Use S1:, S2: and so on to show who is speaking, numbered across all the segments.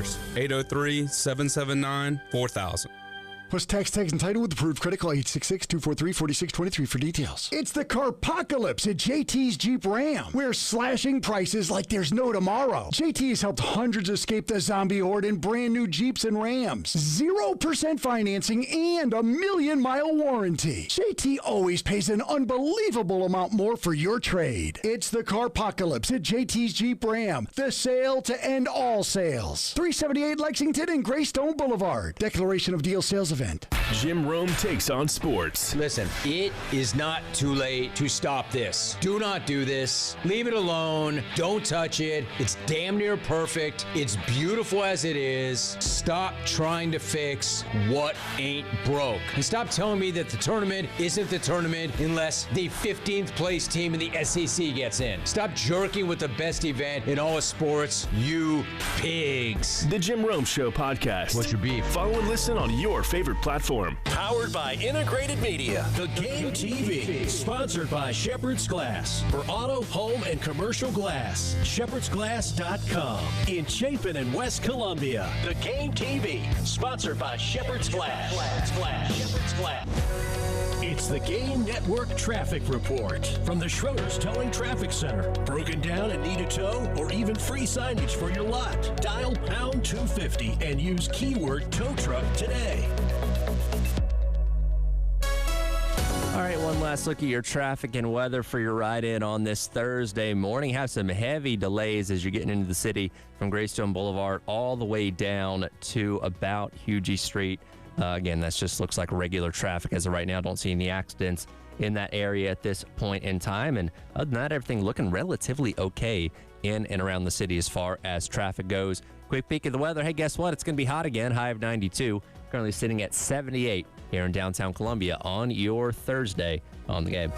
S1: Motors, 803-779-4000.
S2: Plus tax tags and title with approved credit. Call 866-243-4623 for details. It's the Carpocalypse at JT's Jeep Ram. We're slashing prices like there's no tomorrow. JT has helped hundreds escape the zombie horde in brand new Jeeps and Rams. 0% financing and a 1,000,000-mile warranty. JT always pays an unbelievable amount more for your trade. It's the Carpocalypse at JT's Jeep Ram. The sale to end all sales. 378 Lexington and Greystone Boulevard. Declaration of deal sales event.
S3: Jim Rome takes on sports.
S4: Listen, it is not too late to stop this. Do not do this. Leave it alone. Don't touch it. It's damn near perfect. It's beautiful as it is. Stop trying to fix what ain't broke. And stop telling me that the tournament isn't the tournament unless the 15th place team in the SEC gets in. Stop jerking with the best event in all of sports, you pigs.
S3: The Jim Rome Show podcast.
S4: What's your beef?
S3: Follow and listen on your favorite platform.
S5: Powered by Integrated Media. The Game TV. Sponsored by Shepherd's Glass. For auto, home, and commercial glass. ShepherdsGlass.com. In Chapin and West Columbia. The Game TV. Sponsored by Shepherd's Glass. Shepherd's Glass. It's the Game Network Traffic Report from the Schroeder's Towing Traffic Center. Broken down and need a tow or even free signage for your lot? Dial pound 250 and use keyword tow truck today.
S6: All right, one last look at your traffic and weather for your ride in on this Thursday morning. Have some heavy delays as you're getting into the city from Greystone Boulevard all the way down to about Hugie Street. Again, that just looks like regular traffic as of right now. Don't see any accidents in that area at this point in time. And other than that, everything looking relatively okay in and around the city as far as traffic goes. Quick peek at the weather. Hey, guess what? It's going to be hot again. High of 92. Currently sitting at 78 here in downtown Columbia on your Thursday on the Game.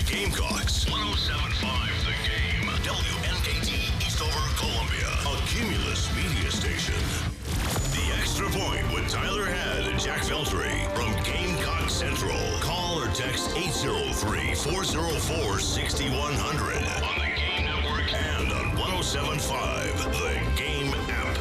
S7: Gamecocks. 107.5 The Game. WNKT Eastover, Columbia. A Cumulus media station. The Extra Point with Tyler Head and Jack Veltri from Gamecock Central. Call or text 803-404-6100 on the Game Network and on 107.5 The Game app.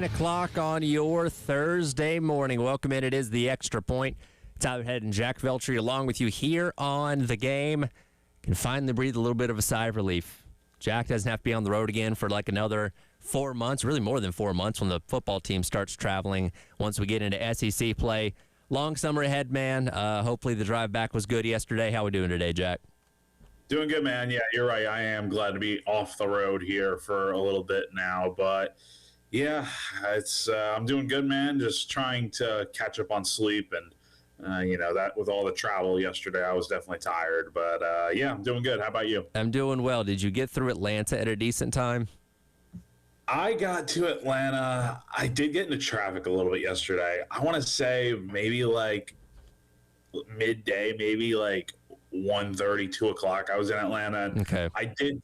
S6: O'clock on your Thursday morning. Welcome in. It is the Extra Point. Tyler Head and Jack Veltri along with you here on the Game. Can finally breathe a little bit of a sigh of relief. Jack doesn't have to be on the road again for like another 4 months, really more than 4 months when the football team starts traveling once we get into SEC play. Long summer ahead, man. Hopefully the drive back was good yesterday. How we doing today, Jack?
S8: Doing good, man. Yeah, you're right. I am glad to be off the road here for a little bit now, but yeah, it's I'm doing good, man. Just trying to catch up on sleep, and that with all the travel yesterday, I was definitely tired. But yeah, I'm doing good. How about you?
S6: I'm doing well. Did you get through Atlanta at a decent time?
S8: I got to Atlanta. I did get into traffic a little bit yesterday. I want to say maybe like midday, maybe like 1:30, 2 o'clock. I was in Atlanta.
S6: Okay.
S8: I did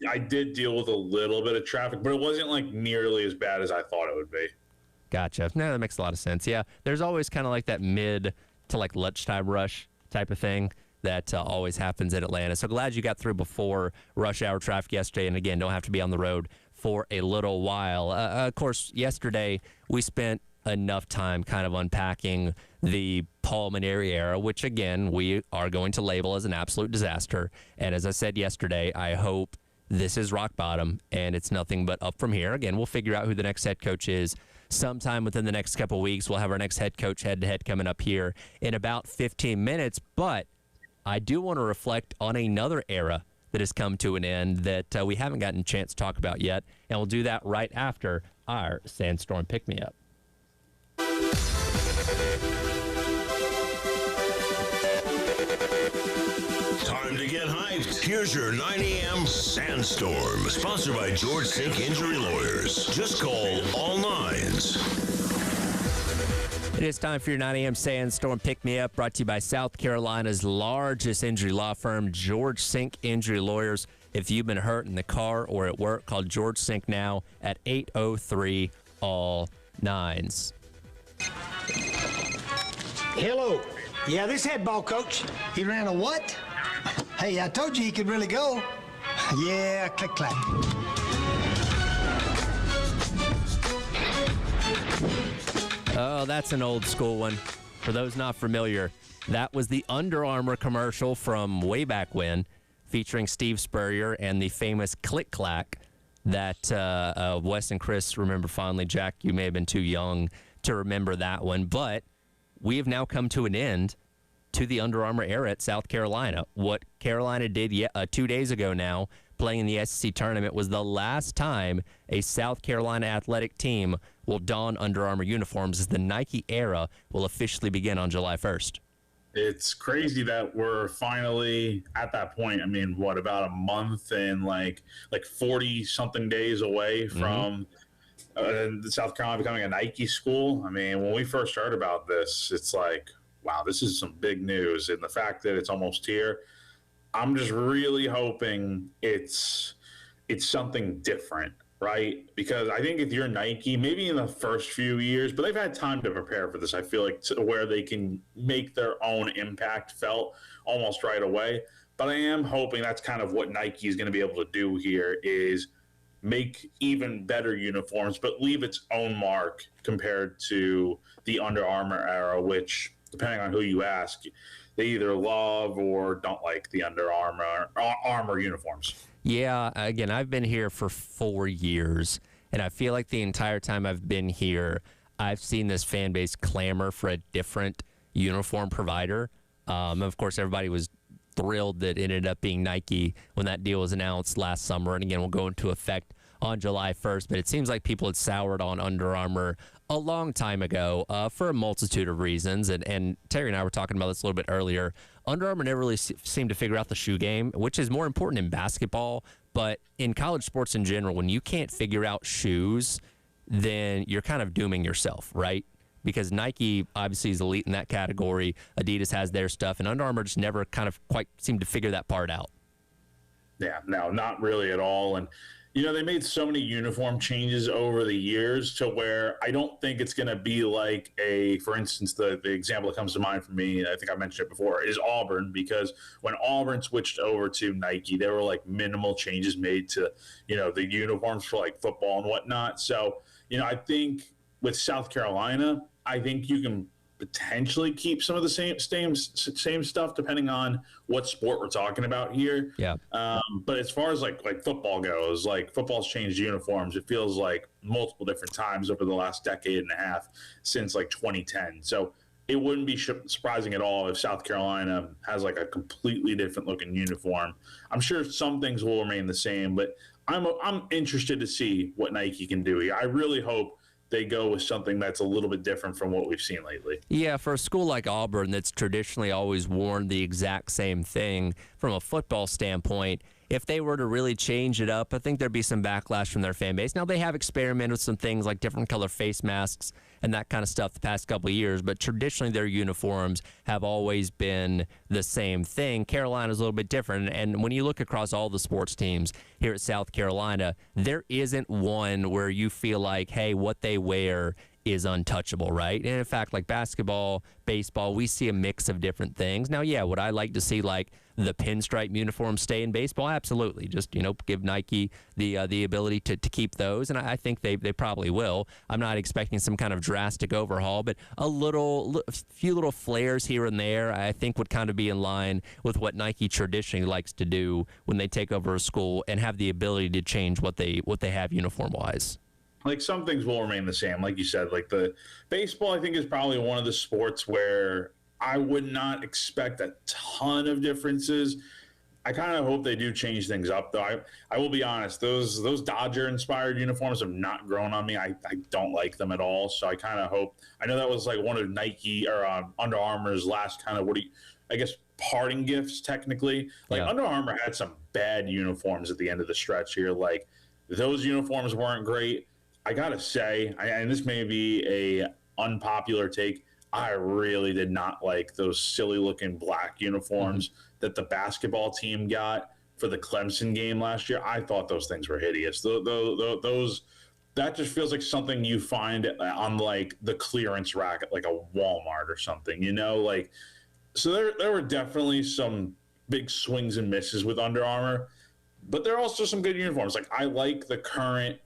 S8: deal with a little bit of traffic, but it wasn't like nearly as bad as I thought it would be.
S6: Gotcha. No, that makes a lot of sense. Yeah, there's always kind of like that mid to like lunchtime rush type of thing that always happens in Atlanta. So glad you got through before rush hour traffic yesterday. And again, don't have to be on the road for a little while. Of course, yesterday we spent enough time kind of unpacking the Paul Mainieri era, which again, we are going to label as an absolute disaster. And as I said yesterday, I hope this is rock bottom and it's nothing but up from here. Again, we'll figure out who the next head coach is sometime within the next couple of weeks. We'll have our next head coach head-to-head coming up here in about 15 minutes. But I do want to reflect on another era that has come to an end that we haven't gotten a chance to talk about yet. And we'll do that right after our Sandstorm Pick-Me-Up.
S7: Time Time to get hyped. Here's your 9 a.m. Sandstorm, sponsored by George Sink Injury Lawyers. Just call all nines.
S6: It is time for your 9 a.m. Sandstorm Pick Me Up, brought to you by South Carolina's largest injury law firm, George Sink Injury Lawyers. If you've been hurt in the car or at work, call George Sink now at 803 all nines.
S1: Hello. Yeah, this head ball coach. He ran a what? Hey, I told you he could really go. Yeah, click clack.
S6: Oh, that's an old school one. For those not familiar, that was the Under Armour commercial from way back when, featuring Steve Spurrier and the famous click clack that Wes and Chris remember fondly. Jack, you may have been too young to remember that one, but we have now come to an end to the Under Armour era at South Carolina. What Carolina did 2 days ago now, playing in the SEC tournament, was the last time a South Carolina athletic team will don Under Armour uniforms, as the Nike era will officially begin on July 1st.
S8: It's crazy that we're finally at that point. I mean, what, about a month and like 40 something days away from South Carolina becoming a Nike school. I mean, when we first heard about this, it's like, wow, this is some big news. And the fact that it's almost here, I'm just really hoping it's something different, right? Because I think if you're Nike, maybe in the first few years, but they've had time to prepare for this, I feel like, to where they can make their own impact felt almost right away. But I am hoping that's kind of what Nike is going to be able to do here, is make even better uniforms, but leave its own mark compared to the Under Armour era, which, depending on who you ask, they either love or don't like the Under Armour uniforms.
S6: Yeah, again, I've been here for 4 years, and I feel like the entire time I've been here, I've seen this fan base clamor for a different uniform provider. Of course, everybody was thrilled that it ended up being Nike when that deal was announced last summer, and again, will go into effect on July 1st. But it seems like people had soured on Under Armour a long time ago for a multitude of reasons. And Terry and I were talking about this a little bit earlier. Under Armour never really seemed to figure out the shoe game, which is more important in basketball. But in college sports in general, when you can't figure out shoes, then you're kind of dooming yourself, right? Because Nike obviously is elite in that category. Adidas has their stuff, and Under Armour just never kind of quite seemed to figure that part out.
S8: Yeah, no, not really at all. And, you know, they made so many uniform changes over the years to where I don't think it's going to be like for instance, the example that comes to mind for me, I think I mentioned it before, is Auburn, because when Auburn switched over to Nike, there were like minimal changes made to, you know, the uniforms for like football and whatnot. So, you know, I think with South Carolina, I think you can potentially keep some of the same stuff depending on what sport we're talking about here.
S6: Yeah.
S8: But as far as like football goes, like football's changed uniforms, it feels like multiple different times over the last decade and a half since like 2010. So it wouldn't be surprising at all if South Carolina has like a completely different looking uniform. I'm sure some things will remain the same, but I'm interested to see what Nike can do here. I really hope they go with something that's a little bit different from what we've seen lately.
S6: Yeah, for a school like Auburn that's traditionally always worn the exact same thing from a football standpoint, if they were to really change it up, I think there'd be some backlash from their fan base. Now, they have experimented with some things like different color face masks and that kind of stuff the past couple of years, but traditionally their uniforms have always been the same thing. Carolina's a little bit different, and when you look across all the sports teams here at South Carolina, there isn't one where you feel like, hey, what they wear is untouchable, right? And in fact, like basketball, baseball, we see a mix of different things. Now, yeah, would I like to see like the pinstripe uniform stay in baseball? Absolutely. Just, you know, give Nike the ability to keep those, and I think they probably will. I'm not expecting some kind of drastic overhaul, but a few little flares here and there I think would kind of be in line with what Nike traditionally likes to do when they take over a school and have the ability to change what they have uniform-wise.
S8: Like some things will remain the same. Like you said, like the baseball, I think, is probably one of the sports where I would not expect a ton of differences. I kind of hope they do change things up, though. I will be honest, those Dodger-inspired uniforms have not grown on me. I don't like them at all. So I kind of hope – I know that was like one of Nike or Under Armour's last kind of parting gifts technically. Like
S6: Yeah.
S8: Under Armour had some bad uniforms at the end of the stretch here. Like those uniforms weren't great. I gotta say, and this may be a unpopular take, I really did not like those silly looking black uniforms that the basketball team got for the Clemson game last year. I thought those things were hideous. Those that just feels like something you find on like the clearance rack at like a Walmart or something, you know, like, so there were definitely some big swings and misses with Under Armour, but there are also some good uniforms. Like I like the current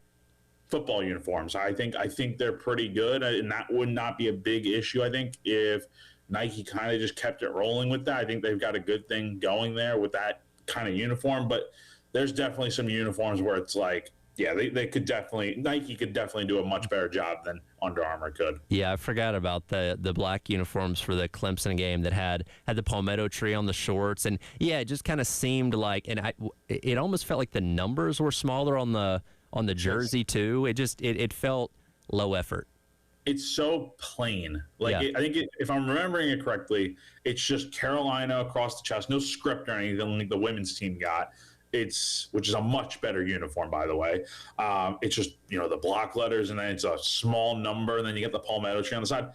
S8: football uniforms. I think they're pretty good, and that would not be a big issue. I think if Nike kind of just kept it rolling with that, I think they've got a good thing going there with that kind of uniform. But there's definitely some uniforms where it's like, yeah, they could definitely, Nike could definitely do a much better job than Under Armour could.
S6: Yeah, I forgot about the black uniforms for the Clemson game that had the palmetto tree on the shorts, and yeah, it just kind of seemed like, and it almost felt like the numbers were smaller on the jersey too. It felt low effort.
S8: It's so plain. Like
S6: Yeah.
S8: I think if I'm remembering it correctly, it's just Carolina across the chest, no script or anything like the women's team got. Which is a much better uniform, by the way. It's just, you know, the block letters, and then it's a small number, and then you get the palmetto tree on the side.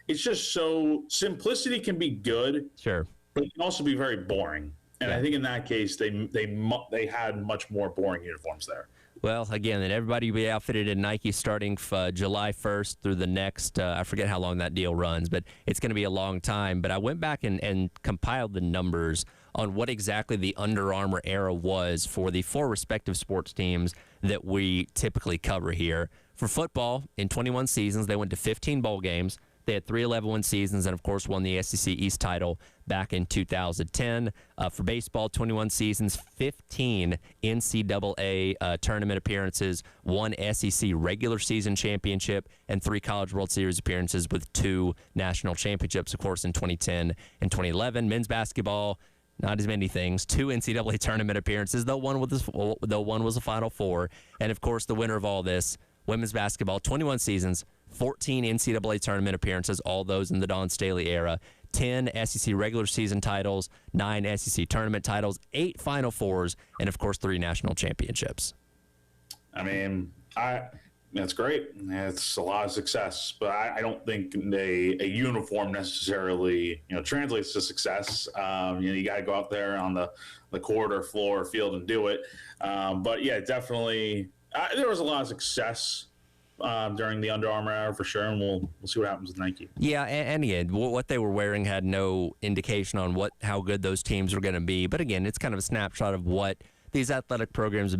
S8: It's just so simplicity can be good,
S6: Sure.
S8: but it can also be very boring. And
S6: Yeah.
S8: I think in that case, they had much more boring uniforms there.
S6: Well, again, then everybody will be outfitted in Nike starting July 1st through the next, I forget how long that deal runs, but it's going to be a long time. But I went back and compiled the numbers on what exactly the Under Armour era was for the four respective sports teams that we typically cover here. For football, in 21 seasons, they went to 15 bowl games. They had 3 11-win seasons and, of course, won the SEC East title back in 2010. For baseball, 21 seasons, 15 NCAA tournament appearances, 1 SEC regular season championship, and 3 College World Series appearances with 2 national championships, of course, in 2010 and 2011. Men's basketball, not as many things. 2 NCAA tournament appearances, though one was a Final Four. And, of course, the winner of all this, women's basketball, 21 seasons, 14 NCAA tournament appearances, all those in the Dawn Staley era, 10 SEC regular season titles, 9 SEC tournament titles, 8 Final Fours, and, of course, 3 national championships.
S8: I mean, that's great. It's a lot of success, but I don't think a uniform necessarily, you know, translates to success. You got to go out there on the court or floor or field and do it. But yeah, definitely, there was a lot of success during the Under Armour era for sure, and we'll see what happens with Nike.
S6: Yeah, and again, what they were wearing had no indication on how good those teams were going to be. But again, it's kind of a snapshot of what these athletic programs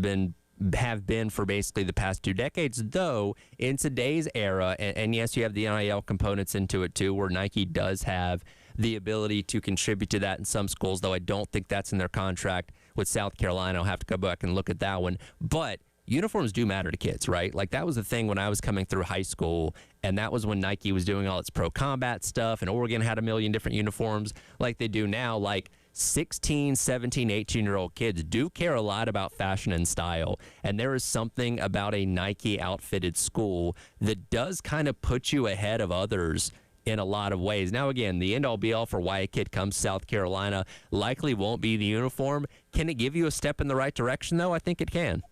S6: have been for basically the past 2 decades, though in today's era, and yes, you have the NIL components into it too, where Nike does have the ability to contribute to that in some schools, though I don't think that's in their contract with South Carolina. I'll have to go back and look at that one. But uniforms do matter to kids, right? Like that was the thing when I was coming through high school, and that was when Nike was doing all its pro combat stuff, and Oregon had a million different uniforms like they do now. Like 16, 17, 18-year-old kids do care a lot about fashion and style, and there is something about a Nike outfitted school that does kind of put you ahead of others in a lot of ways. Now, again, the end-all be-all for why a kid comes to South Carolina likely won't be the uniform. Can it give you a step in the right direction, though? I think it can.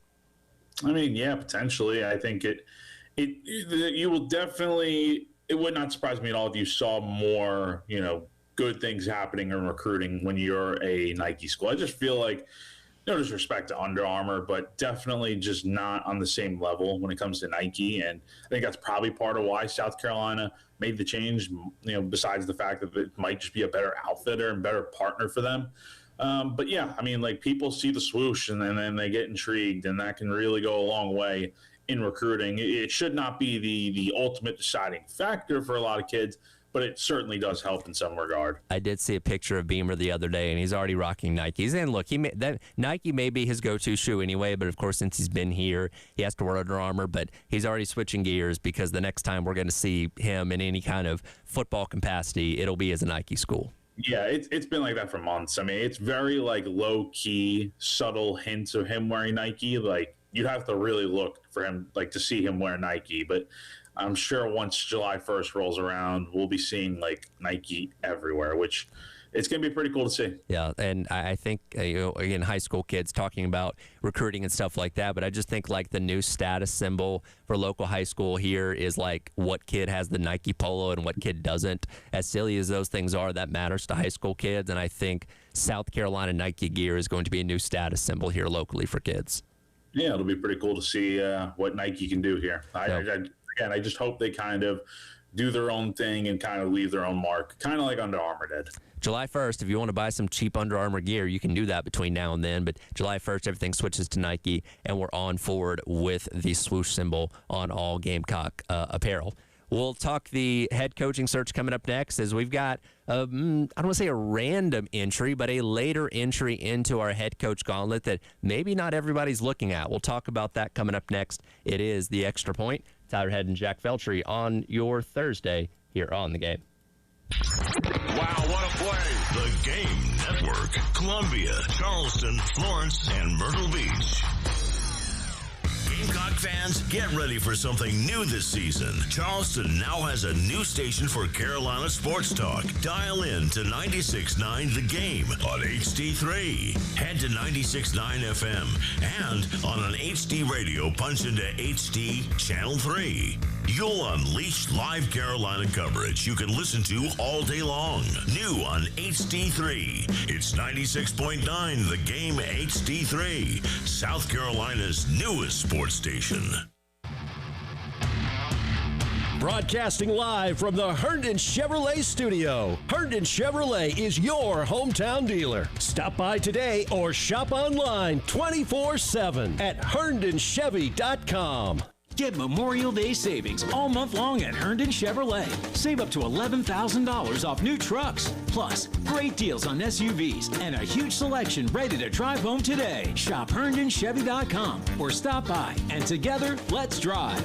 S8: I mean, yeah, potentially. I think you will definitely, it would not surprise me at all if you saw more, you know, good things happening in recruiting when you're a Nike school. I just feel like, no disrespect to Under Armour, but definitely just not on the same level when it comes to Nike. And I think that's probably part of why South Carolina made the change, you know, besides the fact that it might just be a better outfitter and better partner for them. But yeah, I mean, like people see the swoosh and then they get intrigued, and that can really go a long way in recruiting. It should not be the ultimate deciding factor for a lot of kids, but it certainly does help in some regard.
S6: I did see a picture of Beamer the other day, and he's already rocking Nikes. And look, Nike may be his go-to shoe anyway, but of course, since he's been here, he has to wear Under Armour, but he's already switching gears because the next time we're going to see him in any kind of football capacity, it'll be as a Nike school.
S8: Yeah, it's been like that for months. I mean, it's very like low-key, subtle hints of him wearing Nike. Like you'd have to really look for him, like to see him wear Nike, but I'm sure once July 1st rolls around, we'll be seeing like Nike everywhere, which it's going to be pretty cool to see.
S6: Yeah, and I think, again, high school kids talking about recruiting and stuff like that, but I just think like the new status symbol for local high school here is like what kid has the Nike Polo and what kid doesn't. As silly as those things are, that matters to high school kids, and I think South Carolina Nike gear is going to be a new status symbol here locally for kids.
S8: Yeah, it'll be pretty cool to see what Nike can do here. I just hope they kind of do their own thing and kind of leave their own mark, kind of like Under Armour did.
S6: July 1st, if you want to buy some cheap Under Armour gear, you can do that between now and then. But July 1st, everything switches to Nike, and we're on forward with the swoosh symbol on all Gamecock apparel. We'll talk the head coaching search coming up next, as we've got, I don't want to say a random entry, but a later entry into our head coach gauntlet that maybe not everybody's looking at. We'll talk about that coming up next. It is The Extra Point. Tyler Head and Jack Veltri on your Thursday here on The Game.
S7: Wow, what a play. The Game Network, Columbia, Charleston, Florence, and Myrtle Beach. Gamecock fans, get ready for something new this season. Charleston now has a new station for Carolina sports talk. Dial in to 96.9 The Game on HD3. Head to 96.9 FM and on an HD radio, punch into HD Channel 3. You'll unleash live Carolina coverage you can listen to all day long. New on HD3. It's 96.9 The Game HD3, South Carolina's newest sports station.
S5: Broadcasting live from the Herndon Chevrolet studio. Herndon Chevrolet is your hometown dealer. Stop by today or shop online 24/7 at HerndonChevy.com.
S9: Get Memorial Day savings all month long at Herndon Chevrolet. Save up to $11,000 off new trucks. Plus, great deals on SUVs and a huge selection ready to drive home today. Shop HerndonChevy.com or stop by, and together, let's drive.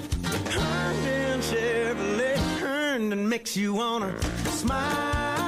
S10: Herndon Chevrolet, Herndon makes you wanna smile.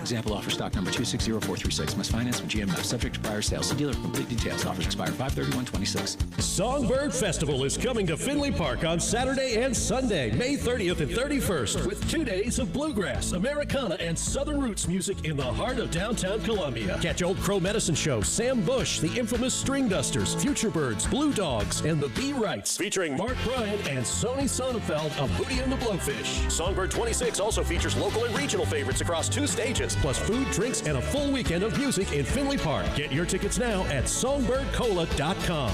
S9: Example offer stock number 260436. Must finance with GMF. Subject to prior sales. See dealer for complete details. Offers expire 5/31/26.
S5: Songbird Festival is coming to Finley Park on Saturday and Sunday, May 30th and 31st, with 2 days of bluegrass, Americana, and Southern roots music in the heart of downtown Columbia. Catch Old Crow Medicine Show, Sam Bush, the infamous String Dusters, Future Birds, Blue Dogs, and the Bee Wrights, featuring Mark Bryan and Sony Sonnenfeld of Hootie and the Blowfish. Songbird 26 also features local and regional favorites across 2 stages, plus food, drinks, and a full weekend of music in Finley Park. Get your tickets now at SongbirdCola.com.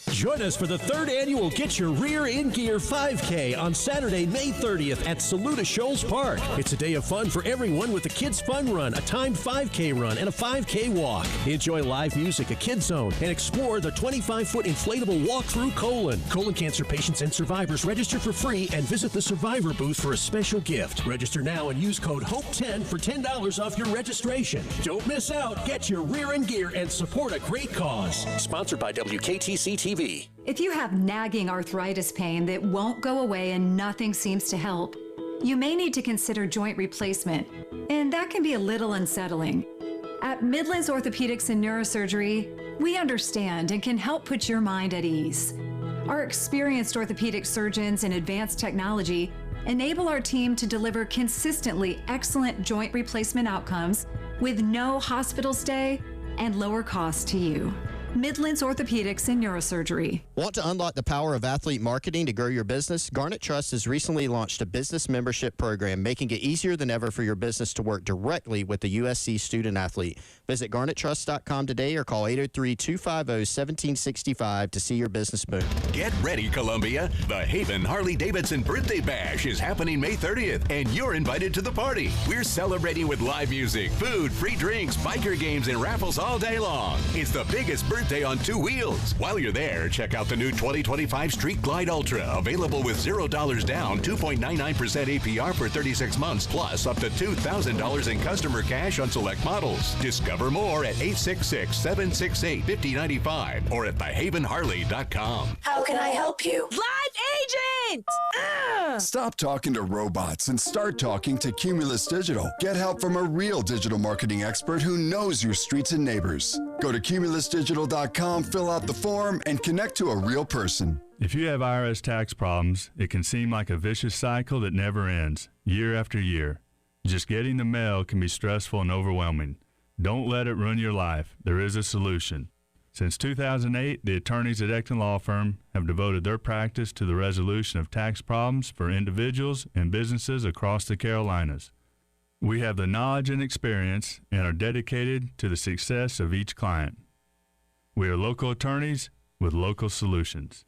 S5: Join us for the 3rd annual Get Your Rear in Gear 5K on Saturday, May 30th at Saluda Shoals Park. It's a day of fun for everyone with a Kids Fun Run, a timed 5K run, and a 5K walk. Enjoy live music, a Kids Zone, and explore the 25-foot inflatable walk through colon. Colon cancer patients and survivors register for free and visit the Survivor booth for a special gift. Register now and use code HOPE10 for $10 off your registration. Don't miss out. Get your rear in gear and support a great cause. Sponsored by WKTC TV.
S11: If you have nagging arthritis pain that won't go away and nothing seems to help, you may need to consider joint replacement, and that can be a little unsettling. At Midlands Orthopedics and Neurosurgery, we understand and can help put your mind at ease. Our experienced orthopedic surgeons and advanced technology enable our team to deliver consistently excellent joint replacement outcomes with no hospital stay and lower cost to you. Midlands Orthopedics and Neurosurgery.
S12: Want to unlock the power of athlete marketing to grow your business? Garnet Trust has recently launched a business membership program, making it easier than ever for your business to work directly with the USC student athlete. Visit garnettrust.com today or call 803-250-1765 to see your business boom.
S13: Get ready, Columbia. The Haven Harley-Davidson Birthday Bash is happening May 30th, and you're invited to the party. We're celebrating with live music, food, free drinks, biker games, and raffles all day long. It's the biggest birthday on 2 wheels. While you're there, check out the new 2025 Street Glide Ultra, available with $0 down, 2.99% APR for 36 months, plus up to $2,000 in customer cash on select models. Discover more at 866-768-5095 or at thehavenharley.com.
S14: How can I help you?
S15: Live agent!
S16: Stop talking to robots and start talking to Cumulus Digital. Get help from a real digital marketing expert who knows your streets and neighbors. Go to cumulusdigital.com, fill out the form, and connect to a real person.
S17: If you have IRS tax problems, it can seem like a vicious cycle that never ends, year after year.
S14: Just getting the mail can be stressful and overwhelming. Don't let it ruin your life. There is a solution. Since 2008, the attorneys at Ecton Law Firm have devoted their practice to the resolution of tax problems for individuals and businesses across the Carolinas. We have the knowledge and experience and are dedicated to the success of each client. We are local attorneys with local solutions.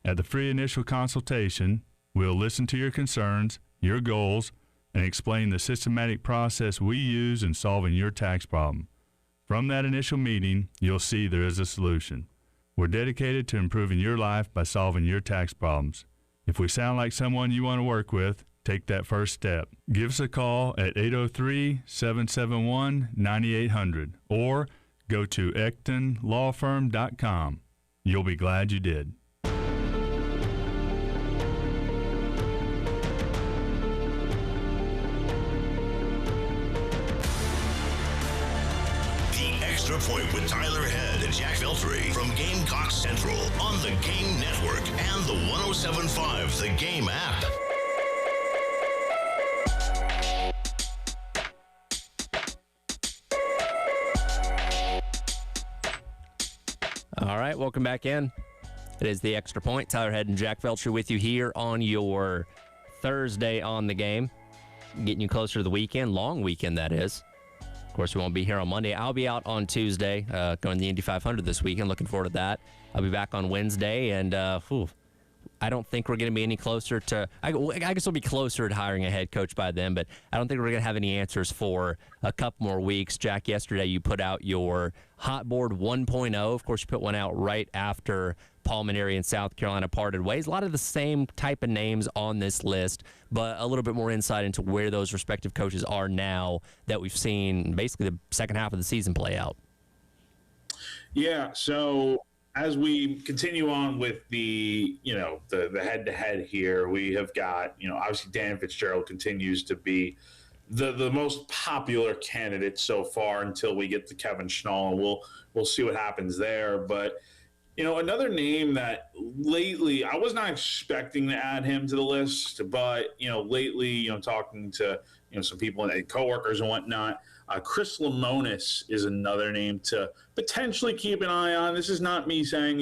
S14: At the free initial consultation, we'll listen to your concerns, your goals, and explain the systematic process we use in solving your tax problem. From that initial meeting, you'll see there is a solution. We're dedicated to improving your life by solving your tax problems. If we sound like someone you want to work with, take that first step. Give us a call at 803-771-9800 or go to ectonlawfirm.com. You'll be glad you did.
S7: Extra Point with Tyler Head and Jack Veltri from Gamecock Central on the Game Network and the 107.5 The Game app.
S6: All right, welcome back in. It is the Extra Point. Tyler Head and Jack Veltri with you here on your Thursday on the Game. Getting you closer to the weekend, long weekend that is. Of course, we won't be here on Monday. I'll be out on Tuesday, going to the Indy 500 this weekend. Looking forward to that. I'll be back on Wednesday, and I don't think we're going to be any closer to – I guess we'll be closer to hiring a head coach by then, but I don't think we're going to have any answers for a couple more weeks. Jack, yesterday you put out your Hot Board 1.0. Of course, you put one out right after Paul Mainieri and South Carolina parted ways. A lot of the same type of names on this list, but a little bit more insight into where those respective coaches are now that we've seen basically the second half of the season play out.
S8: Yeah, so as we continue on with the head-to-head here, we have got, obviously Dan Fitzgerald continues to be the most popular candidate so far until we get to Kevin Schnall, and we'll see what happens there. But another name that lately I was not expecting to add him to the list, but lately, talking to some people and coworkers and whatnot, Chris Lemonis is another name to potentially keep an eye on. This is not me saying,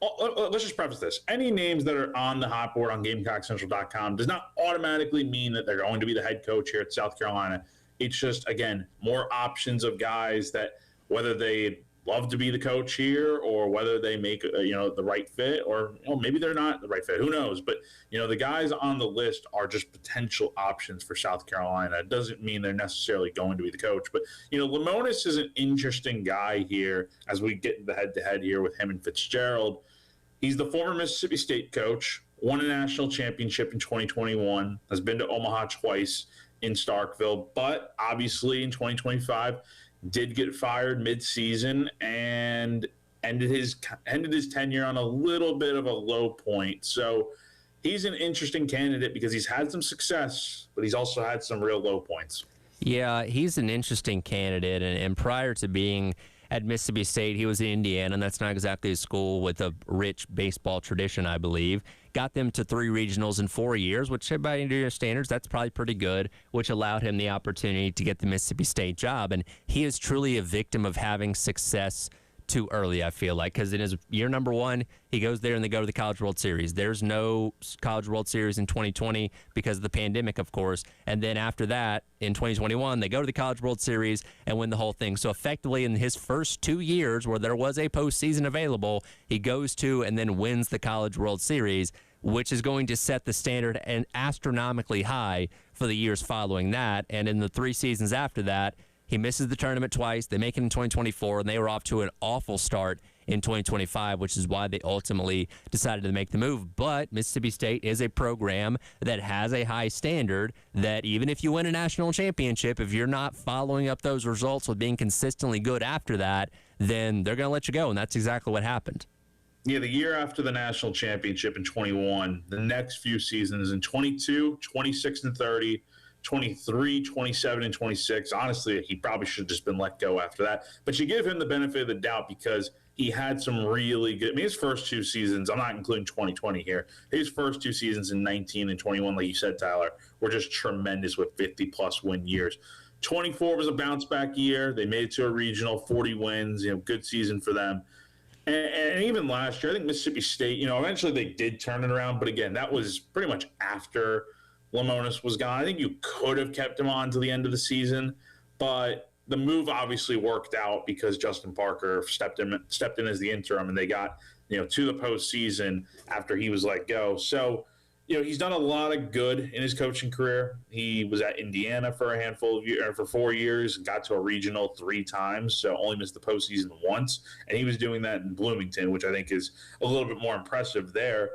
S8: let's just preface this. Any names that are on the hot board on GamecockCentral.com does not automatically mean that they're going to be the head coach here at South Carolina. It's just, again, more options of guys that whether they love to be the coach here or whether they make the right fit, or maybe they're not the right fit, who knows. But the guys on the list are just potential options for South Carolina. It doesn't mean they're necessarily going to be the coach, but Lemonis is an interesting guy here as we get the head-to-head here with him and Fitzgerald. He's the former Mississippi State coach, won a national championship in 2021, has been to Omaha twice in Starkville, but obviously in 2025 did get fired mid-season and ended his tenure on a little bit of a low point. So he's an interesting candidate because he's had some success, but he's also had some real low points.
S6: Yeah, he's an interesting candidate, and prior to being at Mississippi State, he was in Indiana, and that's not exactly a school with a rich baseball tradition, I believe. Got them to 3 regionals in 4 years, which by Indiana standards, that's probably pretty good, which allowed him the opportunity to get the Mississippi State job. And he is truly a victim of having success too early, I feel like, because in his year number 1, he goes there and they go to the College World Series. There's no College World Series in 2020 because of the pandemic, of course. And then after that, in 2021, they go to the College World Series and win the whole thing. So effectively, in his first 2 years where there was a postseason available, he goes to and then wins the College World Series, which is going to set the standard and astronomically high for the years following that. And in the 3 seasons after that, he misses the tournament twice. They make it in 2024, and they were off to an awful start in 2025, which is why they ultimately decided to make the move. But Mississippi State is a program that has a high standard that even if you win a national championship, if you're not following up those results with being consistently good after that, then they're going to let you go, and that's exactly what happened.
S8: Yeah, the year after the national championship in 21, the next few seasons in 22, 26-30, 23, 27, and 26. Honestly, he probably should have just been let go after that. But you give him the benefit of the doubt because he had some really good – I mean, his first 2 seasons – I'm not including 2020 here. His first 2 seasons in 19 and 21, like you said, Tyler, were just tremendous with 50-plus win years. 24 was a bounce-back year. They made it to a regional, 40 wins, good season for them. And even last year, I think Mississippi State, eventually they did turn it around. But, again, that was pretty much after Lemonis was gone. I think you could have kept him on to the end of the season. But the move obviously worked out because Justin Parker stepped in as the interim, and they got, to the postseason after he was let go. So, he's done a lot of good in his coaching career. He was at Indiana for a handful of years, for 4 years, got to a regional 3 times, so only missed the postseason once. And he was doing that in Bloomington, which I think is a little bit more impressive there,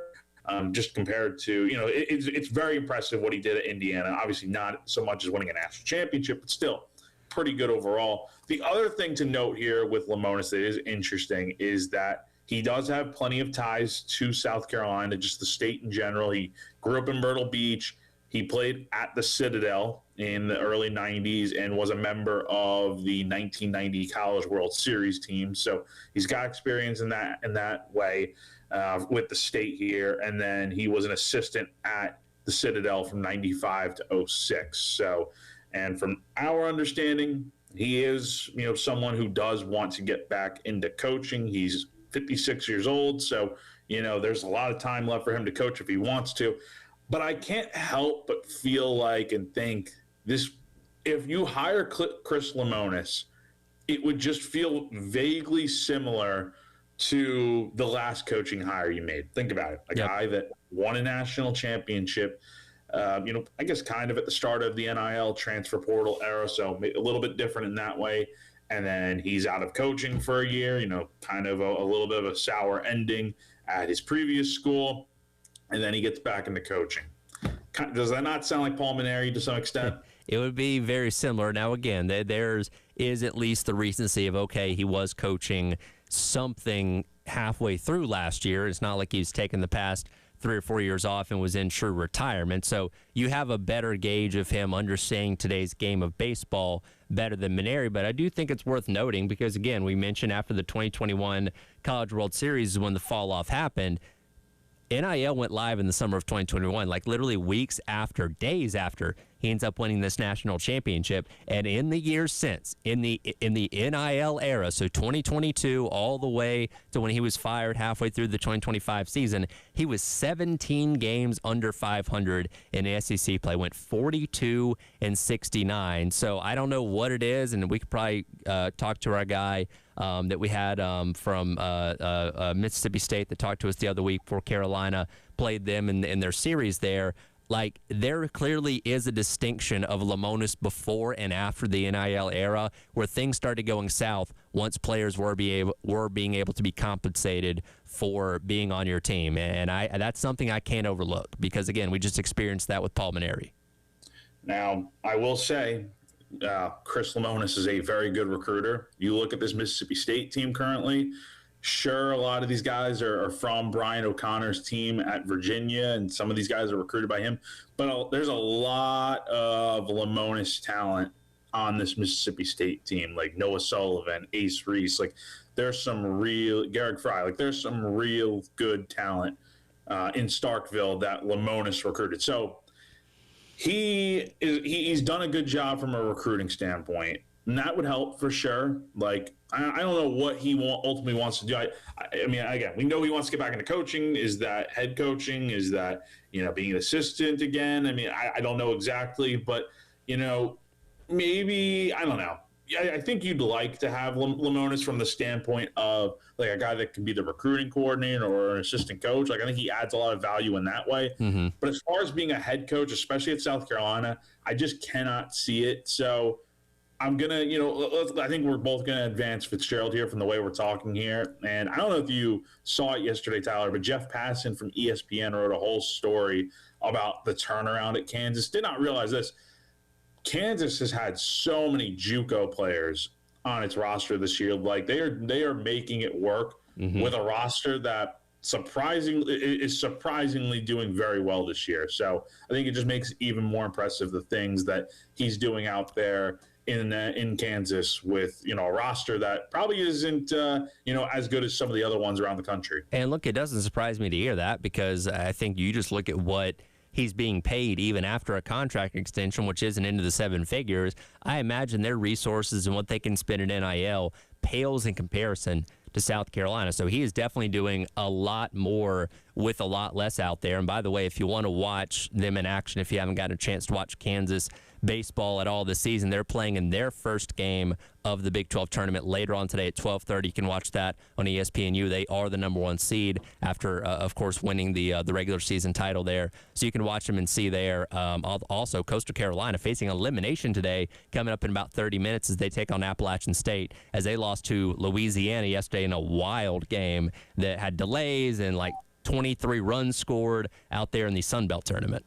S8: just compared to, it's very impressive what he did at Indiana. Obviously not so much as winning a national championship, but still pretty good overall. The other thing to note here with Lemonis that is interesting is that he does have plenty of ties to South Carolina, just the state in general. He grew up in Myrtle Beach. He played at the Citadel in the early 90s and was a member of the 1990 College World Series team. So he's got experience in that way with the state here. And then he was an assistant at the Citadel from 95 to 06. So, and from our understanding, he is, someone who does want to get back into coaching. He's 56 years old, so there's a lot of time left for him to coach if he wants to. But I can't help but feel like and think this: if you hire Chris Lemonis, it would just feel vaguely similar to the last coaching hire you made. Think about it: a guy that won a national championship. I guess kind of at the start of the NIL transfer portal era, so a little bit different in that way. And then he's out of coaching for a year, kind of a little bit of a sour ending at his previous school. And then he gets back into coaching. Does that not sound like Paul Mainieri to some extent?
S6: It would be very similar. Now, again, there's at least the recency of, okay, he was coaching something halfway through last year. It's not like he's taken the past 3 or 4 years off and was in true retirement. So you have a better gauge of him understanding today's game of baseball better than Mainieri. But I do think it's worth noting because, again, we mentioned after the 2021 College World Series is when the fall off happened. NIL went live in the summer of 2021, like literally days after he ends up winning this national championship. And in the years since, in the NIL era, so 2022 all the way to when he was fired halfway through the 2025 season, he was 17 games under 500 in SEC play, went 42-69. So I don't know what it is, and we could probably talk to our guy that we had from Mississippi State that talked to us the other week before Carolina played them in their series there. Like, there clearly is a distinction of Lemonis before and after the NIL era where things started going south once players were being able to be compensated for being on your team. And that's something I can't overlook because, again, we just experienced that with Paul Mainieri.
S8: Now, I will say Chris Lemonis is a very good recruiter. You look at this Mississippi State team currently, sure, a lot of these guys are from Brian O'Connor's team at Virginia, and some of these guys are recruited by him. But there's a lot of Lemonis talent on this Mississippi State team, like Noah Sullivan, Ace Reese. Like, there's some real – Garrick Fry. Like, there's some real good talent in Starkville that Lemonis recruited. So he's done a good job from a recruiting standpoint. And that would help for sure. Like, I don't know what he ultimately wants to do. I mean, again, we know he wants to get back into coaching. Is that head coaching? Is that, being an assistant again? I mean, I don't know exactly, but, maybe, I don't know. I think you'd like to have Lemonis from the standpoint of, like, a guy that can be the recruiting coordinator or an assistant coach. Like, I think he adds a lot of value in that way. Mm-hmm. But as far as being a head coach, especially at South Carolina, I just cannot see it. So I'm going to, I think we're both going to advance Fitzgerald here from the way we're talking here. And I don't know if you saw it yesterday, Tyler, but Jeff Passan from ESPN wrote a whole story about the turnaround at Kansas. Did not realize this. Kansas has had so many JUCO players on its roster this year. Like, they are making it work with a roster that surprisingly doing very well this year. So I think it just makes it even more impressive the things that he's doing out there in Kansas with, a roster that probably isn't, as good as some of the other ones around the country.
S6: And look, it doesn't surprise me to hear that, because I think you just look at what he's being paid even after a contract extension, which isn't into the 7 figures. I imagine their resources and what they can spend in NIL pales in comparison to South Carolina. So he is definitely doing a lot more with a lot less out there. And by the way, if you want to watch them in action, if you haven't gotten a chance to watch Kansas baseball at all this season, they're playing in their first game of the Big 12 tournament later on today at 12:30. You can watch that on ESPNU. They are the number 1 seed after, of course, winning the regular season title there. So you can watch them and see there. Also, Coastal Carolina facing elimination today, coming up in about 30 minutes as they take on Appalachian State, as they lost to Louisiana yesterday in a wild game that had delays and like 23 runs scored out there in the Sun Belt tournament.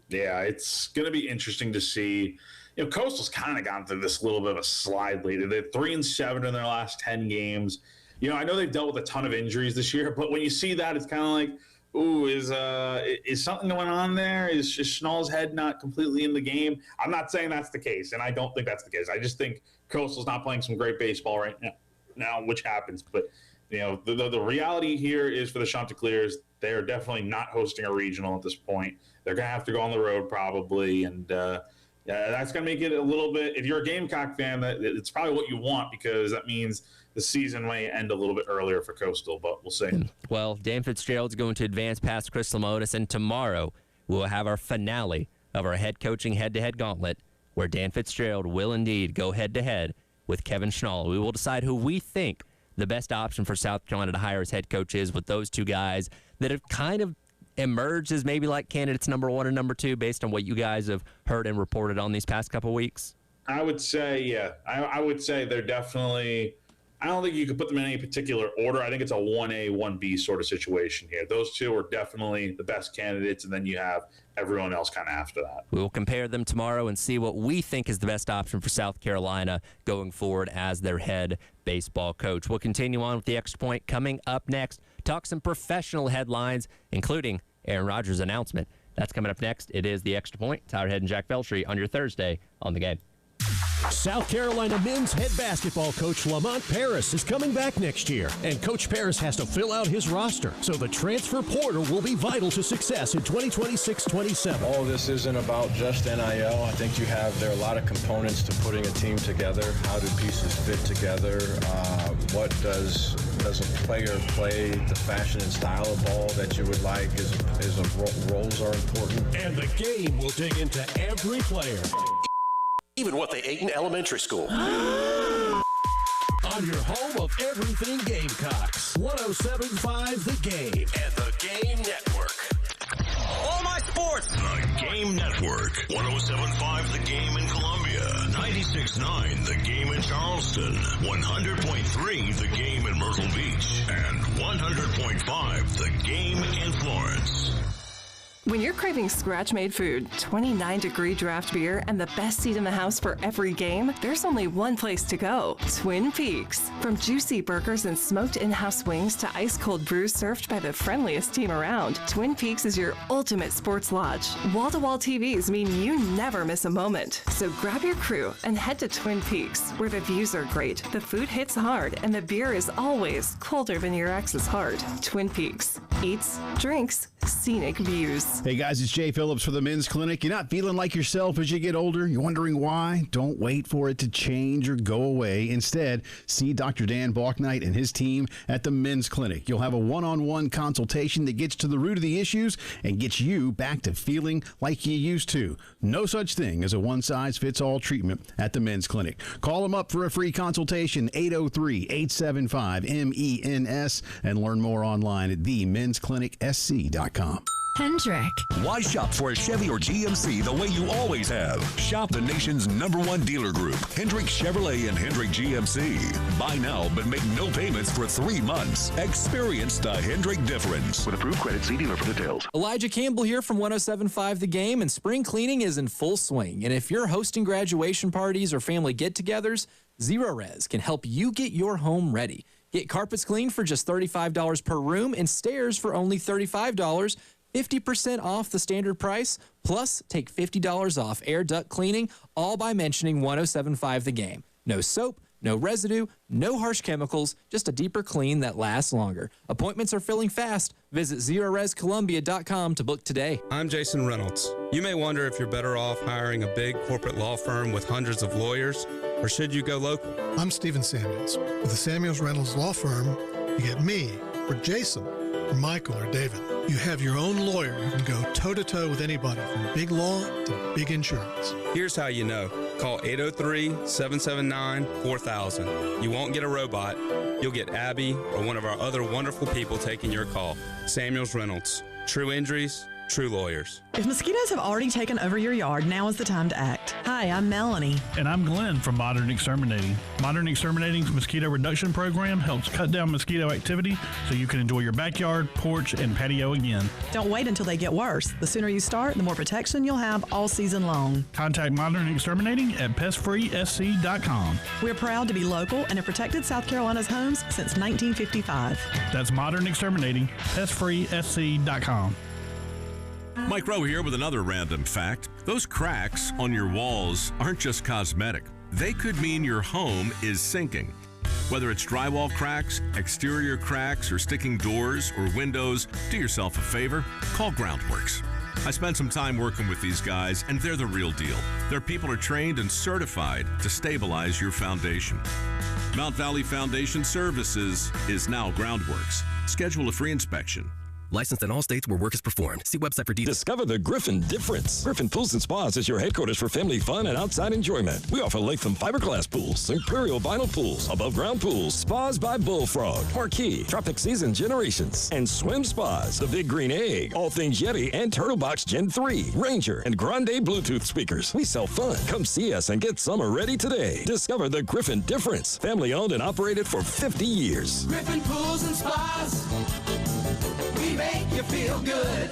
S8: Yeah, it's going to be interesting to see. Coastal's kind of gone through this little bit of a slide lately. They're 3-7 in their last 10 games. I know they've dealt with a ton of injuries this year, but when you see that, it's kind of like, ooh, is something going on there? Is Schnall's head not completely in the game? I'm not saying that's the case, and I don't think that's the case. I just think Coastal's not playing some great baseball right now, which happens. But the reality here is for the Chanticleers, they are definitely not hosting a regional at this point. They're going to have to go on the road probably, and that's going to make it a little bit – if you're a Gamecock fan, it's probably what you want, because that means the season may end a little bit earlier for Coastal, but we'll see.
S6: Well, Dan Fitzgerald's going to advance past Chris Lamotis, and tomorrow we'll have our finale of our head coaching head-to-head gauntlet, where Dan Fitzgerald will indeed go head-to-head with Kevin Schnall. We will decide who we think the best option for South Carolina to hire as head coach is, with those two guys that have kind of emerged as maybe like candidates number 1 and number 2 based on what you guys have heard and reported on these past couple weeks?
S8: I would say, yeah. I would say they're definitely – I don't think you could put them in any particular order. I think it's a 1A, 1B sort of situation here. Those two are definitely the best candidates, and then you have everyone else kind of after that.
S6: We will compare them tomorrow and see what we think is the best option for South Carolina going forward as their head baseball coach. We'll continue on with the Extra Point coming up next. Talk some professional headlines, including Aaron Rodgers' announcement. That's coming up next. It is the Extra Point. Tyler Head and Jack Veltri on your Thursday on The Game.
S5: South Carolina men's head basketball coach Lamont Paris is coming back next year, and Coach Paris has to fill out his roster, so the transfer portal will be vital to success in 2026-27.
S15: All this isn't about just NIL. I think there are a lot of components to putting a team together. How do pieces fit together? What does a player play? The fashion and style of ball that you would like roles are important.
S5: And the game will dig into every player.
S7: Even what they ate in elementary school.
S5: On your home of everything Gamecocks. 107.5 The Game.
S7: And The Game Network.
S10: All my sports.
S7: The Game Network. 107.5 The Game in Columbia. 96.9 The Game in Charleston. 100.3 The Game in Myrtle Beach. And 100.5 The Game in Florence.
S17: When you're craving scratch-made food, 29-degree draft beer, and the best seat in the house for every game, there's only one place to go: Twin Peaks. From juicy burgers and smoked in-house wings to ice-cold brews served by the friendliest team around, Twin Peaks is your ultimate sports lodge. Wall-to-wall TVs mean you never miss a moment. So grab your crew and head to Twin Peaks, where the views are great, the food hits hard, and the beer is always colder than your ex's heart. Twin Peaks. Eats, drinks, scenic views.
S2: Hey guys, it's Jay Phillips for the Men's Clinic. You're not feeling like yourself as you get older? You're wondering why? Don't wait for it to change or go away. Instead, see Dr. Dan Balknight and his team at the Men's Clinic. You'll have a one-on-one consultation that gets to the root of the issues and gets you back to feeling like you used to. No such thing as a one-size-fits-all treatment at the Men's Clinic. Call them up for a free consultation, 803-875-MENS, and learn more online at themensclinicsc.com.
S18: Hendrick.
S19: Why shop for a Chevy or GMC the way you always have? Shop the nation's #1 dealer group, Hendrick Chevrolet and Hendrick GMC. Buy now, but make no payments for 3 months. Experience the Hendrick difference.
S13: With approved credit, see dealer for details.
S20: Elijah Campbell here from 107.5 The Game, and spring cleaning is in full swing. And if you're hosting graduation parties or family get-togethers, Zero Res can help you get your home ready. Get carpets cleaned for just $35 per room and stairs for only $35. 50% off the standard price, plus take $50 off air duct cleaning, all by mentioning 1075 The Game. No soap, no residue, no harsh chemicals, just a deeper clean that lasts longer. Appointments are filling fast. Visit ZeroResColumbia.com to book today.
S18: I'm Jason Reynolds. You may wonder if you're better off hiring a big corporate law firm with hundreds of lawyers, or should you go local?
S21: I'm Stephen Samuels. With the Samuels Reynolds Law Firm, you get me, or Jason, or Michael, or David. You have your own lawyer who can go toe-to-toe with anybody from big law to big insurance.
S18: Here's how you know. Call 803-779-4000. You won't get a robot. You'll get Abby or one of our other wonderful people taking your call. Samuels Reynolds. True injuries, true lawyers.
S22: If mosquitoes have already taken over your yard, now is the time to act. Hi, I'm Melanie.
S23: And I'm Glenn from Modern Exterminating. Modern Exterminating's mosquito reduction program helps cut down mosquito activity so you can enjoy your backyard, porch, and patio again.
S22: Don't wait until they get worse. The sooner you start, the more protection you'll have all season long.
S23: Contact Modern Exterminating at pestfreesc.com.
S22: We're proud to be local and have protected South Carolina's homes since 1955.
S23: That's Modern Exterminating, pestfreesc.com.
S19: Mike Rowe here with another random fact. Those cracks on your walls aren't just cosmetic. They could mean your home is sinking. Whether it's drywall cracks, exterior cracks, or sticking doors or windows, do yourself a favor, call Groundworks. I spent some time working with these guys, and they're the real deal. Their people are trained and certified to stabilize your foundation. Mount Valley Foundation Services is now Groundworks. Schedule a free inspection.
S24: Licensed in all states where work is performed. See website for details. Discover the Griffin difference. Griffin Pools and Spas is your headquarters for family fun and outside enjoyment. We offer Latham fiberglass pools, Imperial vinyl pools, above ground pools, spas by Bullfrog, Marquee, Tropic Season Generations, and Swim Spas, the Big Green Egg, all things Yeti and Turtlebox Gen 3, Ranger, and Grande Bluetooth speakers. We sell fun. Come see us and get summer ready today. Discover the Griffin difference. Family owned and operated for 50 years.
S25: Griffin Pools and Spas. We make you feel good.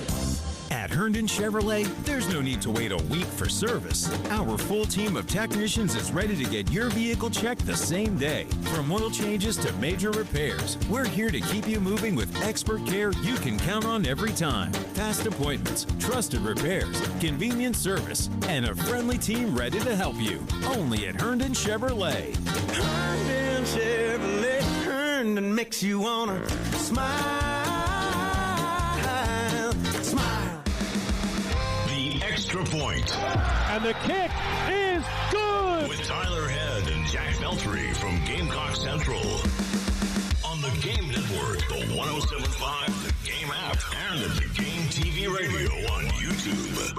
S26: At Herndon Chevrolet, there's no need to wait a week for service. Our full team of technicians is ready to get your vehicle checked the same day. From oil changes to major repairs, we're here to keep you moving with expert care you can count on every time. Fast appointments, trusted repairs, convenient service, and a friendly team ready to help you. Only at Herndon Chevrolet.
S25: Herndon Chevrolet. Herndon makes you wanna smile.
S7: Extra point.
S27: And the kick is good!
S7: With Tyler Head and Jack Veltri from Gamecock Central. On the Game Network, the 107.5, the Game app, and the Game TV radio on YouTube.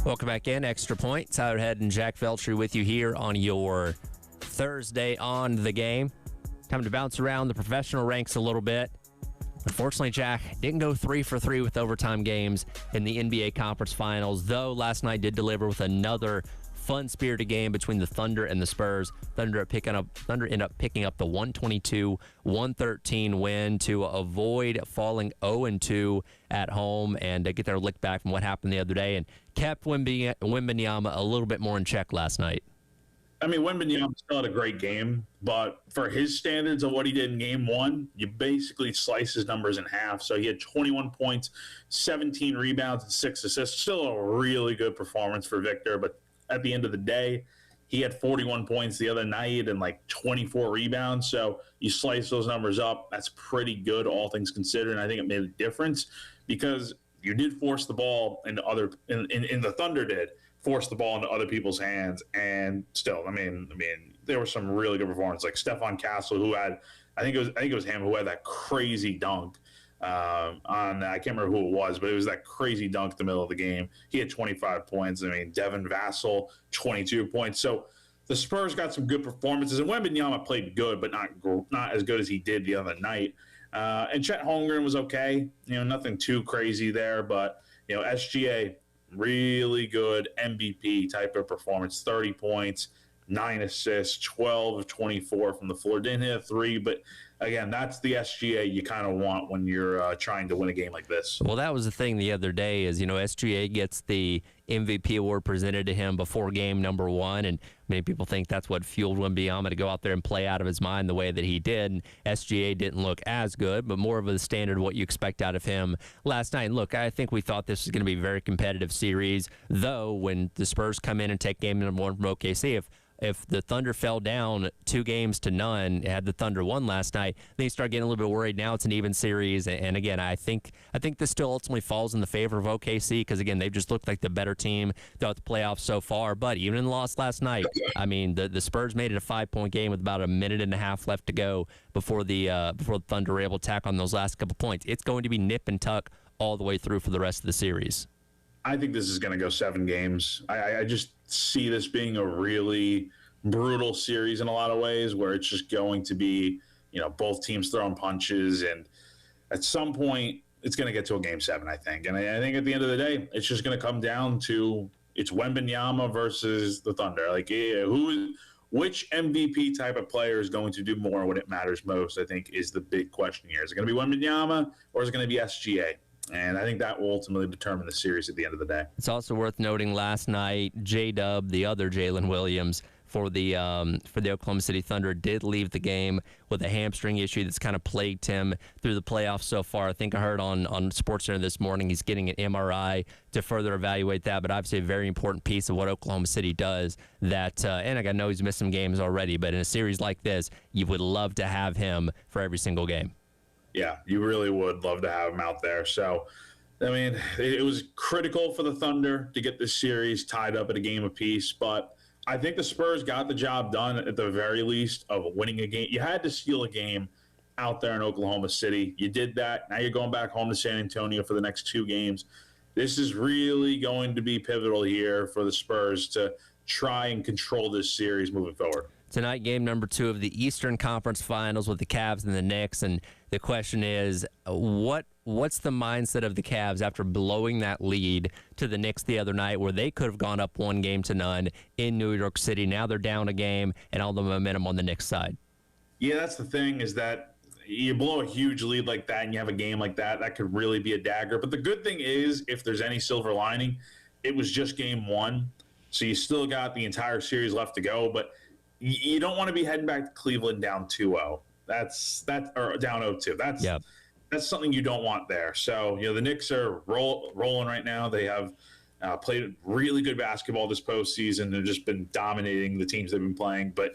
S6: Welcome back in. Extra point. Tyler Head and Jack Veltri with you here on your Thursday on the Game. Time to bounce around the professional ranks a little bit. Unfortunately, Jack didn't go 3 for 3 with overtime games in the NBA Conference Finals, though last night did deliver with another fun-spirited game between the Thunder and the Spurs. Thunder ended up picking up the 122-113 win to avoid falling 0-2 at home and get their lick back from what happened the other day, and kept Wembanyama a little bit more in check last night.
S8: I mean, Wembanyama still had a great game, but for his standards of what he did in game one, you basically slice his numbers in half. So he had 21 points, 17 rebounds, and 6 assists. Still a really good performance for Victor, but at the end of the day, he had 41 points the other night and like 24 rebounds. So you slice those numbers up, that's pretty good, all things considered. And I think it made a difference because you did force the ball into the Thunder did force the ball into other people's hands, and still, I mean, there were some really good performances, like Stephon Castle, who had, I think it was him who had that crazy dunk on, I can't remember who it was, but it was that crazy dunk in the middle of the game. He had 25 points. I mean, Devin Vassell, 22 points. So the Spurs got some good performances, and Wembanyama played good, but not as good as he did the other night. And Chet Holmgren was okay, nothing too crazy there, but SGA. Really good MVP type of performance, 30 points, 9 assists, 12 of 24 from the floor. Didn't hit a 3, but again, that's the SGA you kind of want when you're trying to win a game like this.
S6: Well, that was the thing the other day is, SGA gets the MVP award presented to him before game number 1, and many people think that's what fueled Wembanyama to go out there and play out of his mind the way that he did. And SGA didn't look as good, but more of a standard what you expect out of him last night. And look, I think we thought this was going to be a very competitive series, though when the Spurs come in and take game number 1 from OKC, if the Thunder fell down 2-0, had the Thunder won last night, then you start getting a little bit worried. Now it's an even series, and again, I think this still ultimately falls in the favor of OKC because again, they've just looked like the better team throughout the playoffs so far. But even in the loss last night, I mean, the Spurs made it a 5-point game with about a minute and a half left to go before the Thunder were able to tack on those last couple points. It's going to be nip and tuck all the way through for the rest of the series.
S8: I think this is going to go 7 games. I just see this being a really brutal series in a lot of ways where it's just going to be, both teams throwing punches. And at some point, it's going to get to a game 7, I think. And I think at the end of the day, it's just going to come down to it's Wembanyama versus the Thunder. Like, which MVP type of player is going to do more when it matters most, I think, is the big question here. Is it going to be Wembanyama or is it going to be SGA? And I think that will ultimately determine the series at the end of the day.
S6: It's also worth noting last night, J-Dub, the other Jalen Williams, for the Oklahoma City Thunder, did leave the game with a hamstring issue that's kind of plagued him through the playoffs so far. I think I heard on SportsCenter this morning he's getting an MRI to further evaluate that, but obviously a very important piece of what Oklahoma City does. That and I know he's missed some games already, but in a series like this, you would love to have him for every single game.
S8: Yeah, you really would love to have him out there. So, I mean, it was critical for the Thunder to get this series tied up at a game apiece, but I think the Spurs got the job done at the very least of winning a game. You had to steal a game out there in Oklahoma City. You did that. Now you're going back home to San Antonio for the next 2 games. This is really going to be pivotal here for the Spurs to try and control this series moving forward.
S6: Tonight, game number 2 of the Eastern Conference Finals with the Cavs and the Knicks. And the question is, what's the mindset of the Cavs after blowing that lead to the Knicks the other night where they could have gone up 1-0 in New York City? Now they're down a game and all the momentum on the Knicks side.
S8: Yeah, that's the thing is that you blow a huge lead like that and you have a game like that, that could really be a dagger. But the good thing is, if there's any silver lining, it was just game 1. So you still got the entire series left to go. But you don't want to be heading back to Cleveland down 2-0. Or down 0-2. That's something you don't want there. So, the Knicks are rolling right now. They have played really good basketball this postseason. They've just been dominating the teams they've been playing. But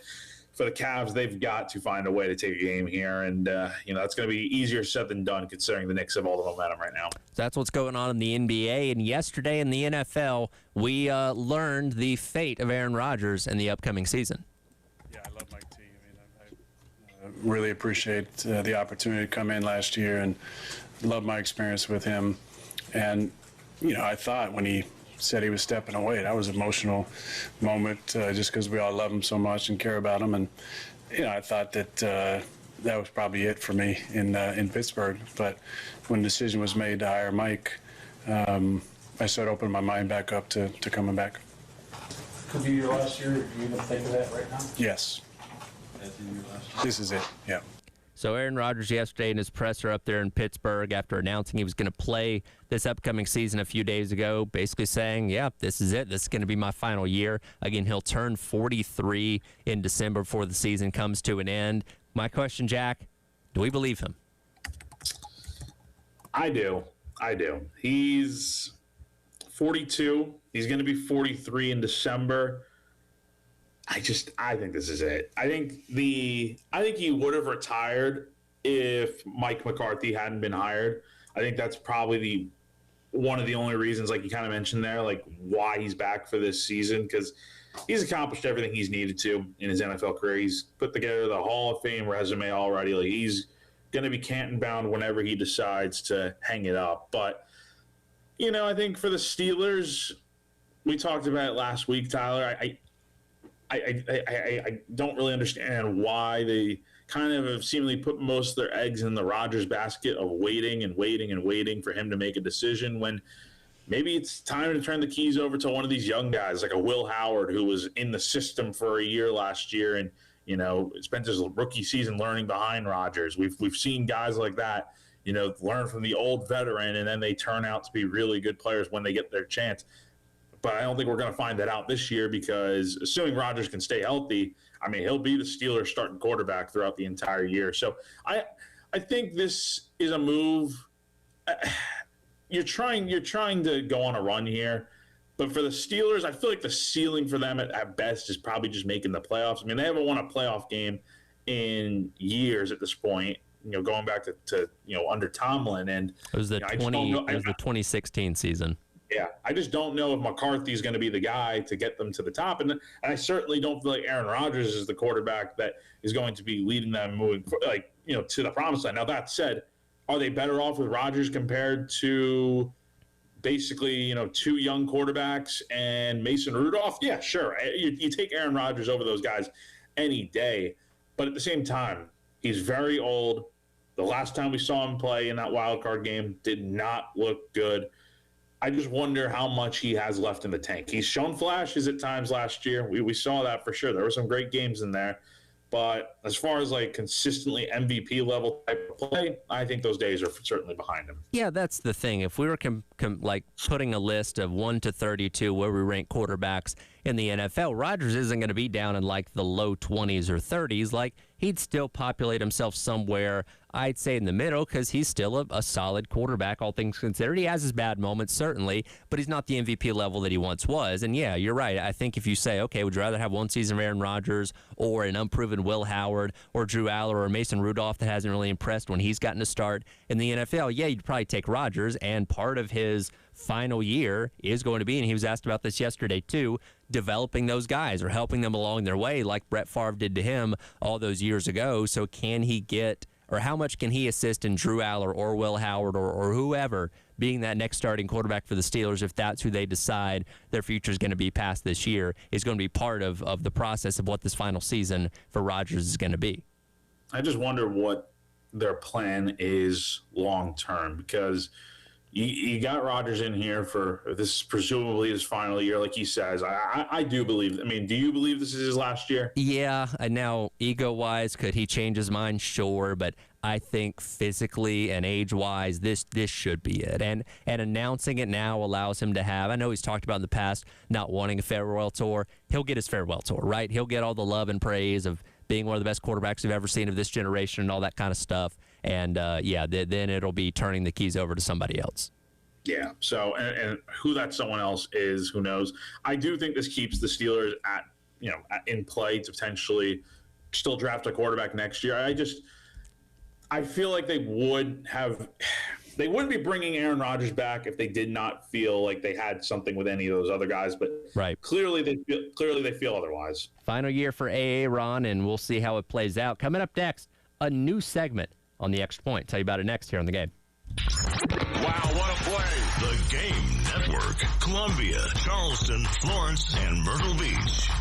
S8: for the Cavs, they've got to find a way to take a game here. And, it's going to be easier said than done considering the Knicks have all the momentum right now.
S6: So that's what's going on in the NBA. And yesterday in the NFL, we learned the fate of Aaron Rodgers in the upcoming season.
S1: Really appreciate the opportunity to come in last year and love my experience with him. And, I thought when he said he was stepping away, that was an emotional moment just because we all love him so much and care about him. And, I thought that that was probably it for me in Pittsburgh. But when the decision was made to hire Mike, I started opening my mind back up to coming back.
S3: Could be your last year. Do you even think of that right now?
S1: Yes. This is it, yeah.
S6: So Aaron Rodgers yesterday in his presser up there in Pittsburgh after announcing he was going to play this upcoming season a few days ago, basically saying, yeah, this is it. This is going to be my final year. Again, he'll turn 43 in December before the season comes to an end. My question, Jack, do we believe him?
S8: I do. He's 42. He's going to be 43 in December. I think this is it. I think he would have retired if Mike McCarthy hadn't been hired. I think that's probably one of the only reasons, like you kind of mentioned there, like why he's back for this season, because he's accomplished everything he's needed to in his NFL career. He's put together the Hall of Fame resume already. Like he's going to be Canton bound whenever he decides to hang it up. But, I think for the Steelers, we talked about it last week, Tyler. I don't really understand why they kind of have seemingly put most of their eggs in the Rodgers basket of waiting for him to make a decision when maybe it's time to turn the keys over to one of these young guys like a Will Howard who was in the system for a year last year and spent his rookie season learning behind Rodgers. We've seen guys like that, learn from the old veteran, and then they turn out to be really good players when they get their chance. But I don't think we're going to find that out this year, because assuming Rodgers can stay healthy, I mean, he'll be the Steelers' starting quarterback throughout the entire year. So I think this is a move. You're trying to go on a run here. But for the Steelers, I feel like the ceiling for them at best is probably just making the playoffs. I mean, they haven't won a playoff game in years at this point, going back to under Tomlin. And
S6: it was the 2016 season.
S8: Yeah, I just don't know if McCarthy is going to be the guy to get them to the top. And I certainly don't feel like Aaron Rodgers is the quarterback that is going to be leading them moving, to the promised land. Now, that said, are they better off with Rodgers compared to basically, two young quarterbacks and Mason Rudolph? Yeah, sure. You take Aaron Rodgers over those guys any day. But at the same time, he's very old. The last time we saw him play in that wild card game did not look good. I just wonder how much he has left in the tank. He's shown flashes at times last year. We saw that for sure. There were some great games in there. But as far as consistently MVP level type of play, I think those days are certainly behind him.
S6: Yeah, that's the thing. If we were putting a list of 1 to 32 where we rank quarterbacks in the NFL, Rodgers isn't going to be down in the low 20s or 30s. He'd still populate himself somewhere, I'd say, in the middle, because he's still a solid quarterback, all things considered. He has his bad moments, certainly, but he's not the MVP level that he once was. And yeah, you're right. I think if you say, okay, would you rather have one season of Aaron Rodgers or an unproven Will Howard or Drew Aller or Mason Rudolph that hasn't really impressed when he's gotten to start in the NFL? Yeah, you'd probably take Rodgers, and part of his final year is going to be, and he was asked about this yesterday too, developing those guys or helping them along their way like Brett Favre did to him all those years ago. So can he get, or how much can he assist in Drew Aller or Will Howard or whoever being that next starting quarterback for the Steelers, if that's who they decide their future is going to be past this year, is going to be part of the process of what this final season for Rodgers is going to be.
S8: I just wonder what their plan is long term, because you got Rodgers in here for this is presumably his final year, like he says. I do believe. I mean, do you believe this is his last year?
S6: Yeah. And now, ego-wise, could he change his mind? Sure, but I think physically and age-wise, this should be it. And announcing it now allows him to have. I know he's talked about in the past not wanting a farewell tour. He'll get his farewell tour, right? He'll get all the love and praise of being one of the best quarterbacks we've ever seen of this generation and all that kind of stuff. And, then it'll be turning the keys over to somebody else.
S8: Yeah, so, and who that someone else is, who knows? I do think this keeps the Steelers in play to potentially still draft a quarterback next year. I feel like they wouldn't be bringing Aaron Rodgers back if they did not feel like they had something with any of those other guys. But
S6: right.
S8: Clearly they feel otherwise.
S6: Final year for Aaron, and we'll see how it plays out. Coming up next, a new segment on the Extra Point. Tell you about it next here on The Game.
S7: Wow, what a play! The Game Network, Columbia, Charleston, Florence, and Myrtle Beach.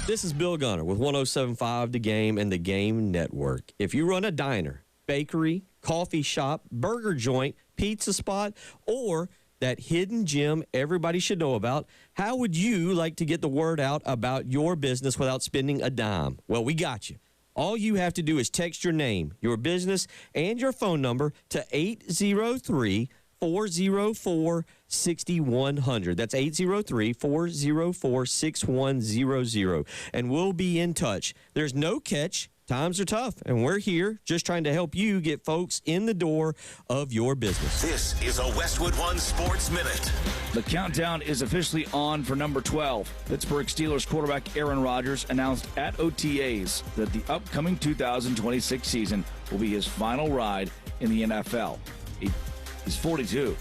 S4: This is Bill Gunner with 107.5 The Game and The Game Network. If you run a diner, bakery, coffee shop, burger joint, pizza spot, or that hidden gem everybody should know about, how would you like to get the word out about your business without spending a dime? Well, we got you. All you have to do is text your name, your business, and your phone number to 803-404-6100. That's 803-404-6100. And we'll be in touch. There's no catch. Times are tough, and we're here just trying to help you get folks in the door of your business.
S7: This is a Westwood One Sports Minute.
S9: The countdown is officially on for number 12. Pittsburgh Steelers quarterback Aaron Rodgers announced at OTAs that the upcoming 2026 season will be his final ride in the NFL. He's 42.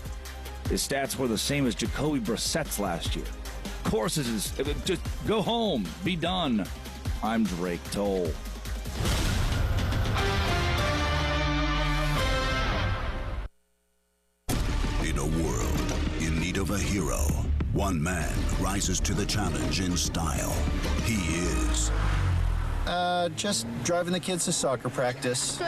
S9: His stats were the same as Jacoby Brissett's last year. Of course, just go home, be done. I'm Drake Toll.
S11: In a world in need of a hero, one man rises to the challenge in style. He is
S5: Just driving the kids to soccer practice.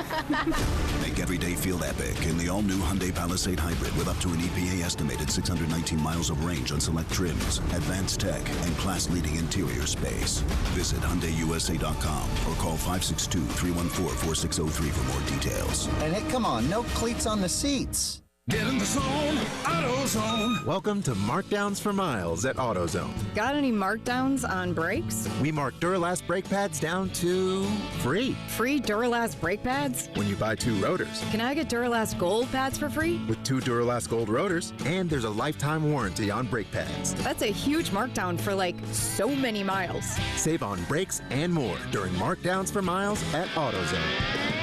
S11: Make every day feel epic in the all-new Hyundai Palisade Hybrid with up to an EPA estimated 619 miles of range on select trims, advanced tech, and class-leading interior space. Visit HyundaiUSA.com or call 562-314-4603 for more details.
S5: And hey, come on, no cleats on the seats.
S19: Get in the zone, AutoZone.
S10: Welcome to Markdowns for Miles at AutoZone.
S12: Got any markdowns on brakes?
S10: We mark Duralast brake pads down to free.
S12: Free Duralast brake pads?
S10: When you buy 2 rotors.
S12: Can I get Duralast Gold pads for free?
S10: With 2 Duralast Gold rotors, and there's a lifetime warranty on brake pads.
S12: That's a huge markdown for like so many miles.
S10: Save on brakes and more during Markdowns for Miles at AutoZone.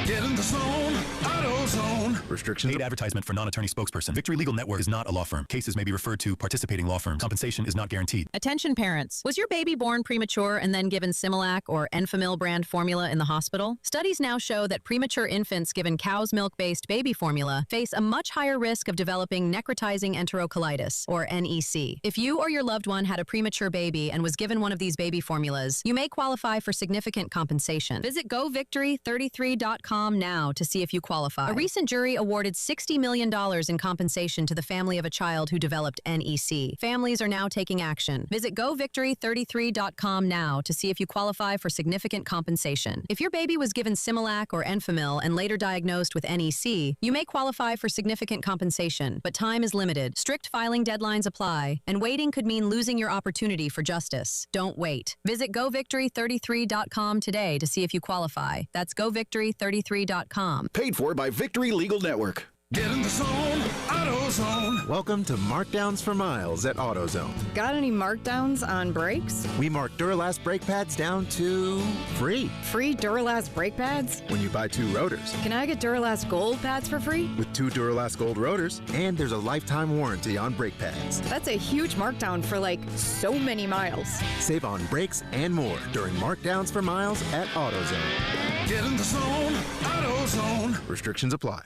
S19: Get in the zone, AutoZone.
S10: Restrictions.
S14: Paid advertisement for non-attorney spokesperson. Victory Legal Network is not a law firm. Cases may be referred to participating law firms. Compensation is not guaranteed.
S15: Attention parents. Was your baby born premature and then given Similac or Enfamil brand formula in the hospital? Studies now show that premature infants given cow's milk-based baby formula face a much higher risk of developing necrotizing enterocolitis, or NEC. If you or your loved one had a premature baby and was given one of these baby formulas, you may qualify for significant compensation. Visit govictory33.com now to see if you qualify. A recent jury awarded $60 million in compensation to the family of a child who developed NEC. Families are now taking action. Visit govictory33.com now to see if you qualify for significant compensation. If your baby was given Similac or Enfamil and later diagnosed with NEC, you may qualify for significant compensation, but time is limited. Strict filing deadlines apply, and waiting could mean losing your opportunity for justice. Don't wait. Visit govictory33.com today to see if you qualify. That's govictory33.com.
S16: Paid for by Victory Legal Network.
S19: Get in the zone, AutoZone.
S10: Welcome to Markdowns for Miles at AutoZone.
S12: Got any markdowns on brakes?
S10: We mark Duralast brake pads down to free.
S12: Free Duralast brake pads?
S10: When you buy 2 rotors.
S12: Can I get Duralast Gold pads for free?
S10: With 2 Duralast Gold rotors, and there's a lifetime warranty on brake pads.
S12: That's a huge markdown for like so many miles.
S10: Save on brakes and more during Markdowns for Miles at AutoZone.
S19: Get in the zone, AutoZone.
S10: Restrictions apply.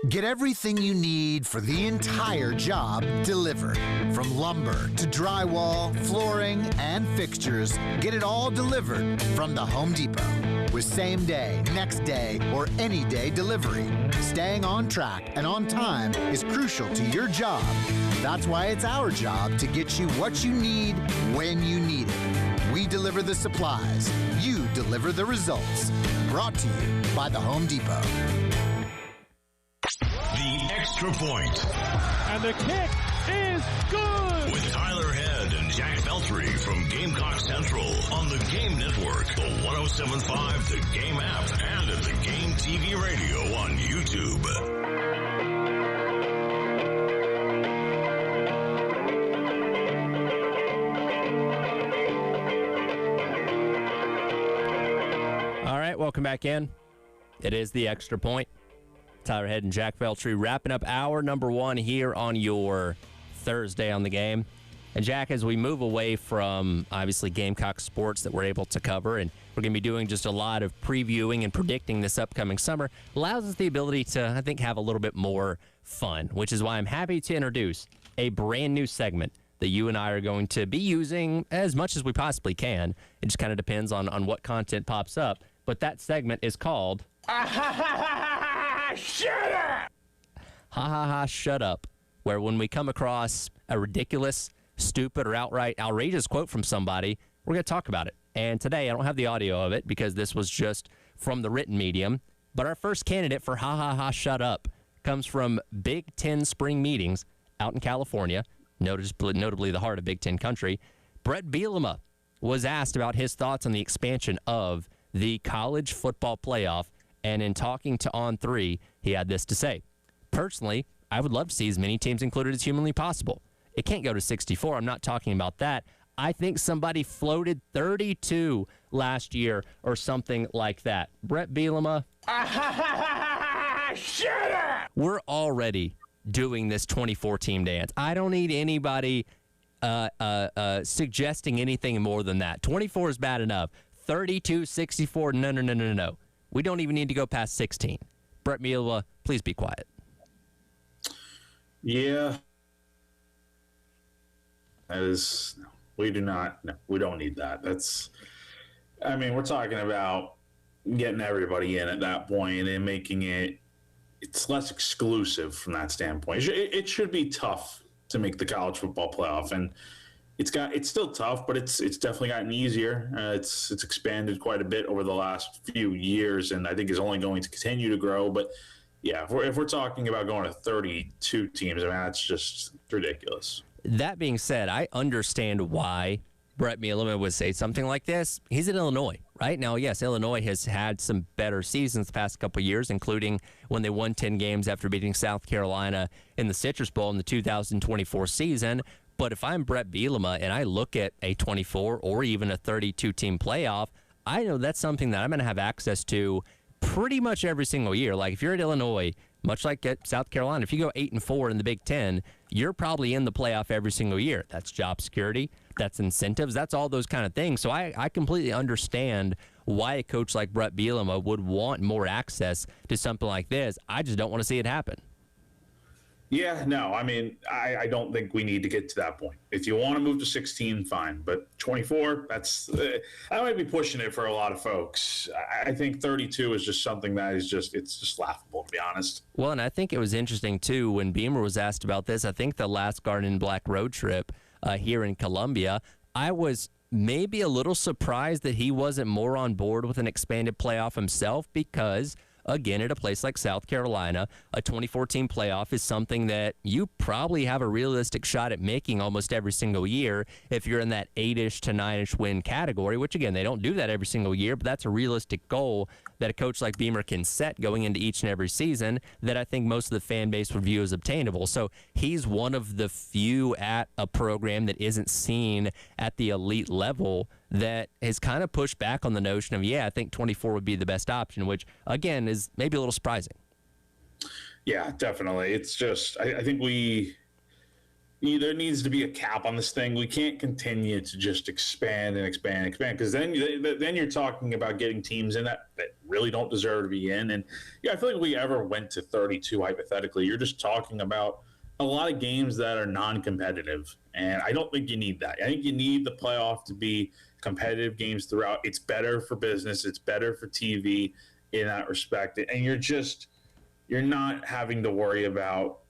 S2: Get everything you need for the entire job delivered. From lumber to drywall, flooring, and fixtures, get it all delivered from the Home Depot. With same day, next day, or any day delivery, staying on track and on time is crucial to your job. That's why it's our job to get you what you need when you need it. We deliver the supplies. You deliver the results. Brought to you by the Home Depot.
S7: The Extra Point.
S27: And the kick is good!
S7: With Tyler Head and Jack Feltry from Gamecock Central on the Game Network, the 107.5 The Game app, and at the Game TV radio on YouTube.
S6: All right, welcome back in. It is the Extra Point. Tyler Head and Jack Feltry wrapping up hour number 1 here on your Thursday on the Game. And Jack, as we move away from obviously Gamecock sports that we're able to cover, and we're going to be doing just a lot of previewing and predicting this upcoming summer, allows us the ability to, I think, have a little bit more fun, which is why I'm happy to introduce a brand new segment that you and I are going to be using as much as we possibly can. It just kind of depends on what content pops up. But that segment is called Shut Up! Ha ha ha, shut up. Where when we come across a ridiculous, stupid, or outright outrageous quote from somebody, we're going to talk about it. And today, I don't have the audio of it because this was just from the written medium. But our first candidate for ha ha ha, shut up comes from Big Ten spring meetings out in California, notably the heart of Big Ten country. Brett Bielema was asked about his thoughts on the expansion of the college football playoff. And in talking to On3, he had this to say. Personally, I would love to see as many teams included as humanly possible. It can't go to 64. I'm not talking about that. I think somebody floated 32 last year or something like that. Brett Bielema. Shut up! We're already doing this 24-team dance. I don't need anybody suggesting anything more than that. 24 is bad enough. 32, 64, no. We don't even need to go past 16. Brett Bielema, please be quiet.
S8: Yeah. That is, we do not, no, we don't need that. We're talking about getting everybody in at that point and making it's less exclusive from that standpoint. It should be tough to make the college football playoff, and it's still tough, but it's definitely gotten easier. It's expanded quite a bit over the last few years, and I think is only going to continue to grow. But yeah, if we're talking about going to 32 teams, I mean, that's just ridiculous.
S6: That being said, I understand why Brett Bielema would say something like this. He's in Illinois, right? Now, yes, Illinois has had some better seasons the past couple of years, including when they won 10 games after beating South Carolina in the Citrus Bowl in the 2024 season. But if I'm Brett Bielema and I look at a 24 or even a 32-team playoff, I know that's something that I'm going to have access to pretty much every single year. Like if you're at Illinois, much like at South Carolina, if you go 8-4 in the Big Ten, you're probably in the playoff every single year. That's job security. That's incentives. That's all those kind of things. So I completely understand why a coach like Brett Bielema would want more access to something like this. I just don't want to see it happen.
S8: Yeah, no, I mean, I don't think we need to get to that point. If you want to move to 16, fine. But 24, that's I might be pushing it for a lot of folks. I think 32 is just something that is it's just laughable, to be honest.
S6: Well, and I think it was interesting, too, when Beamer was asked about this. I think the last Garden Black road trip here in Columbia, I was maybe a little surprised that he wasn't more on board with an expanded playoff himself because – again, at a place like South Carolina, a 2014 playoff is something that you probably have a realistic shot at making almost every single year if you're in that 8-ish to 9-ish win category, which, again, they don't do that every single year, but that's a realistic goal that a coach like Beamer can set going into each and every season that I think most of the fan base would view as obtainable. So he's one of the few at a program that isn't seen at the elite level that has kind of pushed back on the notion of, I think 24 would be the best option, which, again, is maybe a little surprising.
S8: Yeah, definitely. It's just, I think there needs to be a cap on this thing. We can't continue to just expand because then you're talking about getting teams in that really don't deserve to be in. And I feel like if we ever went to 32, hypothetically, you're just talking about a lot of games that are non-competitive. And I don't think you need that. I think you need the playoff to be competitive games throughout. It's better for business. It's better for TV in that respect. And you're not having to worry about,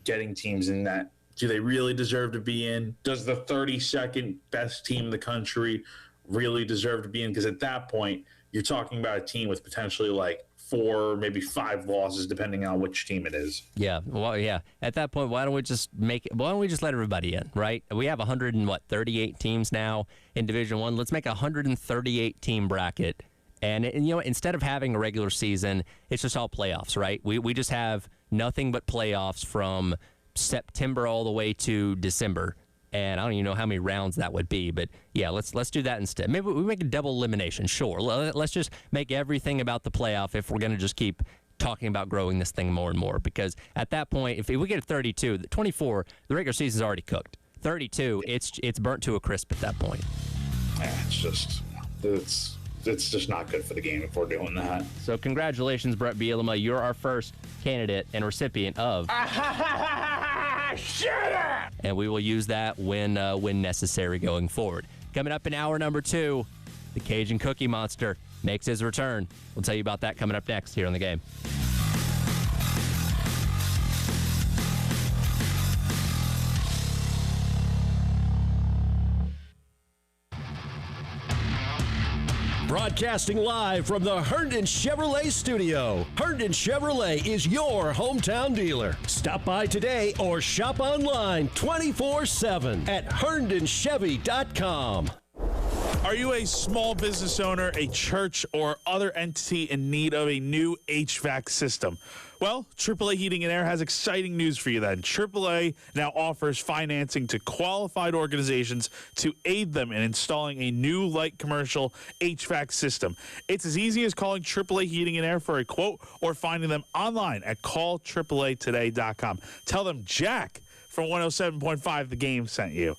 S8: getting teams in that. Do they really deserve to be in? Does the 32nd best team in the country really deserve to be in? Because at that point, you're talking about a team with potentially like 4, maybe 5 losses, depending on which team it is.
S6: Yeah, well, yeah. At that point, why don't we just let everybody in, right? We have 138 teams now in Division I. Let's make a 138 team bracket. And instead of having a regular season, it's just all playoffs, right? We just have nothing but playoffs from September all the way to December. And I don't even know how many rounds that would be, but yeah, let's do that instead. Maybe we make a double elimination. Sure, let's just make everything about the playoff if we're going to just keep talking about growing this thing more and more. Because at that point, if we get to 32, 24, the regular season's already cooked. 32, it's burnt to a crisp at that point.
S8: Yeah, it's just not good for the game if we're doing that.
S6: So congratulations, Brett Bielema. You're our first candidate and recipient of. And we will use that when necessary going forward. Coming up in hour number 2, the Cajun Cookie Monster makes his return. We'll tell you about that coming up next here on The Game.
S13: Broadcasting live from the Herndon Chevrolet studio. Herndon Chevrolet is your hometown dealer. Stop by today or shop online 24/7 at herndonchevy.com.
S17: Are you a small business owner, a church, or other entity in need of a new HVAC system? Well, AAA Heating and Air has exciting news for you then. AAA now offers financing to qualified organizations to aid them in installing a new light commercial HVAC system. It's as easy as calling AAA Heating and Air for a quote or finding them online at callAAAtoday.com. Tell them Jack from 107.5 The Game sent you.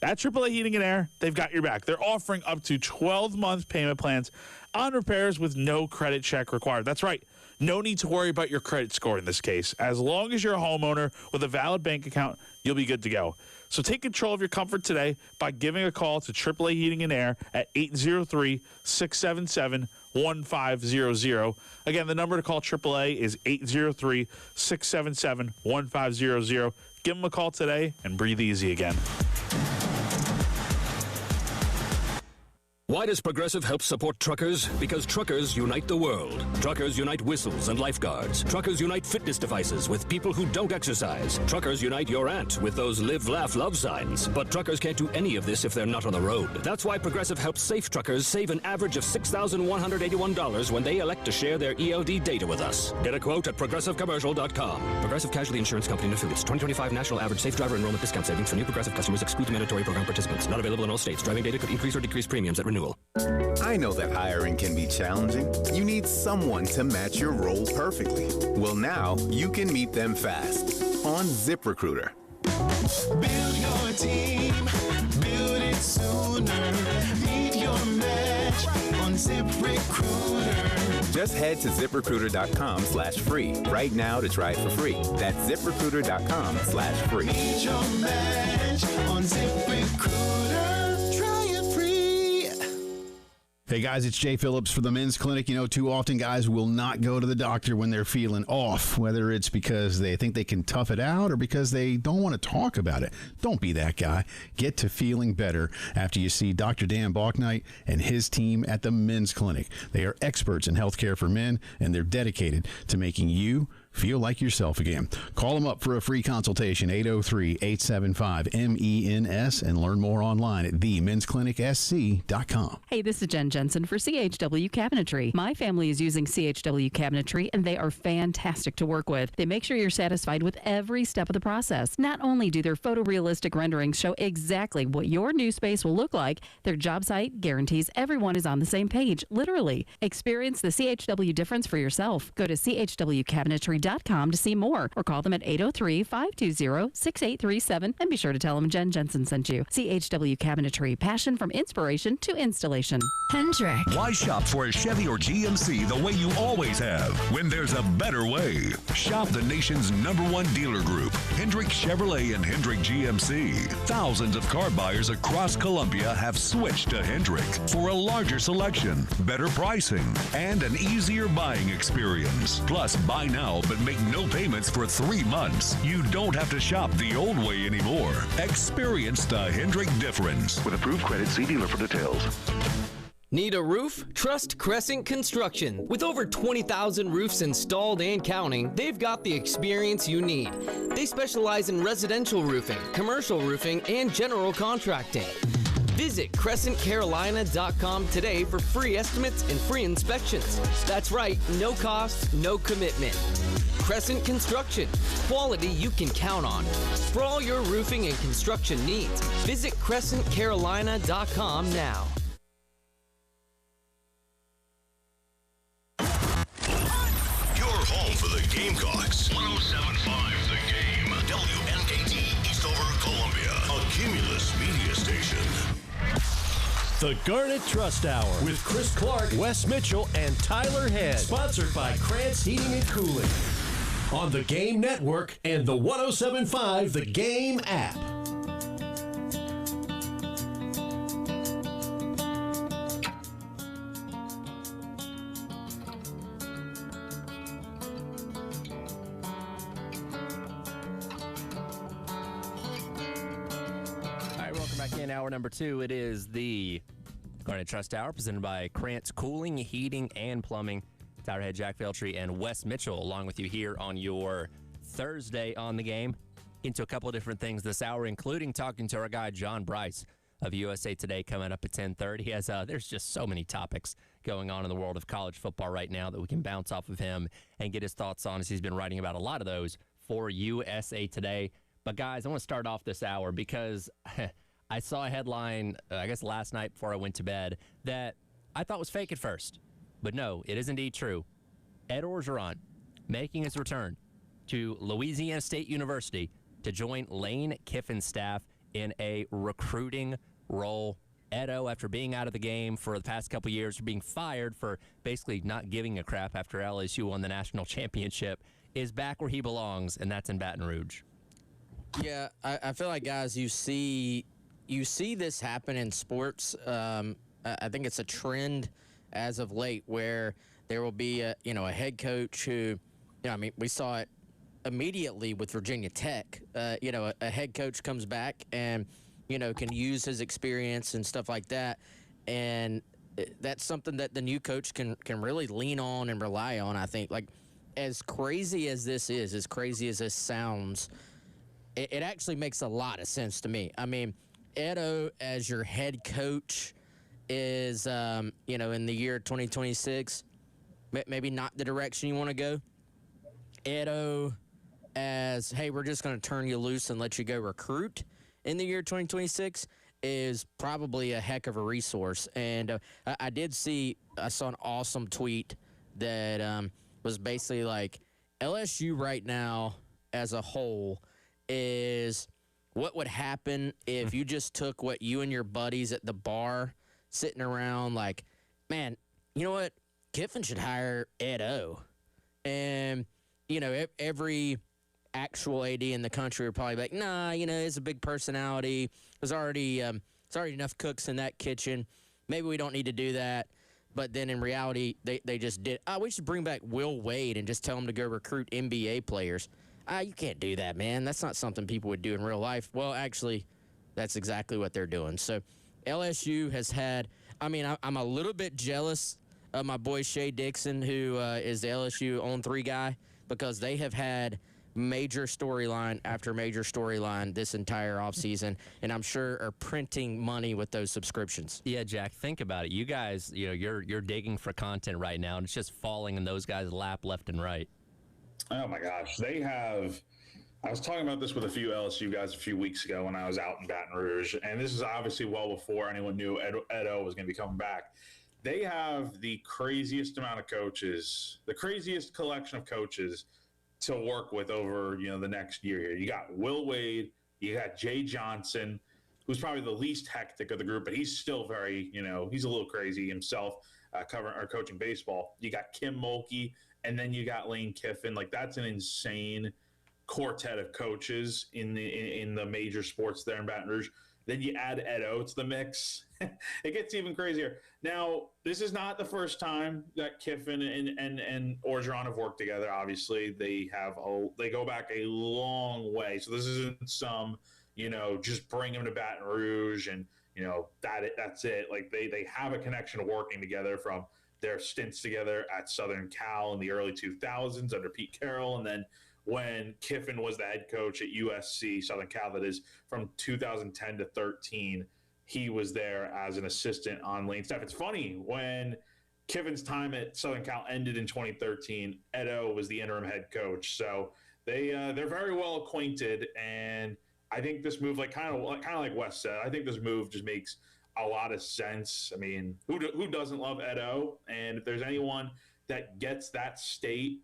S17: At AAA Heating and Air, they've got your back. They're offering up to 12-month payment plans on repairs with no credit check required. That's right. No need to worry about your credit score in this case. As long as you're a homeowner with a valid bank account, you'll be good to go. So take control of your comfort today by giving a call to AAA Heating and Air at 803-677-1500. Again, the number to call AAA is 803-677-1500. Give them a call today and breathe easy again.
S18: Why does Progressive help support truckers? Because truckers unite the world. Truckers unite whistles and lifeguards. Truckers unite fitness devices with people who don't exercise. Truckers unite your aunt with those live, laugh, love signs. But truckers can't do any of this if they're not on the road. That's why Progressive helps safe truckers save an average of $6,181 when they elect to share their ELD data with us. Get a quote at progressivecommercial.com. Progressive Casualty Insurance Company and Affiliates. 2025 National Average Safe Driver Enrollment Discount Savings for new Progressive customers exclude mandatory program participants. Not available in all states. Driving data could increase or decrease premiums at renewal.
S10: I know that hiring can be challenging. You need someone to match your role perfectly. Well, now you can meet them fast on ZipRecruiter.
S25: Build your team, build it sooner. Meet your match on ZipRecruiter.
S10: Just head to ZipRecruiter.com/free right now to try it for free. That's ZipRecruiter.com/free.
S25: Meet your match on ZipRecruiter. Try it free.
S2: Hey guys, it's Jay Phillips for the Men's Clinic. You know, too often guys will not go to the doctor when they're feeling off, whether it's because they think they can tough it out or because they don't want to talk about it. Don't be that guy. Get to feeling better after you see Dr. Dan Balknight and his team at the Men's Clinic. They are experts in healthcare for men, and they're dedicated to making you feel like yourself again. Call them up for a free consultation, 803-875-MENS, and learn more online at themensclinicsc.com.
S20: Hey, this is Jen Jensen for CHW Cabinetry. My family is using CHW Cabinetry, and they are fantastic to work with. They make sure you're satisfied with every step of the process. Not only do their photorealistic renderings show exactly what your new space will look like, their job site guarantees everyone is on the same page, literally. Experience the CHW difference for yourself. Go to chwcabinetry.com to see more, or call them at 803-520-6837 and be sure to tell them Jen Jensen sent you. CHW Cabinetry, passion from inspiration to installation.
S19: Hendrick. Why shop for a Chevy or GMC the way you always have when there's a better way? Shop the nation's #1 dealer group, Hendrick Chevrolet and Hendrick GMC. Thousands of car buyers across Columbia have switched to Hendrick for a larger selection, better pricing, and an easier buying experience. Plus, buy now but make no payments for 3 months. You don't have to shop the old way anymore. Experience the Hendrick difference.
S7: With approved credit, see dealer for details.
S21: Need a roof? Trust Crescent Construction. With over 20,000 roofs installed and counting, they've got the experience you need. They specialize in residential roofing, commercial roofing, and general contracting. Visit CrescentCarolina.com today for free estimates and free inspections. That's right, no cost, no commitment. Crescent Construction, quality you can count on. For all your roofing and construction needs, visit CrescentCarolina.com now.
S7: Your home for the Gamecocks. 107.5 The Game. WNKT Eastover, Columbia. A Cumulus media station.
S13: The Garnet Trust Hour with Chris Clark, Wes Mitchell, and Tyler Head. Sponsored by Krantz Heating and Cooling. On the Game Network and the 107.5 The Game app.
S6: Hour number 2, it is the Garnet Trust Hour presented by Krantz Cooling, Heating, and Plumbing. Tyler Head, Jack Veltri, and Wes Mitchell along with you here on your Thursday on the Game. Into a couple of different things this hour, including talking to our guy John Bryce of USA Today coming up at 10:30. There's just so many topics going on in the world of college football right now that we can bounce off of him and get his thoughts on, as he's been writing about a lot of those for USA Today. But guys, I want to start off this hour because I saw a headline, I guess last night before I went to bed, that I thought was fake at first. But no, it is indeed true. Ed Orgeron making his return to Louisiana State University to join Lane Kiffin's staff in a recruiting role. Edo, after being out of the game for the past couple years, for being fired for basically not giving a crap after LSU won the national championship, is back where he belongs, and that's in Baton Rouge.
S1: Yeah, I feel like, guys, you see this happen in sports. I think it's a trend as of late where there will be a head coach who, we saw it immediately with Virginia Tech. A head coach comes back and, can use his experience and stuff like that. And that's something that the new coach can really lean on and rely on, I think. Like, as crazy as this is, as crazy as this sounds, it actually makes a lot of sense to me. I mean, Ed O as your head coach is, in the year 2026, maybe not the direction you want to go. Ed O as, hey, we're just going to turn you loose and let you go recruit in the year 2026 is probably a heck of a resource. And I saw an awesome tweet that was basically like, LSU right now as a whole is what would happen if you just took what you and your buddies at the bar sitting around like, man, you know what? Kiffin should hire Ed O. And, every actual AD in the country would probably be like, nah, he's a big personality. There's already enough cooks in that kitchen. Maybe we don't need to do that. But then in reality, they just did. We should bring back Will Wade and just tell him to go recruit NBA players. You can't do that, man. That's not something people would do in real life. Well, actually, that's exactly what they're doing. So LSU has had – I'm a little bit jealous of my boy Shea Dixon, who is the LSU On3 guy, because they have had major storyline after major storyline this entire offseason, and I'm sure are printing money with those subscriptions.
S6: Yeah, Jack, think about it. You guys, you're digging for content right now, and it's just falling in those guys' lap left and right.
S8: Oh, my gosh. They have – I was talking about this with a few LSU guys a few weeks ago when I was out in Baton Rouge, and this is obviously well before anyone knew Ed O was going to be coming back. They have the craziest amount of coaches, the craziest collection of coaches to work with over, the next year here. You got Will Wade, you got Jay Johnson, who's probably the least hectic of the group, but he's still very, he's a little crazy himself, coaching baseball. You got Kim Mulkey, and then you got Lane Kiffin. Like, that's an insane quartet of coaches in the major sports there in Baton Rouge. Then you add Ed O to the mix. It gets even crazier. Now, this is not the first time that Kiffin and Orgeron have worked together. Obviously, they go back a long way. So this isn't some, just bring him to Baton Rouge and, that's it. Like, they have a connection of working together from their stints together at Southern Cal in the early 2000s under Pete Carroll, and then when Kiffin was the head coach at USC, Southern Cal, that is from 2010 to 13, he was there as an assistant on Lane's staff. It's funny, when Kiffin's time at Southern Cal ended in 2013, Ed O was the interim head coach. So they're very well acquainted, and I think this move, kind of like Wes said, I think this move just makes a lot of sense. I mean, who doesn't love Ed O? And if there's anyone that gets that state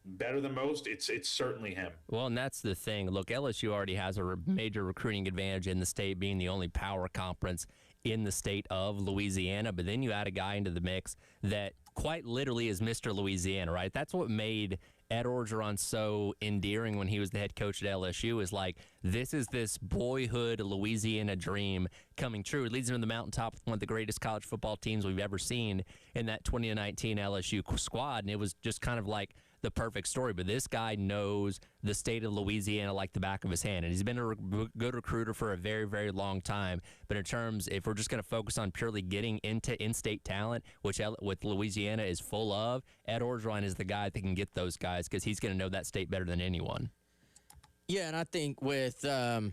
S8: better than most, it's certainly him.
S6: Well, and that's the thing. Look, LSU already has a major recruiting advantage in the state, being the only power conference in the state of Louisiana. But then you add a guy into the mix that quite literally is Mr. Louisiana, right? That's what made Ed Orgeron so endearing when he was the head coach at LSU, is like, this is this boyhood Louisiana dream coming true. It leads him to the mountaintop with one of the greatest college football teams we've ever seen in that 2019 LSU squad. And it was just kind of like the perfect story. But this guy knows the state of Louisiana like the back of his hand, and he's been a good recruiter for a very, very long time. But in terms, if we're just going to focus on purely getting into in-state talent, which Louisiana is full of, Ed Orgeron is the guy that can get those guys, because he's going to know that state better than anyone.
S1: Yeah, and I think with O,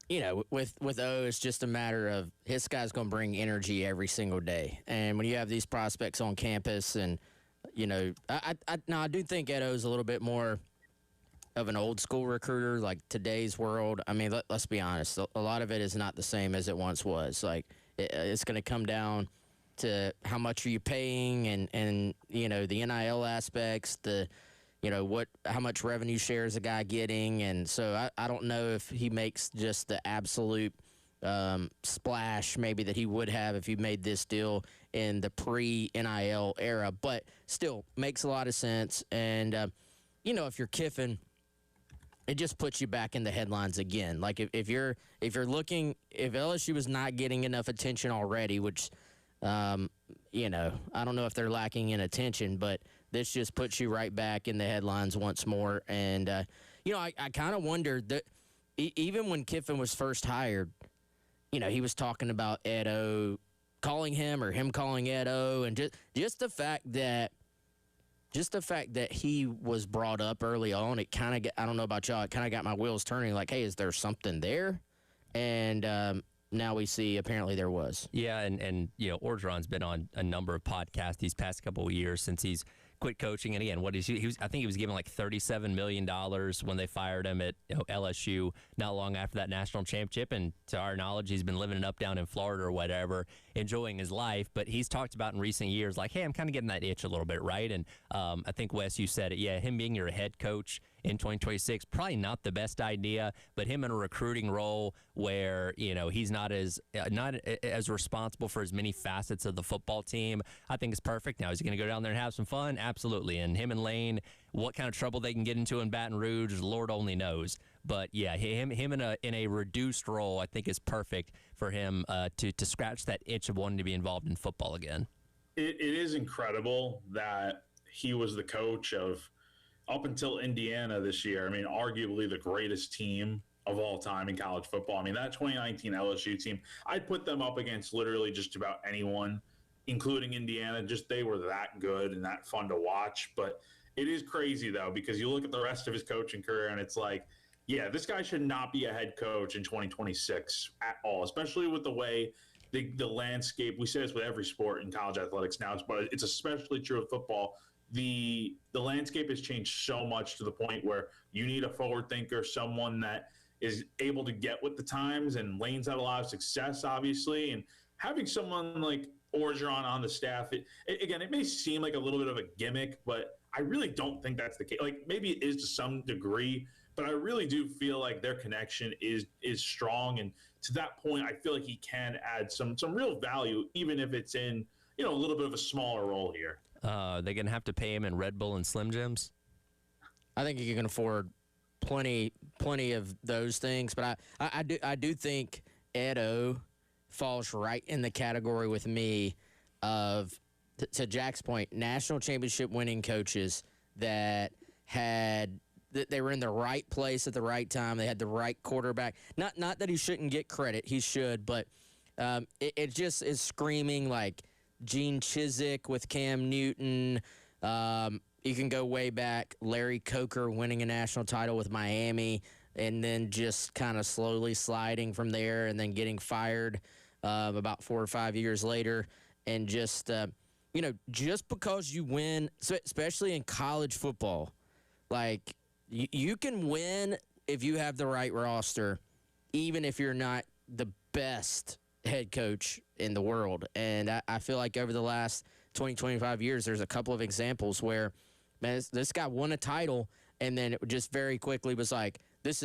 S1: it's just a matter of his guy's going to bring energy every single day. And when you have these prospects on campus, and I do think Ed O's a little bit more of an old school recruiter, like today's world. I mean, let's be honest. A lot of it is not the same as it once was. Like, it's going to come down to how much are you paying, and the NIL aspects, how much revenue share is a guy getting. And so I don't know if he makes just the absolute splash maybe that he would have if he made this deal in the pre-NIL era, but still makes a lot of sense. And, if you're Kiffin, it just puts you back in the headlines again. Like if you're looking, if LSU was not getting enough attention already, which you know, I don't know if they're lacking in attention, but this just puts you right back in the headlines once more. And you know, I kind of wondered that even when Kiffin was first hired, you know, he was talking about Ed O calling him or him calling Ed O, and just the fact that he was brought up early on, it kind of, I don't know about y'all, it kind of got my wheels turning like, hey, is there something there? And now we see apparently there was.
S6: Yeah, and you know, Orgeron's been on a number of podcasts these past couple of years since he's quit coaching. And again, I think he was given like $37 million when they fired him at LSU not long after that national championship. And to our knowledge, he's been living it up down in Florida or whatever, enjoying his life. But he's talked about in recent years, like, hey, I'm kind of getting that itch a little bit, right? And I think, Wes, you said it. Yeah, him being your head coach in 2026, probably not the best idea, but him in a recruiting role where, you know, he's not as responsible for as many facets of the football team, I think is perfect. Now, is he going to go down there and have some fun? Absolutely. And him and Lane, what kind of trouble they can get into in Baton Rouge, the Lord only knows. But yeah, him in a reduced role, I think is perfect for him to scratch that itch of wanting to be involved in football again.
S8: It is incredible that he was the coach of, up until Indiana this year, I mean, arguably the greatest team of all time in college football. I mean, that 2019 LSU team, I'd put them up against literally just about anyone, including Indiana. Just they were that good and that fun to watch. But it is crazy, though, because you look at the rest of his coaching career and it's like, yeah, this guy should not be a head coach in 2026 at all, especially with the way the landscape, we say this with every sport in college athletics now, but it's especially true of football. The landscape has changed so much to the point where you need a forward thinker, someone that is able to get with the times, and Lane's had a lot of success, obviously, and having someone like Orgeron on the staff, it may seem like a little bit of a gimmick, but I really don't think that's the case. Like, maybe it is to some degree, but I really do feel like their connection is strong, and to that point, I feel like he can add some real value, even if it's in, you know, a little bit of a smaller role here.
S6: They're going to have to pay him in Red Bull and Slim Jims?
S1: I think you can afford plenty of those things, but I do think Ed O falls right in the category with me of, to Jack's point, national championship winning coaches that they were in the right place at the right time. They had the right quarterback. Not that he shouldn't get credit. He should, but it just is screaming like Gene Chizik with Cam Newton. You can go way back. Larry Coker winning a national title with Miami and then just kind of slowly sliding from there and then getting fired about 4 or 5 years later. And just, you know, just because you win, especially in college football, like you can win if you have the right roster, even if you're not the best head coach in the world. And I feel like over the last 20, 25 years, there's a couple of examples where, man, this guy won a title, and then it just very quickly was like, this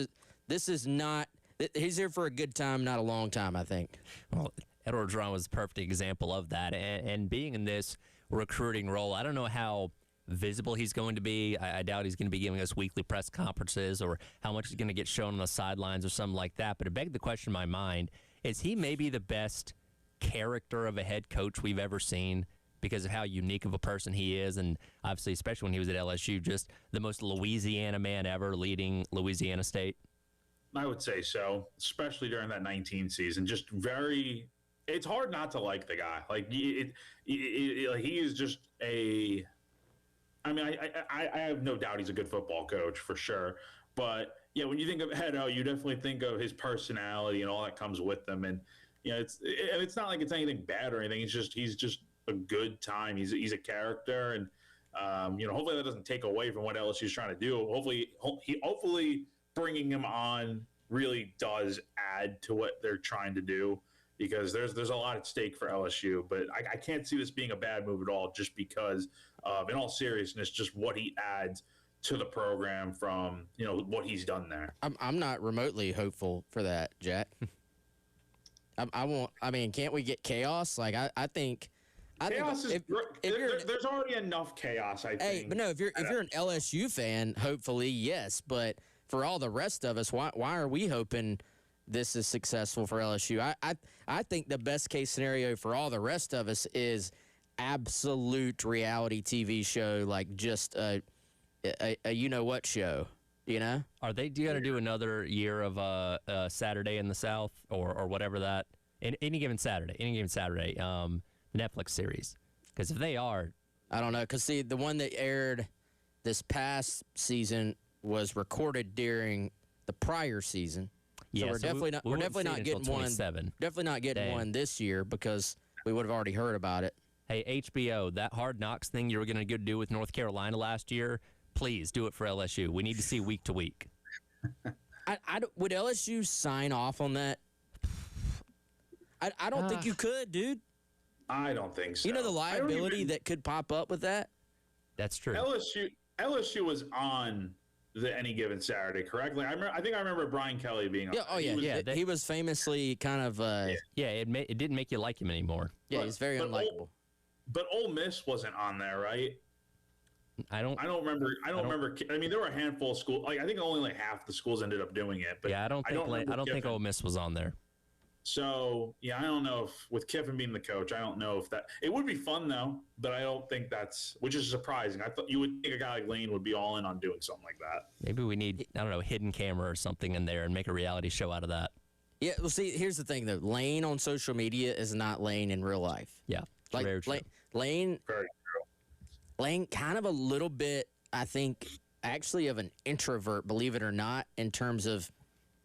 S1: is not, he's here for a good time, not a long time, I think.
S6: Well, Ed Orgeron was a perfect example of that. And being in this recruiting role, I don't know how visible he's going to be. I doubt he's going to be giving us weekly press conferences or how much he's going to get shown on the sidelines or something like that. But it begged the question in my mind, is he maybe the best character of a head coach we've ever seen because of how unique of a person he is? And obviously, especially when he was at LSU, just the most Louisiana man ever leading Louisiana State.
S8: I would say so, especially during that 19 season. Just very, it's hard not to like the guy. Like, he is just a, I mean, I have no doubt he's a good football coach for sure. But yeah, when you think of Ed O, you definitely think of his personality and all that comes with them. And you know, it's not like it's anything bad or anything. It's just he's just a good time. He's a character, and you know, hopefully that doesn't take away from what LSU's trying to do. Hopefully bringing him on really does add to what they're trying to do, because there's a lot at stake for LSU. But I can't see this being a bad move at all, just because of, in all seriousness, just what he adds to the program from, you know, what he's done there.
S1: I'm not remotely hopeful for that, Jack. I mean, can't we get chaos? Like, I think
S8: chaos is there's already enough chaos, I think.
S1: Hey, but no, if you're an LSU fan, hopefully, yes. But for all the rest of us, why are we hoping this is successful for LSU? I think the best case scenario for all the rest of us is absolute reality TV show, like just a you know what show, you know?
S6: Are they going to do another year of Saturday in the South or whatever that any given Saturday Netflix series? Because if they are,
S1: I don't know. Because see, the one that aired this past season was recorded during the prior season. So we're definitely not getting one. Definitely not getting one this year because we would have already heard about it.
S6: Hey, HBO, that Hard Knocks thing you were going to do with North Carolina last year, please do it for LSU. We need to see week to week.
S1: Would LSU sign off on that? I don't think you could, dude.
S8: I don't think so.
S1: You know the liability that could pop up with that?
S6: That's true.
S8: LSU was on the Any Given Saturday, correctly? I think I remember Brian Kelly being on.
S1: He was famously kind of.
S6: It didn't make you like him anymore.
S1: Yeah, he's very unlikable.
S8: But Ole Miss wasn't on there, right?
S6: I don't
S8: remember. I mean, there were a handful of schools. Like I think only like half the schools ended up doing it. But
S6: yeah, I don't think Ole Miss was on there.
S8: So yeah, I don't know if with Kiffin being the coach, I don't know if that it would be fun though. But I don't think which is surprising. I thought you would think a guy like Lane would be all in on doing something like that.
S6: Maybe we need hidden camera or something in there and make a reality show out of that.
S1: Yeah, well, see, here's the thing though. Lane on social media is not Lane in real life.
S6: Yeah, very true.
S1: Lane.
S8: Very true.
S1: Lane, kind of a little bit, I think, actually of an introvert, believe it or not, in terms of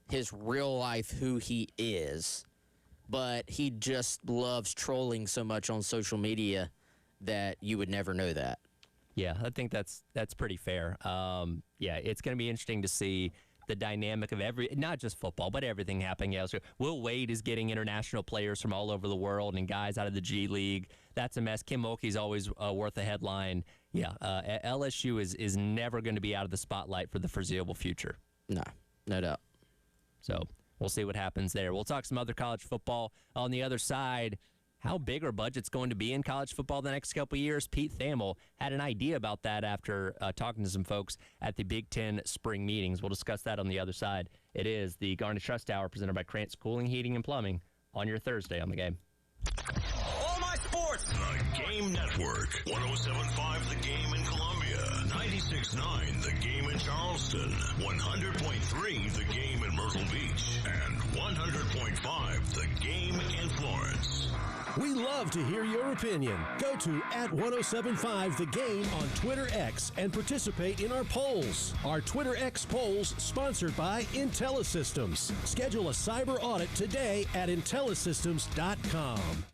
S1: his real life, who he is. But he just loves trolling so much on social media that you would never know that.
S6: Yeah, I think that's pretty fair. It's going to be interesting to see the dynamic of not just football, but everything happening elsewhere. Will Wade is getting international players from all over the world and guys out of the G League. That's a mess. Kim Mulkey's always worth a headline. Yeah, LSU is never going to be out of the spotlight for the foreseeable future.
S1: No doubt.
S6: So we'll see what happens there. We'll talk some other college football on the other side. How big are budgets going to be in college football the next couple of years? Pete Thamel had an idea about that after talking to some folks at the Big Ten spring meetings. We'll discuss that on the other side. It is the Garnet Trust Hour presented by Krantz Cooling, Heating, and Plumbing on your Thursday on The Game.
S7: All my sports. The Game Network. 107.5 The Game in Columbia. 96.9 The Game in Charleston. 100.3 The Game in Myrtle Beach. And 100.5 The Game in Florence.
S13: We love to hear your opinion. Go to @1075 The Game on Twitter X and participate in our polls. Our Twitter X polls sponsored by IntelliSystems. Schedule a cyber audit today at IntelliSystems.com.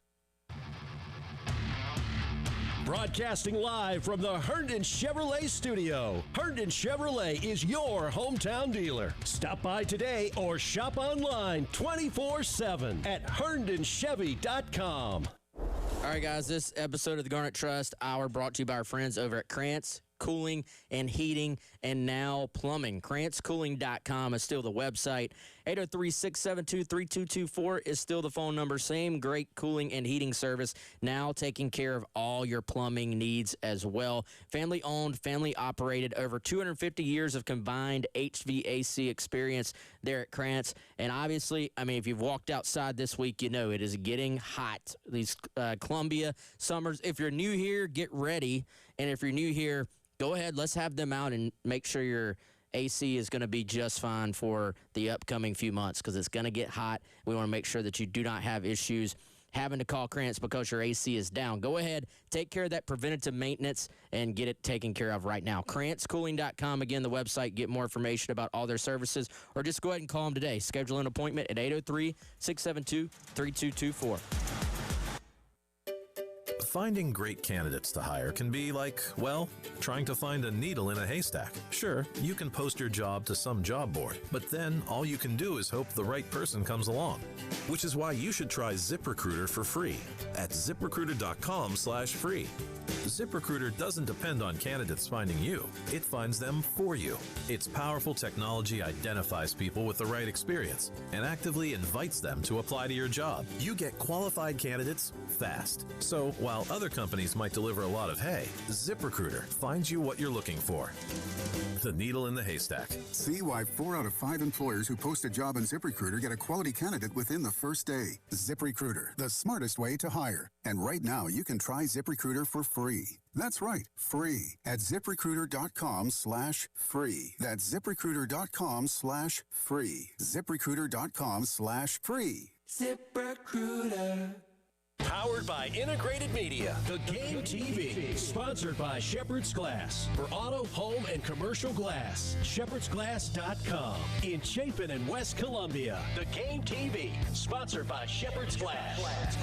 S13: Broadcasting live from the Herndon Chevrolet studio. Herndon Chevrolet is your hometown dealer. Stop by today or shop online 24/7 at HerndonChevy.com.
S1: All right, guys, this episode of the Garnet Trust Hour brought to you by our friends over at Krantz Cooling and Heating and now Plumbing. KrantzCooling.com is still the website. 803-672-3224 is still the phone number. Same great cooling and heating service, now taking care of all your plumbing needs as well. Family owned, family operated, over 250 years of combined HVAC experience there at Krantz. And obviously, I mean, if you've walked outside this week, you know it is getting hot. These Columbia summers. If you're new here, get ready. And if you're new here, go ahead, let's have them out and make sure your AC is going to be just fine for the upcoming few months because it's going to get hot. We want to make sure that you do not have issues having to call Krantz because your AC is down. Go ahead, take care of that preventative maintenance and get it taken care of right now. KrantzCooling.com, again, the website. Get more information about all their services or just go ahead and call them today. Schedule an appointment at 803-672-3224.
S3: Finding great candidates to hire can be like, well, trying to find a needle in a haystack. Sure, you can post your job to some job board, but then all you can do is hope the right person comes along. Which is why you should try ZipRecruiter for free. at ZipRecruiter.com/free. ZipRecruiter doesn't depend on candidates finding you. It finds them for you. Its powerful technology identifies people with the right experience and actively invites them to apply to your job. You get qualified candidates fast. So while other companies might deliver a lot of hay, ZipRecruiter finds you what you're looking for. The needle in the haystack.
S4: See why 4 out of 5 employers who post a job on ZipRecruiter get a quality candidate within the first day. ZipRecruiter, the smartest way to hire. And right now, you can try ZipRecruiter for free. That's right, free at ZipRecruiter.com/free. That's ZipRecruiter.com/free. ZipRecruiter.com/free.
S13: ZipRecruiter. Powered by Integrated Media, The Game TV. Sponsored by Shepherd's Glass. For auto, home, and commercial glass. ShepherdsGlass.com. In Chapin and West Columbia. The Game TV. Sponsored by Shepherd's Glass. Shepherd's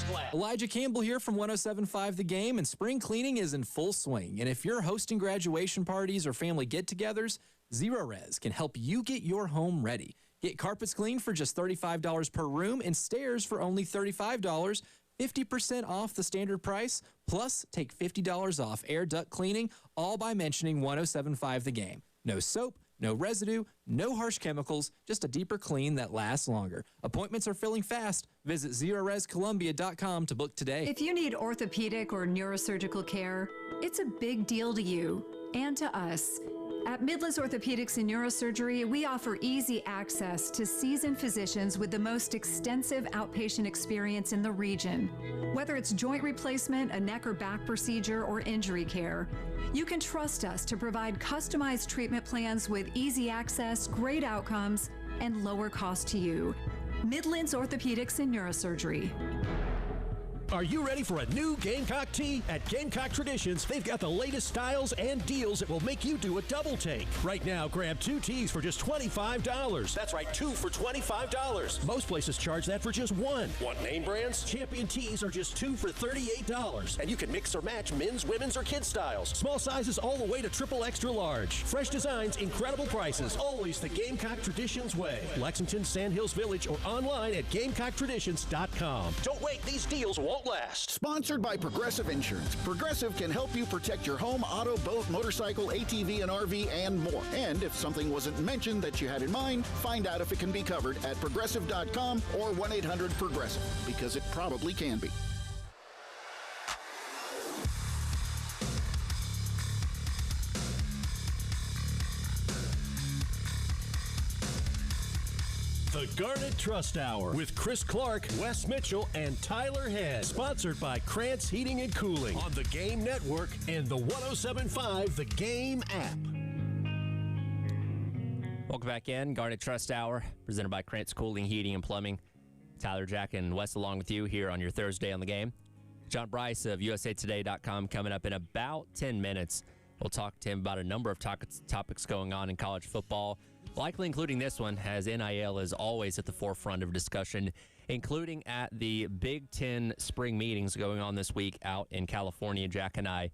S13: Glass.
S9: Elijah Campbell here from 107.5 The Game, and spring cleaning is in full swing. And if you're hosting graduation parties or family get-togethers, Zerorez can help you get your home ready. Get carpets cleaned for just $35 per room and stairs for only $35, 50% off the standard price, plus take $50 off air duct cleaning, all by mentioning 107.5 The Game. No soap, no residue, no harsh chemicals, just a deeper clean that lasts longer. Appointments are filling fast. Visit ZerorezColumbia.com to book today.
S11: If you need orthopedic or neurosurgical care, it's a big deal to you and to us. At Midlands Orthopedics and Neurosurgery, we offer easy access to seasoned physicians with the most extensive outpatient experience in the region. Whether it's joint replacement, a neck or back procedure, or injury care, you can trust us to provide customized treatment plans with easy access, great outcomes, and lower cost to you. Midlands Orthopedics and Neurosurgery.
S13: Are you ready for a new Gamecock tee? At Gamecock Traditions, they've got the latest styles and deals that will make you do a double take. Right now, grab 2 tees for just $25. That's right, 2 for $25. Most places charge that for just 1. Want name brands? Champion tees are just 2 for $38. And you can mix or match men's, women's, or kids' styles. Small sizes all the way to triple extra large. Fresh designs, incredible prices. Always the Gamecock Traditions way. Lexington, Sandhills Village, or online at GamecockTraditions.com. Don't wait, these deals won't last.
S16: Sponsored by Progressive Insurance. Progressive can help you protect your home, auto, boat, motorcycle, ATV, and RV, and more. And if something wasn't mentioned that you had in mind, find out if it can be covered at Progressive.com or 1-800-PROGRESSIVE, because it probably can be.
S13: The Garnet Trust Hour with Chris Clark, Wes Mitchell, and Tyler Head. Sponsored by Krantz Heating and Cooling on the Game Network and the 107.5 The Game app.
S6: Welcome back in. Garnet Trust Hour, presented by Krantz Cooling, Heating, and Plumbing. Tyler, Jack, and Wes along with you here on your Thursday on the Game. John Bryce of USAToday.com coming up in about 10 minutes. We'll talk to him about a number of topics going on in college football, likely including this one, as NIL is always at the forefront of discussion, including at the Big Ten spring meetings going on this week out in California. Jack and I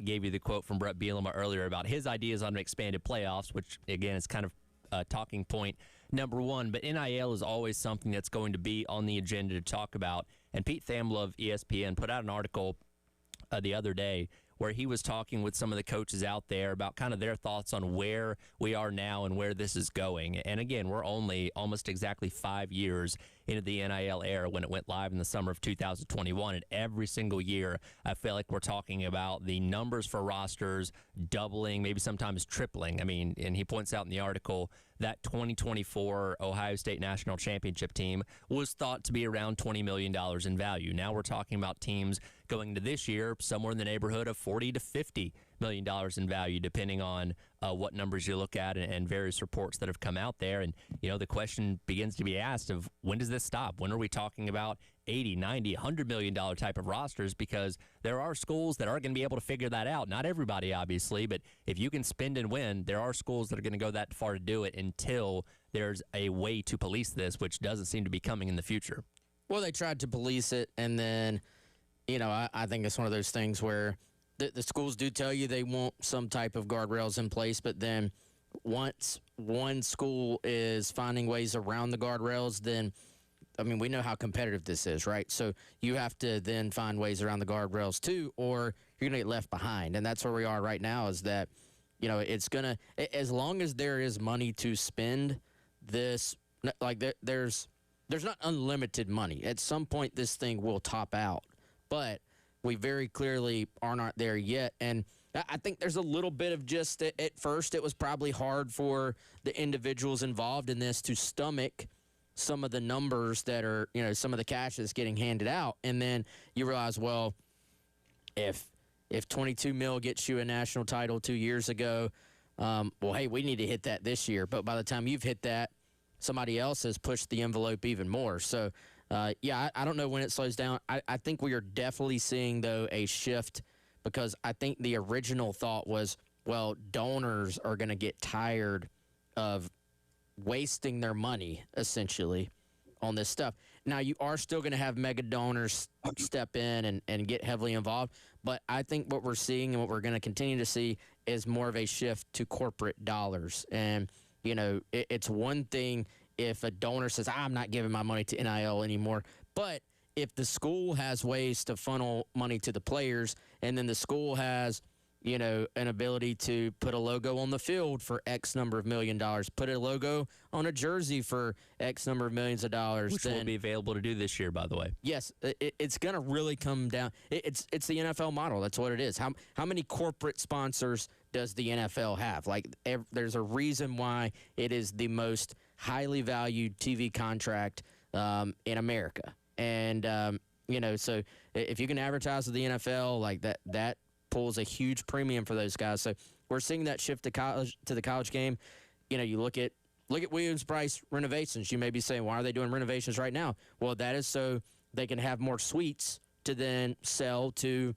S6: gave you the quote from Brett Bielema earlier about his ideas on expanded playoffs, which, again, is kind of talking point number one. But NIL is always something that's going to be on the agenda to talk about. And Pete Thamel of ESPN put out an article the other day where he was talking with some of the coaches out there about kind of their thoughts on where we are now and where this is going. And again, we're only almost exactly 5 years into the NIL era when it went live in the summer of 2021. And every single year, I feel like we're talking about the numbers for rosters doubling, maybe sometimes tripling. I mean, and he points out in the article that 2024 Ohio State National Championship team was thought to be around $20 million in value. Now we're talking about teams going into this year somewhere in the neighborhood of $40 to $50 million in value, depending on what numbers you look at and various reports that have come out there. And, you know, the question begins to be asked of when does this stop? When are we talking about 80, 90, $100 million type of rosters? Because there are schools that are going to be able to figure that out. Not everybody, obviously, but if you can spend and win, there are schools that are going to go that far to do it until there's a way to police this, which doesn't seem to be coming in the future.
S1: Well, they tried to police it, and then, you know, I think it's one of those things where the schools do tell you they want some type of guardrails in place, but then once one school is finding ways around the guardrails, then I mean, we know how competitive this is, right? So you have to then find ways around the guardrails too, or you're going to get left behind. And that's where we are right now is that, it's going to, as long as there is money to spend, there's not unlimited money. At some point, this thing will top out. But we very clearly are not there yet. And I think there's a little bit of just at first it was probably hard for the individuals involved in this to stomach some of the numbers that are, some of the cash that's getting handed out. And then you realize, well, if 22 mil gets you a national title 2 years ago, well, hey, we need to hit that this year. But by the time you've hit that, somebody else has pushed the envelope even more. So, I don't know when it slows down. I think we are definitely seeing, though, a shift because I think the original thought was, well, donors are going to get tired of wasting their money, essentially, on this stuff. Now, you are still going to have mega donors step in and get heavily involved, but I think what we're seeing and what we're going to continue to see is more of a shift to corporate dollars. And, it's one thing if a donor says, I'm not giving my money to NIL anymore, but if the school has ways to funnel money to the players and then the school has, an ability to put a logo on the field for X number of $1 million, put a logo on a jersey for X number of millions of dollars.
S6: Which will be available to do this year, by the way.
S1: Yes, it's going to really come down. It's the NFL model. That's what it is. How many corporate sponsors does the NFL have? There's a reason why it is the most highly valued TV contract in America. And, so if you can advertise with the NFL, that pulls a huge premium for those guys. So we're seeing that shift to the college game. You look at Williams-Brice renovations. You may be saying, why are they doing renovations right now? Well, that is so they can have more suites to then sell to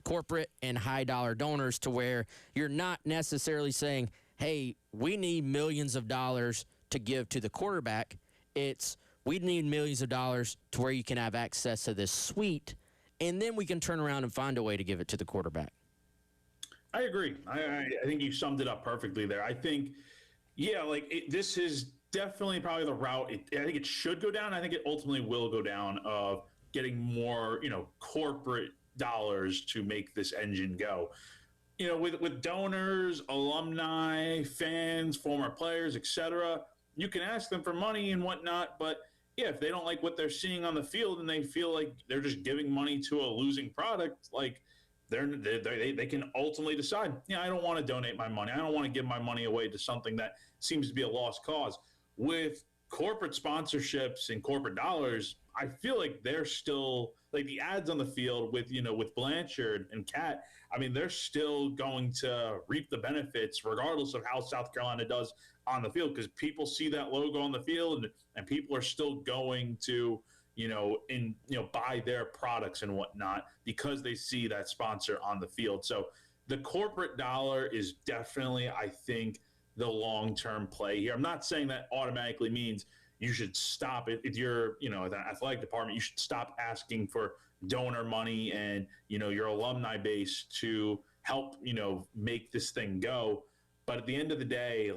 S1: corporate and high-dollar donors to where you're not necessarily saying, hey, we need millions of dollars to give to the quarterback. It's we need millions of dollars to where you can have access to this suite, and then we can turn around and find a way to give it to the quarterback.
S8: I agree. I think you summed it up perfectly there. I think, this is definitely probably the route. I think it should go down. I think it ultimately will go down of getting more, corporate dollars to make this engine go. With donors, alumni, fans, former players, etc., you can ask them for money and whatnot, but if they don't like what they're seeing on the field and they feel like they're just giving money to a losing product, they can ultimately decide, I don't want to donate my money. I don't want to give my money away to something that seems to be a lost cause. With corporate sponsorships and corporate dollars, I feel like they're still like the ads on the field with Blanchard and Cat. I mean, they're still going to reap the benefits regardless of how South Carolina does on the field because people see that logo on the field and people are still going to, buy their products and whatnot because they see that sponsor on the field. So the corporate dollar is definitely, I think, the long-term play here. I'm not saying that automatically means you should stop it. If you're, the athletic department, you should stop asking for donor money and, your alumni base to help, make this thing go. But at the end of the day,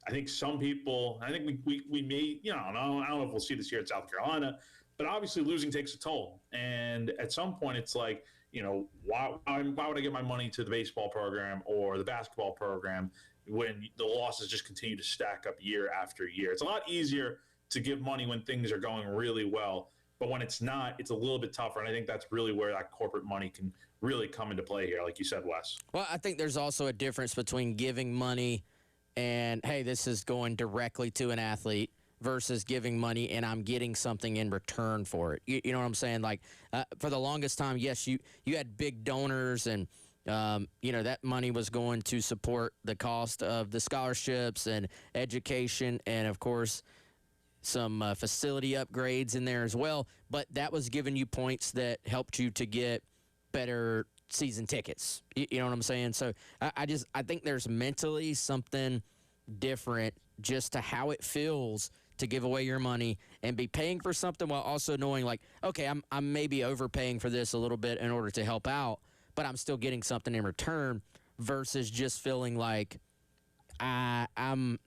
S8: I think some people, I think we may, I don't know if we'll see this here at South Carolina, but obviously losing takes a toll. And at some point it's like, why would I give my money to the baseball program or the basketball program when the losses just continue to stack up year after year? It's a lot easier to give money when things are going really well, but when it's not, it's a little bit tougher. And I think that's really where that corporate money can really come into play here, like you said, Wes.
S1: Well, I think there's also a difference between giving money and, hey, this is going directly to an athlete versus giving money and I'm getting something in return for it. You know what I'm saying? For the longest time, yes, you had big donors and, that money was going to support the cost of the scholarships and education and, of course, some facility upgrades in there as well. But that was giving you points that helped you to get better season tickets. You know what I'm saying? So I think there's mentally something different just to how it feels to give away your money and be paying for something while also knowing okay, I'm maybe overpaying for this a little bit in order to help out, but I'm still getting something in return versus just feeling like I'm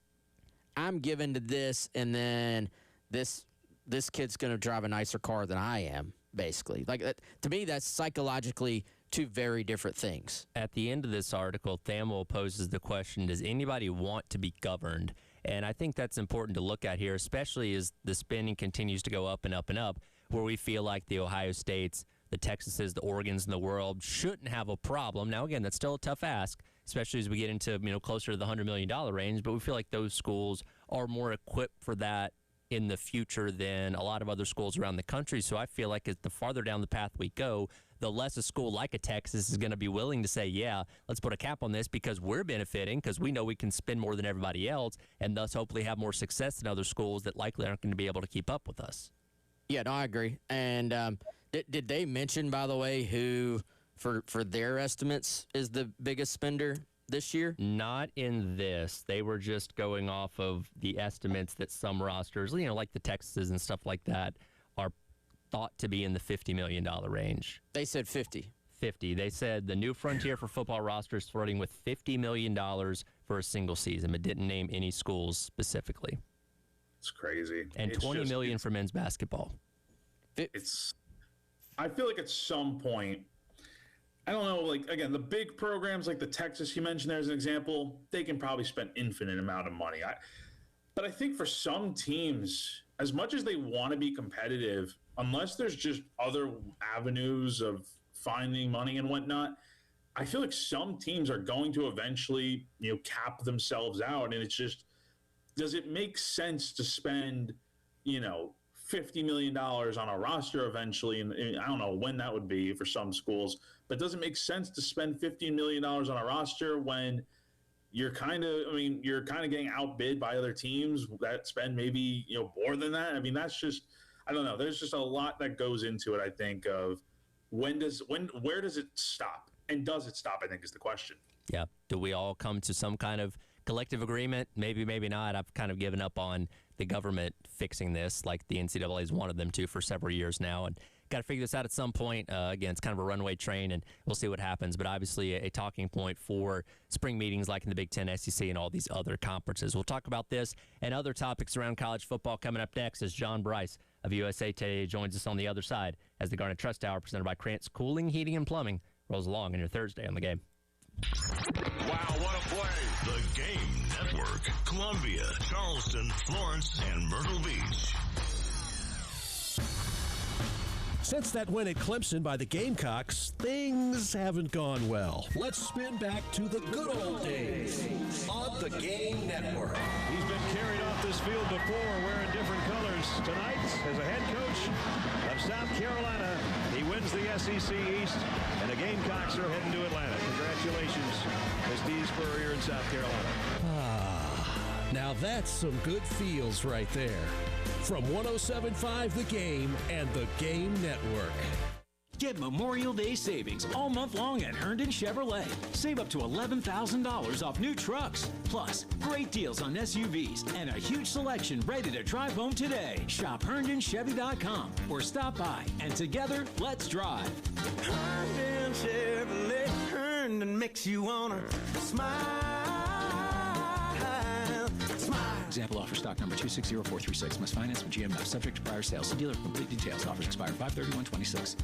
S1: given to this and then this this kid's going to drive a nicer car than I am, basically. Like, to me, that's psychologically two very different things.
S6: At the end of this article, Thamel poses the question, does anybody want to be governed? And I think that's important to look at here, especially as the spending continues to go up and up and up, where we feel like the Ohio States, the Texases, the Oregons in the world shouldn't have a problem. Now, again, that's still a tough ask, especially as we get into, closer to the $100 million range, but we feel like those schools are more equipped for that in the future than a lot of other schools around the country. So I feel like as the farther down the path we go, the less a school like a Texas is going to be willing to say, yeah, let's put a cap on this because we're benefiting, because we know we can spend more than everybody else, and thus hopefully have more success than other schools that likely aren't going to be able to keep up with us.
S1: Yeah, no, I agree. And did they mention, by the way, who, for their estimates, is the biggest spender this year?
S6: Not in this. They were just going off of the estimates that some rosters, like the Texases and stuff like that, are thought to be in the $50 million range.
S1: They said 50.
S6: 50. They said the new frontier for football rosters flirting with $50 million for a single season, but didn't name any schools specifically.
S8: It's crazy.
S6: And $20 million for men's basketball.
S8: I feel like at some point, I don't know, again, the big programs like the Texas you mentioned there as an example, they can probably spend infinite amount of money. But I think for some teams, as much as they want to be competitive, unless there's just other avenues of finding money and whatnot, I feel like some teams are going to eventually, cap themselves out. And it's just, does it make sense to spend, $50 million on a roster eventually? And I don't know when that would be for some schools, but does it make sense to spend $15 million on a roster when you're kind of getting outbid by other teams that spend maybe, more than that? I mean, that's just, I don't know. There's just a lot that goes into it, I think, of where does it stop? And does it stop, I think, is the question.
S6: Yeah. Do we all come to some kind of collective agreement? Maybe, maybe not. I've kind of given up on the government fixing this, like the NCAA has wanted them to for several years now, and got to figure this out at some point. Again, it's kind of a runaway train, and we'll see what happens. But obviously a talking point for spring meetings like in the Big Ten, SEC, and all these other conferences. We'll talk about this and other topics around college football coming up next as John Bryce of USA Today joins us on the other side as the Garnet Trust Hour presented by Krantz Cooling, Heating, and Plumbing rolls along on your Thursday on The Game.
S7: Wow, what a play. The Game Network. Columbia, Charleston, Florence, and Myrtle Beach.
S13: Since that win at Clemson by the Gamecocks, things haven't gone well. Let's spin back to the good old days on the Game Network.
S27: He's been carried off this field before wearing different colors. Tonight, as a head coach of South Carolina, he wins the SEC East, and the Gamecocks are heading to Atlanta. Congratulations, Steve Spurrier in South Carolina.
S13: Now that's some good feels right there. From 107.5 The Game and The Game Network.
S5: Get Memorial Day savings all month long at Herndon Chevrolet. Save up to $11,000 off new trucks. Plus, great deals on SUVs and a huge selection ready to drive home today. Shop HerndonChevy.com or stop by, and together, let's drive.
S25: Herndon Chevrolet, Herndon makes you wanna smile.
S5: Example offer stock number 260436. Must finance with GMF. Subject to prior sales. See dealer for complete details. Offers expire 5/31/26.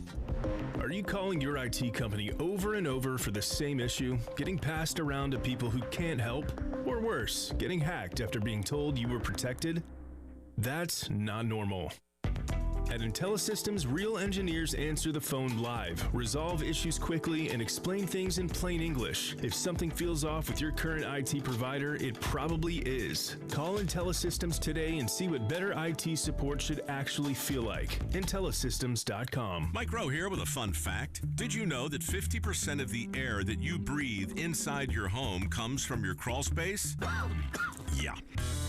S14: Are you calling your IT company over and over for the same issue? Getting passed around to people who can't help? Or worse, getting hacked after being told you were protected? That's not normal. At IntelliSystems, real engineers answer the phone live, resolve issues quickly, and explain things in plain English. If something feels off with your current IT provider, it probably is. Call IntelliSystems today and see what better IT support should actually feel like. IntelliSystems.com.
S15: Mike Rowe here with a fun fact. Did you know that 50% of the air that you breathe inside your home comes from your crawl space? Yeah.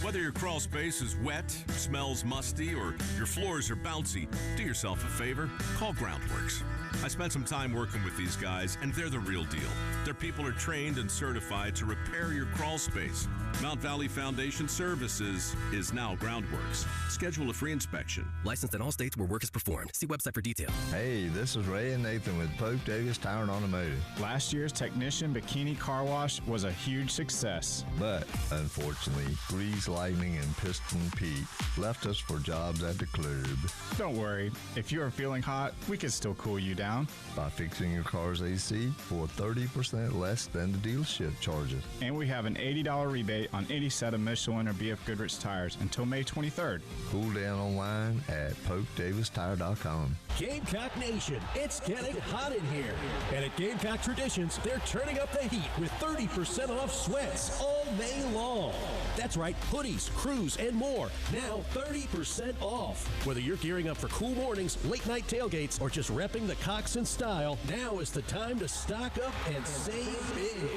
S15: Whether your crawl space is wet, smells musty, or your floors are bouncy, do yourself a favor, call Groundworks. I spent some time working with these guys, and they're the real deal. Their people are trained and certified to repair your crawl space. Mount Valley Foundation Services is now Groundworks. Schedule a free inspection.
S12: Licensed in all states where work is performed. See website for details.
S17: Hey, this is Ray and Nathan with Pope Davis Tire and Automotive.
S18: Last year's Technician Bikini Car Wash was a huge success.
S17: But, unfortunately, Grease Lightning and Piston Pete left us for jobs at the club.
S18: Don't worry. If you are feeling hot, we can still cool you down.
S17: By fixing your car's AC for 30% less than the dealership charges.
S18: And we have an $80 rebate on any set of Michelin or BF Goodrich tires until May 23rd.
S17: Cool down online at PopeDavisTire.com.
S13: Gamecock Nation, it's getting hot in here. And at Gamecock Traditions, they're turning up the heat with 30% off sweats all May long. That's right, hoodies, crews, and more. Now 30% off. Whether you're gearing up for cool mornings, late night tailgates, or just repping the Cox in style, now is the time to stock up and save big.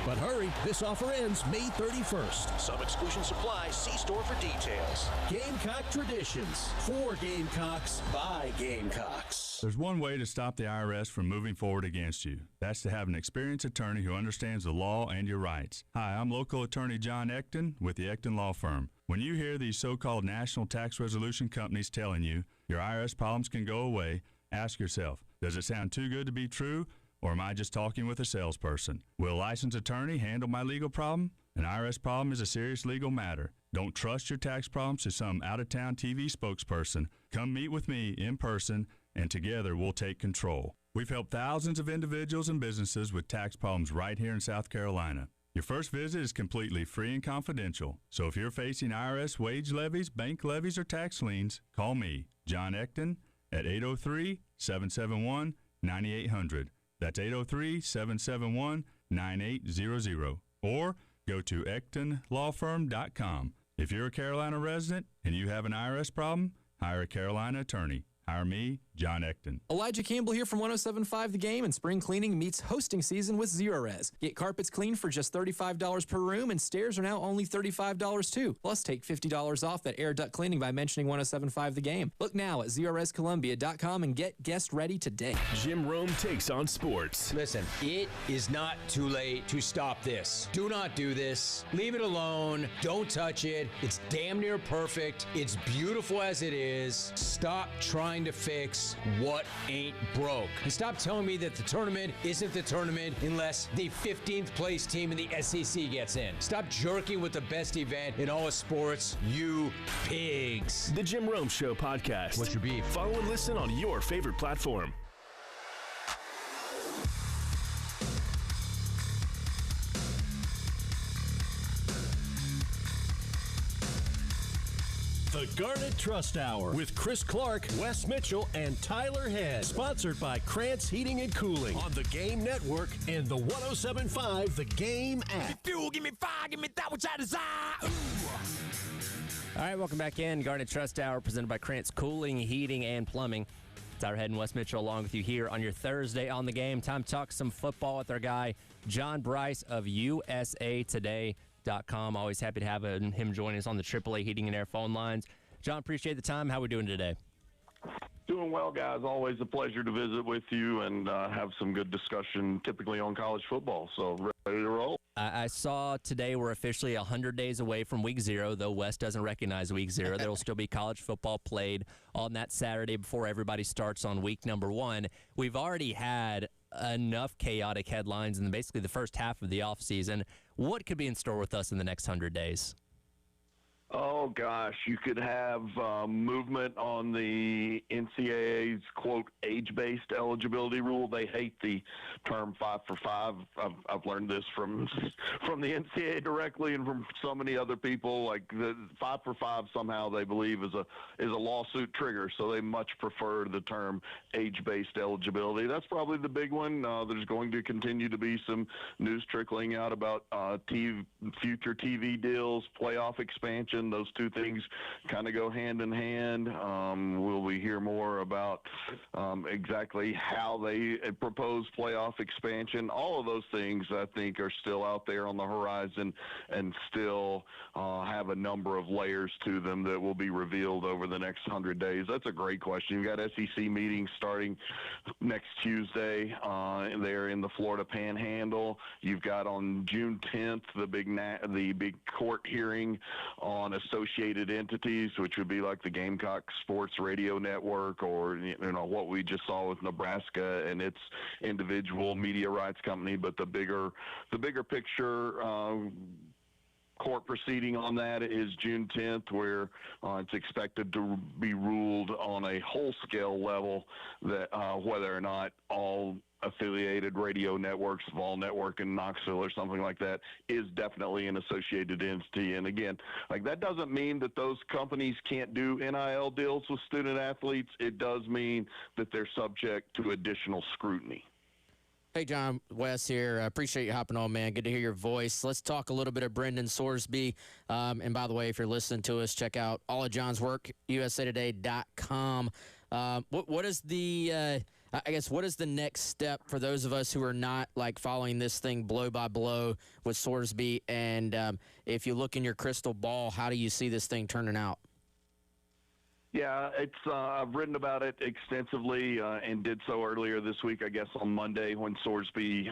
S13: But hurry, this offer ends May 31st. Some exclusions apply. See store for details. Gamecock Traditions. For Gamecocks, by Gamecocks.
S22: There's one way to stop the IRS from moving forward against you. That's to have an experienced attorney who understands the law and your rights. Hi, I'm local attorney John Ecton with the Ecton Law Firm. When you hear these so-called national tax resolution companies telling you your IRS problems can go away, ask yourself, does it sound too good to be true, or am I just talking with a salesperson? Will a licensed attorney handle my legal problem? An IRS problem is a serious legal matter. Don't trust your tax problems to some out-of-town TV spokesperson. Come meet with me in person, and together we'll take control. We've helped thousands of individuals and businesses with tax problems right here in South Carolina. Your first visit is completely free and confidential. So if you're facing IRS wage levies, bank levies, or tax liens, call me, John Ecton, at 803-771-9800. That's 803-771-9800. Or go to EctonLawFirm.com. If you're a Carolina resident and you have an IRS problem, hire a Carolina attorney. Hire me, John Ecton.
S9: Elijah Campbell here from 107.5 The Game, and spring cleaning meets hosting season with Zerorez. Get carpets cleaned for just $35 per room, and stairs are now only $35 too. Plus, take $50 off that air duct cleaning by mentioning 107.5 The Game. Look now at ZerorezColumbia.com and get guest ready today.
S14: Jim Rome takes on sports.
S23: Listen, it is not too late to stop this. Do not do this. Leave it alone. Don't touch it. It's damn near perfect. It's beautiful as it is. Stop trying to fix what ain't broke. And stop telling me that the tournament isn't the tournament unless the 15th place team in the SEC gets in. Stop jerking with the best event in all of sports, you pigs.
S14: The Jim Rome Show podcast.
S23: What's your beef?
S14: Follow and listen on your favorite platform.
S13: The Garnet Trust Hour with Chris Clark, Wes Mitchell, and Tyler Head. Sponsored by Krantz Heating and Cooling on the Game Network and the 107.5 The Game app.
S24: Fuel, give me fire, give me that which I desire.
S6: All right, welcome back in. Garnet Trust Hour presented by Krantz Cooling, Heating, and Plumbing. Tyler Head and Wes Mitchell along with you here on your Thursday on the Game. Time to talk some football with our guy, John Bryce of USAtoday.com. Always happy to have him join us on the AAA Heating and Air phone lines. John, appreciate the time. How are we doing today?
S26: Doing well, guys. Always a pleasure to visit with you and have some good discussion, typically on college football. So ready to roll.
S6: I saw today we're officially 100 days away from Week 0, though West doesn't recognize Week 0. There will still be college football played on that Saturday before everybody starts on week number 1. We've already had enough chaotic headlines in basically the first half of the offseason. What could be in store with us in the next 100 days?
S26: Oh, gosh, you could have movement on the NCAA's, quote, age-based eligibility rule. They hate the term 5 for 5. I've learned this from the NCAA directly and from so many other people. Like the 5 for 5 somehow they believe is a lawsuit trigger, so they much prefer the term age-based eligibility. That's probably the big one. There's going to continue to be some news trickling out about future TV deals, playoff expansion. expansion. Those two things kind of go hand in hand. Will we hear more about exactly how they propose playoff expansion? All of those things, I think, are still out there on the horizon and still have a number of layers to them that will be revealed over the next 100 days. That's a great question. You've got SEC meetings starting next Tuesday there in the Florida Panhandle. You've got on June 10th the big court hearing on associated entities, which would be like the Gamecock Sports Radio Network, or what we just saw with Nebraska and its individual media rights company. But the bigger picture court proceeding on that is June 10th, where it's expected to be ruled on a whole-scale level that whether or not all affiliated radio networks, Vol Network in Knoxville or something like that, is definitely an associated entity. And again, that doesn't mean that those companies can't do NIL deals with student athletes. It does mean that they're subject to additional scrutiny.
S1: Hey, John, Wes here. I appreciate you hopping on, man. Good to hear your voice. Let's talk a little bit of Brendan Sorsby. And by the way, if you're listening to us, check out all of John's work, usatoday.com. What is the what is the next step for those of us who are not following this thing blow by blow with Sorsby? And if you look in your crystal ball, how do you see this thing turning out?
S26: Yeah, I've written about it extensively and did so earlier this week, I guess on Monday, when Sorsby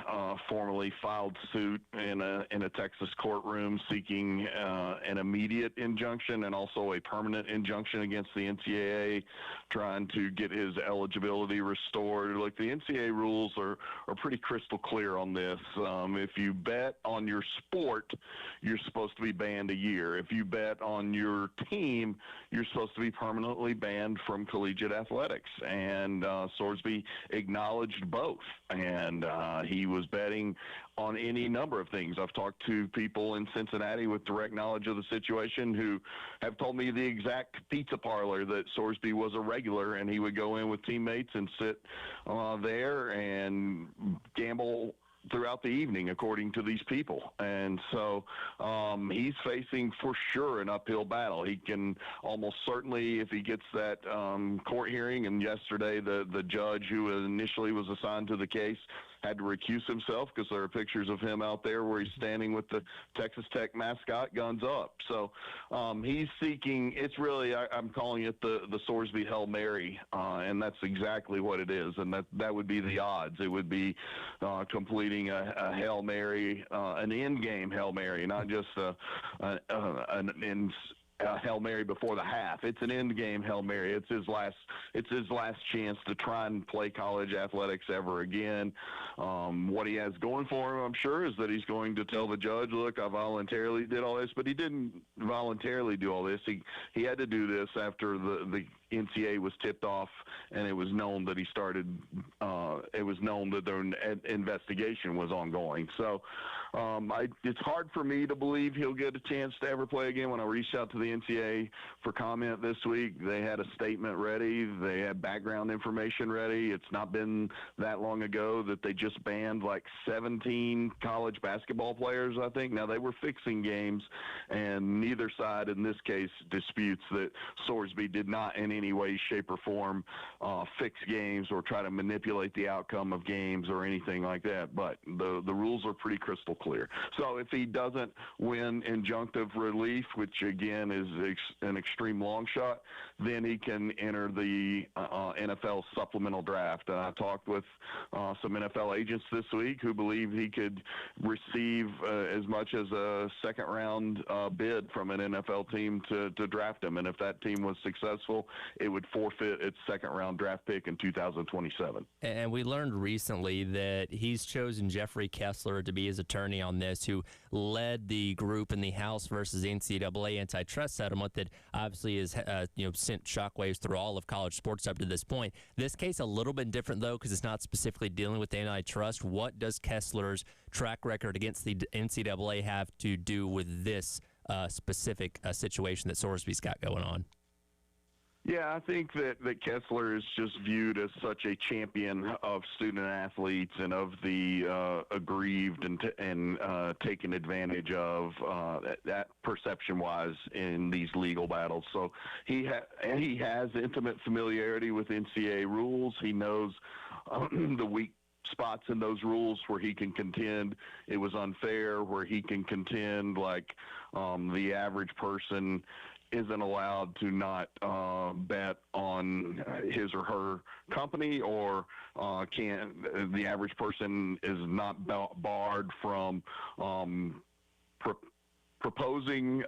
S26: formally filed suit in a Texas courtroom seeking an immediate injunction and also a permanent injunction against the NCAA, trying to get his eligibility restored. Look, the NCAA rules are pretty crystal clear on this. If you bet on your sport, you're supposed to be banned a year. If you bet on your team, you're supposed to be permanently banned from collegiate athletics, and Sorsby acknowledged both, and he was betting on any number of things. I've talked to people in Cincinnati with direct knowledge of the situation who have told me the exact pizza parlor that Sorsby was a regular, and he would go in with teammates and sit there and gamble throughout the evening, according to these people. And so he's facing for sure an uphill battle. He can almost certainly, if he gets that court hearing, and yesterday the judge who initially was assigned to the case had to recuse himself because there are pictures of him out there where he's standing with the Texas Tech mascot, guns up. So he's seeking, it's really, I'm calling it the Sorsby Hail Mary, and that's exactly what it is, and that would be the odds. It would be completing a Hail Mary, an in-game Hail Mary, not just a Hail Mary before the half. It's an end game Hail Mary. It's his last chance to try and play college athletics ever again. What he has going for him, I'm sure, is that he's going to tell the judge, look, I voluntarily did all this, but he didn't voluntarily do all this. He had to do this after the NCAA was tipped off, and it was known that it was known that their investigation was ongoing. So it's hard for me to believe he'll get a chance to ever play again. When I reached out to the NCAA for comment this week, they had a statement ready. They had background information ready. It's not been that long ago that they just banned 17 college basketball players, I think. Now, they were fixing games, and neither side in this case disputes that Sorsby did not in any way, shape, or form fix games or try to manipulate the outcome of games or anything like that. But the rules are pretty crystal clear. So if he doesn't win injunctive relief, which again is an extreme long shot, then he can enter the NFL supplemental draft. And I talked with some NFL agents this week who believe he could receive as much as a second-round bid from an NFL team to draft him. And if that team was successful, it would forfeit its second-round draft pick in 2027.
S6: And we learned recently that he's chosen Jeffrey Kessler to be his attorney on this, who led the group in the House versus NCAA antitrust settlement that obviously has sent shockwaves through all of college sports up to this point. This case a little bit different, though, because it's not specifically dealing with antitrust. What does Kessler's track record against the NCAA have to do with this specific situation that Sorsby's got going on?
S26: Yeah, I think that Kessler is just viewed as such a champion of student athletes and of the aggrieved and taken advantage of that perception-wise in these legal battles. So he has intimate familiarity with NCAA rules. He knows the weak spots in those rules where he can contend it was unfair, where he can contend like the average person isn't allowed to not bet on his or her company, or the average person is not barred from proposing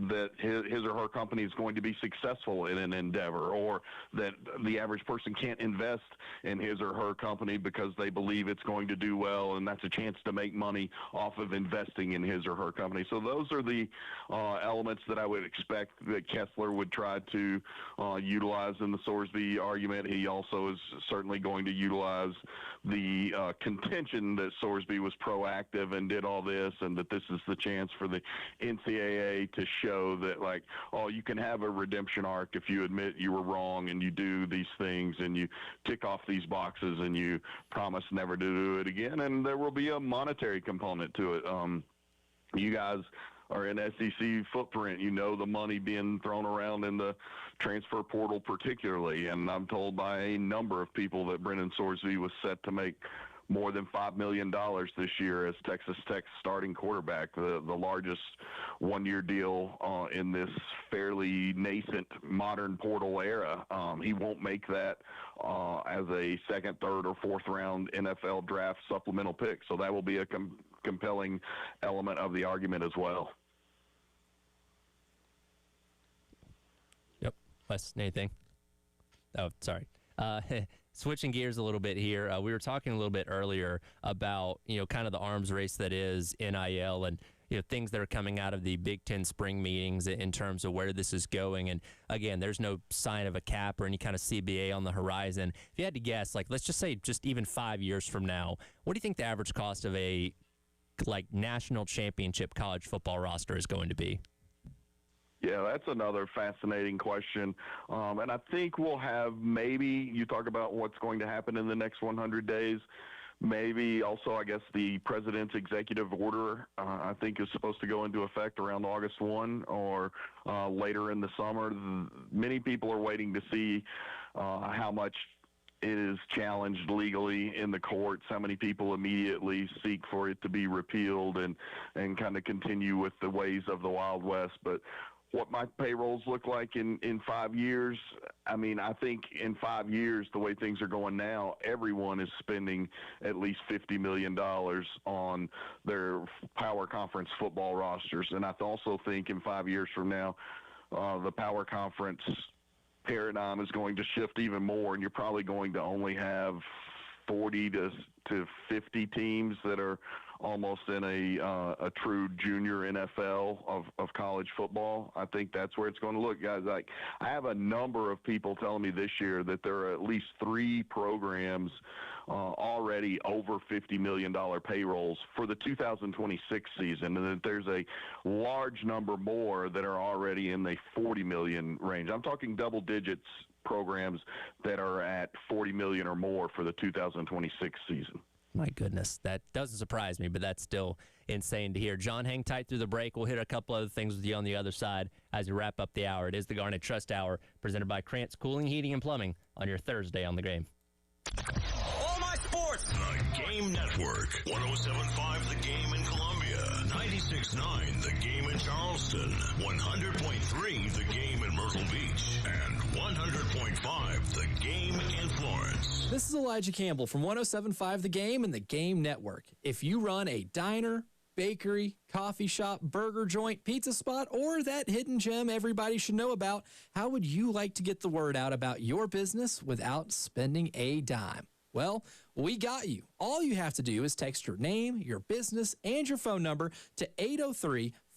S26: that his or her company is going to be successful in an endeavor, or that the average person can't invest in his or her company because they believe it's going to do well, and that's a chance to make money off of investing in his or her company. So those are the elements that I would expect that Kessler would try to utilize in the Sorsby argument. He also is certainly going to utilize the contention that Sorsby was proactive and did all this, and that this is the chance for the NCAA to show that, like, oh, you can have a redemption arc if you admit you were wrong and you do these things and you tick off these boxes and you promise never to do it again. And there will be a monetary component to it. You guys are in SEC footprint. You know the money being thrown around in the transfer portal particularly. And I'm told by a number of people that Brennan Sorsby was set to make more than $5 million this year as Texas Tech's starting quarterback, the largest one-year deal in this fairly nascent modern portal era. He won't make that as a second, third, or fourth round NFL draft supplemental pick. So that will be a compelling element of the argument as well.
S6: Yep. Wes, anything? Oh, sorry. Switching gears a little bit here, we were talking a little bit earlier about, kind of the arms race that is NIL and, things that are coming out of the Big Ten spring meetings in terms of where this is going. And again, there's no sign of a cap or any kind of CBA on the horizon. If you had to guess, let's just say just even 5 years from now, what do you think the average cost of a national championship college football roster is going to be?
S26: Yeah, that's another fascinating question. And I think we'll have, maybe you talk about what's going to happen in the next 100 days. Maybe also, I guess, the president's executive order, I think, is supposed to go into effect around August 1 or later in the summer. Many people are waiting to see how much it is challenged legally in the courts, how many people immediately seek for it to be repealed and kind of continue with the ways of the Wild West. But what my payrolls look like in 5 years, I mean, I think in 5 years, the way things are going now, everyone is spending at least $50 million on their power conference football rosters. And I also think in 5 years from now, the power conference paradigm is going to shift even more, and you're probably going to only have 40 to 50 teams that are almost in a true junior NFL of college football. I think that's where it's going to look, guys. I have a number of people telling me this year that there are at least 3 programs already over $50 million payrolls for the 2026 season, and that there's a large number more that are already in the 40 million range. I'm talking double digits programs that are at 40 million or more for the 2026 season.
S6: My goodness, that doesn't surprise me, but that's still insane to hear. John, hang tight through the break. We'll hit a couple other things with you on the other side as we wrap up the hour. It is the Garnet Trust Hour, presented by Krantz Cooling, Heating, and Plumbing on your Thursday on The Game.
S7: All my sports. The Game Network. 107.5 The Game in Columbia. 96.9 The Game in Charleston. 100.3 The Game in Myrtle Beach. And 100.5 The Game in Florence.
S9: This is Elijah Campbell from 107.5 The Game and The Game Network. If you run a diner, bakery, coffee shop, burger joint, pizza spot, or that hidden gem everybody should know about, how would you like to get the word out about your business without spending a dime? Well, we got you. All you have to do is text your name, your business, and your phone number to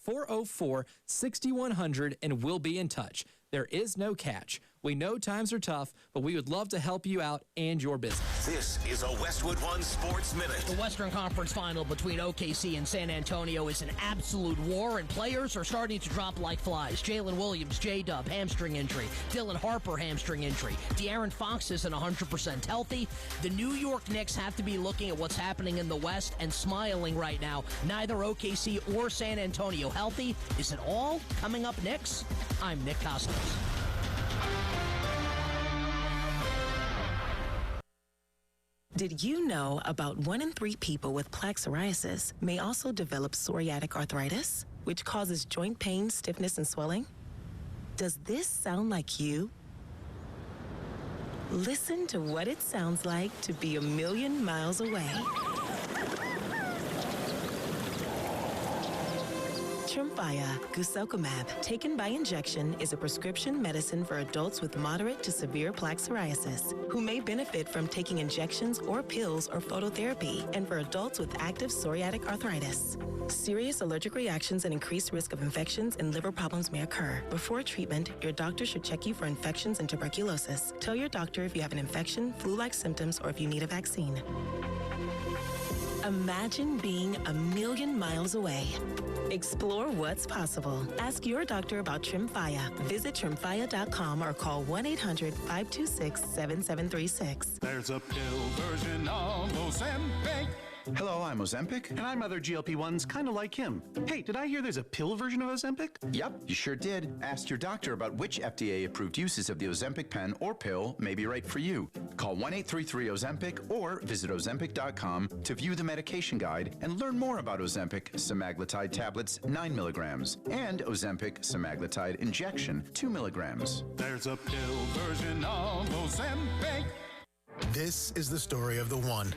S9: 803-404-6100, and we'll be in touch. There is no catch. We know times are tough, but we would love to help you out and your business.
S7: This is a Westwood One Sports Minute.
S2: The Western Conference Final between OKC and San Antonio is an absolute war, and players are starting to drop like flies. Jalen Williams, J-Dub, hamstring injury. Dylan Harper, hamstring injury. De'Aaron Fox isn't 100% healthy. The New York Knicks have to be looking at what's happening in the West and smiling right now. Neither OKC or San Antonio healthy. Is it all coming up next? I'm Nick Costos.
S3: Did you know about 1 in 3 people with plaque psoriasis may also develop psoriatic arthritis, which causes joint pain, stiffness, and swelling? Does this sound like you? Listen to what it sounds like to be a million miles away. Tremfya guselkumab, taken by injection, is a prescription medicine for adults with moderate to severe plaque psoriasis who may benefit from taking injections or pills or phototherapy, and for adults with active psoriatic arthritis. Serious allergic reactions and increased risk of infections and liver problems may occur. Before treatment, your doctor should check you for infections and tuberculosis. Tell your doctor if you have an infection, flu-like symptoms, or if you need a vaccine. Imagine being a million miles away. Explore what's possible. Ask your doctor about Tremfya. Visit Tremfya.com or call 1-800-526-7736.
S4: There's a pill version of Ozempic.
S10: Hello, I'm Ozempic.
S4: And I'm other GLP-1s kind of like him. Hey, did I hear there's a pill version of Ozempic?
S10: Yep, you sure did. Ask your doctor about which FDA-approved uses of the Ozempic pen or pill may be right for you. Call 1-833-OZEMPIC or visit Ozempic.com to view the medication guide and learn more about Ozempic semaglutide tablets 9 milligrams and Ozempic semaglutide injection 2 milligrams.
S4: There's a pill version of Ozempic.
S19: This is the story of the one.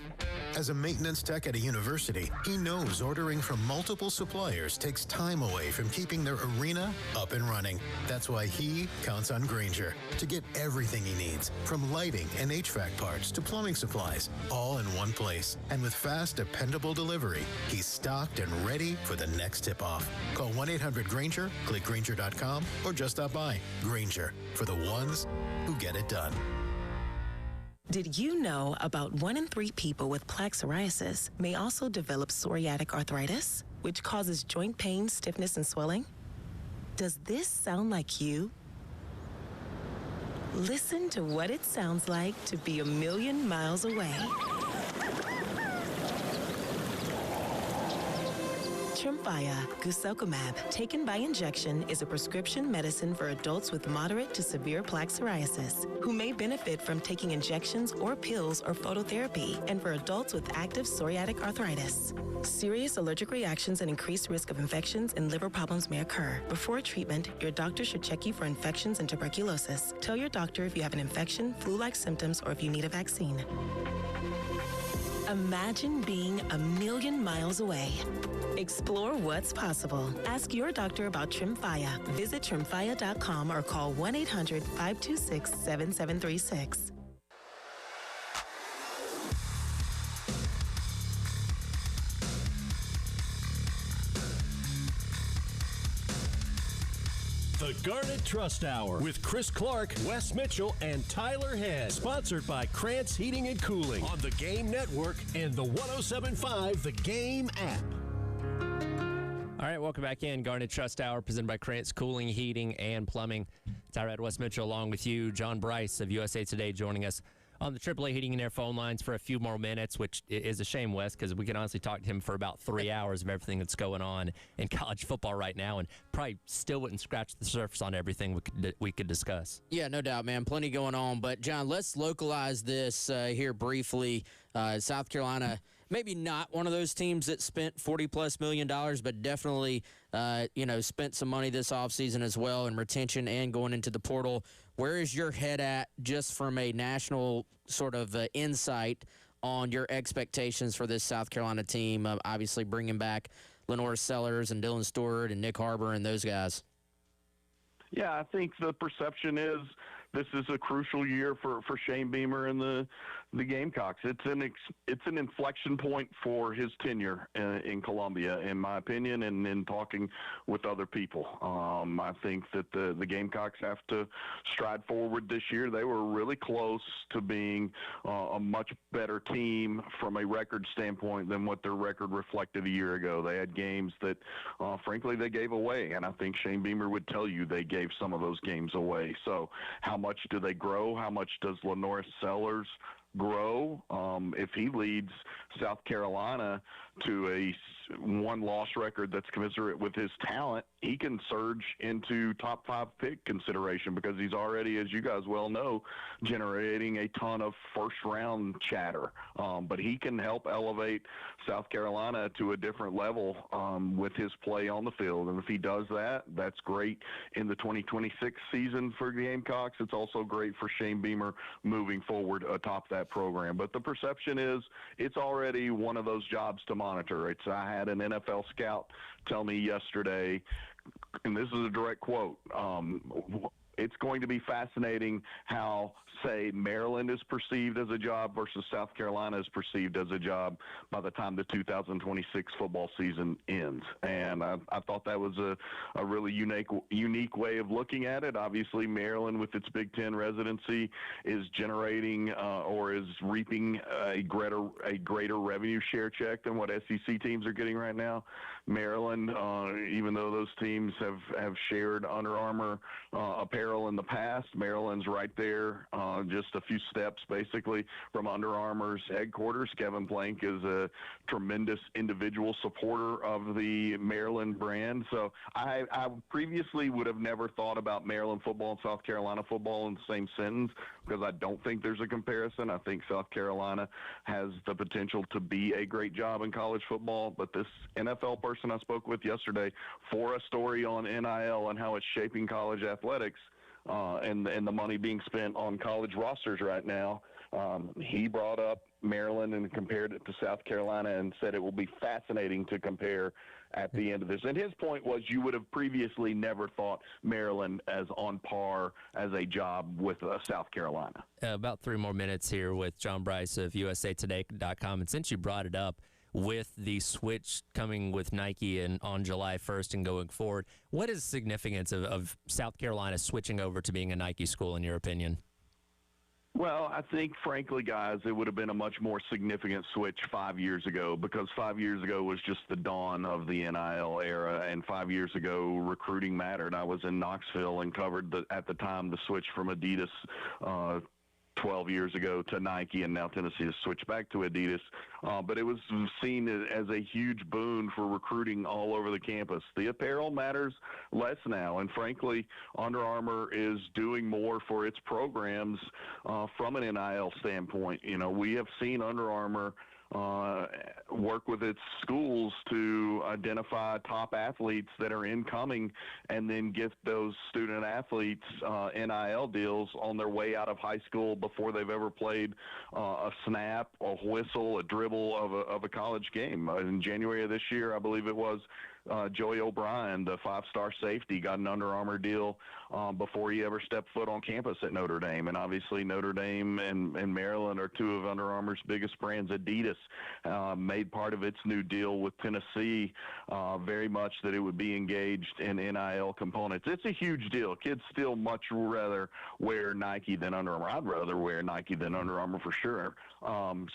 S19: As a maintenance tech at a university, he knows ordering from multiple suppliers takes time away from keeping their arena up and running. That's why he counts on Grainger to get everything he needs, from lighting and HVAC parts to plumbing supplies, all in one place. And with fast, dependable delivery, he's stocked and ready for the next tip-off. Call 1-800-GRAINGER, click Grainger.com, or just stop by. Grainger, for the ones who get it done.
S3: Did you know about 1 in 3 people with plaque psoriasis may also develop psoriatic arthritis, which causes joint pain, stiffness, and swelling? Does this sound like you? Listen to what it sounds like to be a million miles away. Tremfya guselkumab, taken by injection, is a prescription medicine for adults with moderate to severe plaque psoriasis who may benefit from taking injections or pills or phototherapy, and for adults with active psoriatic arthritis. Serious allergic reactions and increased risk of infections and liver problems may occur. Before treatment, your doctor should check you for infections and tuberculosis. Tell your doctor if you have an infection, flu-like symptoms, or if you need a vaccine. Imagine being a million miles away. Explore what's possible. Ask your doctor about Tremfya. Visit Tremfya.com or call 1-800-526-7736.
S13: The Garnet Trust Hour with Chris Clark, Wes Mitchell, and Tyler Head. Sponsored by Krantz Heating and Cooling on the Game Network and the 107.5 The Game app.
S6: All right, welcome back in. Garnet Trust Hour presented by Krantz Cooling, Heating, and Plumbing. Tyler Head, Wes Mitchell, along with you. John Bryce of USA Today joining us on the AAA Heating and Air phone lines for a few more minutes, which is a shame, Wes, because we can honestly talk to him for about 3 hours of everything that's going on in college football right now, and probably still wouldn't scratch the surface on everything we could discuss.
S1: Yeah, no doubt, man. Plenty going on. But, John, let's localize this here briefly. South Carolina, maybe not one of those teams that spent $40+ million, but definitely, spent some money this offseason as well in retention and going into the portal. Where is your head at just from a national sort of insight on your expectations for this South Carolina team, obviously bringing back Lenore Sellers and Dylan Stewart and Nick Harbor and those guys?
S26: Yeah, I think the perception is this is a crucial year for Shane Beamer and the the Gamecocks. It's an inflection point for his tenure in Columbia, in my opinion, and in talking with other people. I think that the Gamecocks have to stride forward this year. They were really close to being a much better team from a record standpoint than what their record reflected a year ago. They had games that, frankly, they gave away, and I think Shane Beamer would tell you they gave some of those games away. So how much do they grow? How much does Lenoris Sellers grow? If he leads South Carolina to a one-loss record that's commensurate with his talent, he can surge into top 5 pick consideration because he's already, as you guys well know, generating a ton of first-round chatter. But he can help elevate South Carolina to a different level with his play on the field. And if he does that, that's great in the 2026 season for the Gamecocks. It's also great for Shane Beamer moving forward atop that program. But the perception is it's already one of those jobs to monitor. I had an NFL scout tell me yesterday, and this is a direct quote, it's going to be fascinating how, say, Maryland is perceived as a job versus South Carolina is perceived as a job by the time the 2026 football season ends. And I thought that was a really unique way of looking at it. Obviously, Maryland, with its Big Ten residency, is generating or is reaping a greater revenue share check than what SEC teams are getting right now. Maryland, even though those teams have shared Under Armour apparel in the past, Maryland's right there, just a few steps basically from Under Armour's headquarters. Kevin Plank is a tremendous individual supporter of the Maryland brand. So I previously would have never thought about Maryland football and South Carolina football in the same sentence because I don't think there's a comparison. I think South Carolina has the potential to be a great job in college football, but this NFL person I spoke with yesterday for a story on NIL and how it's shaping college athletics, and the money being spent on college rosters right now, he brought up Maryland and compared it to South Carolina and said it will be fascinating to compare at the end of this. And his point was you would have previously never thought Maryland as on par as a job with South Carolina.
S6: About 3 more minutes here with John Bryce of USAtoday.com. And since you brought it up, with the switch coming with Nike and on July 1st and going forward, what is the significance of South Carolina switching over to being a Nike school, in your opinion?
S26: Well, I think, frankly, guys, it would have been a much more significant switch 5 years ago because 5 years ago was just the dawn of the NIL era, and 5 years ago recruiting mattered. I was in Knoxville and covered, at the time, the switch from Adidas 12 years ago to Nike, and now Tennessee has switched back to Adidas. But it was seen as a huge boon for recruiting all over the campus. The apparel matters less now, and frankly, Under Armour is doing more for its programs from an NIL standpoint. You know, we have seen Under Armour work with its schools to identify top athletes that are incoming and then gift those student athletes NIL deals on their way out of high school before they've ever played a snap, a whistle, a dribble of a college game. In January of this year, I believe it was, Joey O'Brien, the 5-star safety, got an Under Armour deal before he ever stepped foot on campus at Notre Dame. And obviously Notre Dame and Maryland are two of Under Armour's biggest brands. Adidas made part of its new deal with Tennessee very much that it would be engaged in NIL components. It's a huge deal. Kids still much rather wear Nike than Under Armour. I'd rather wear Nike than Under Armour for sure.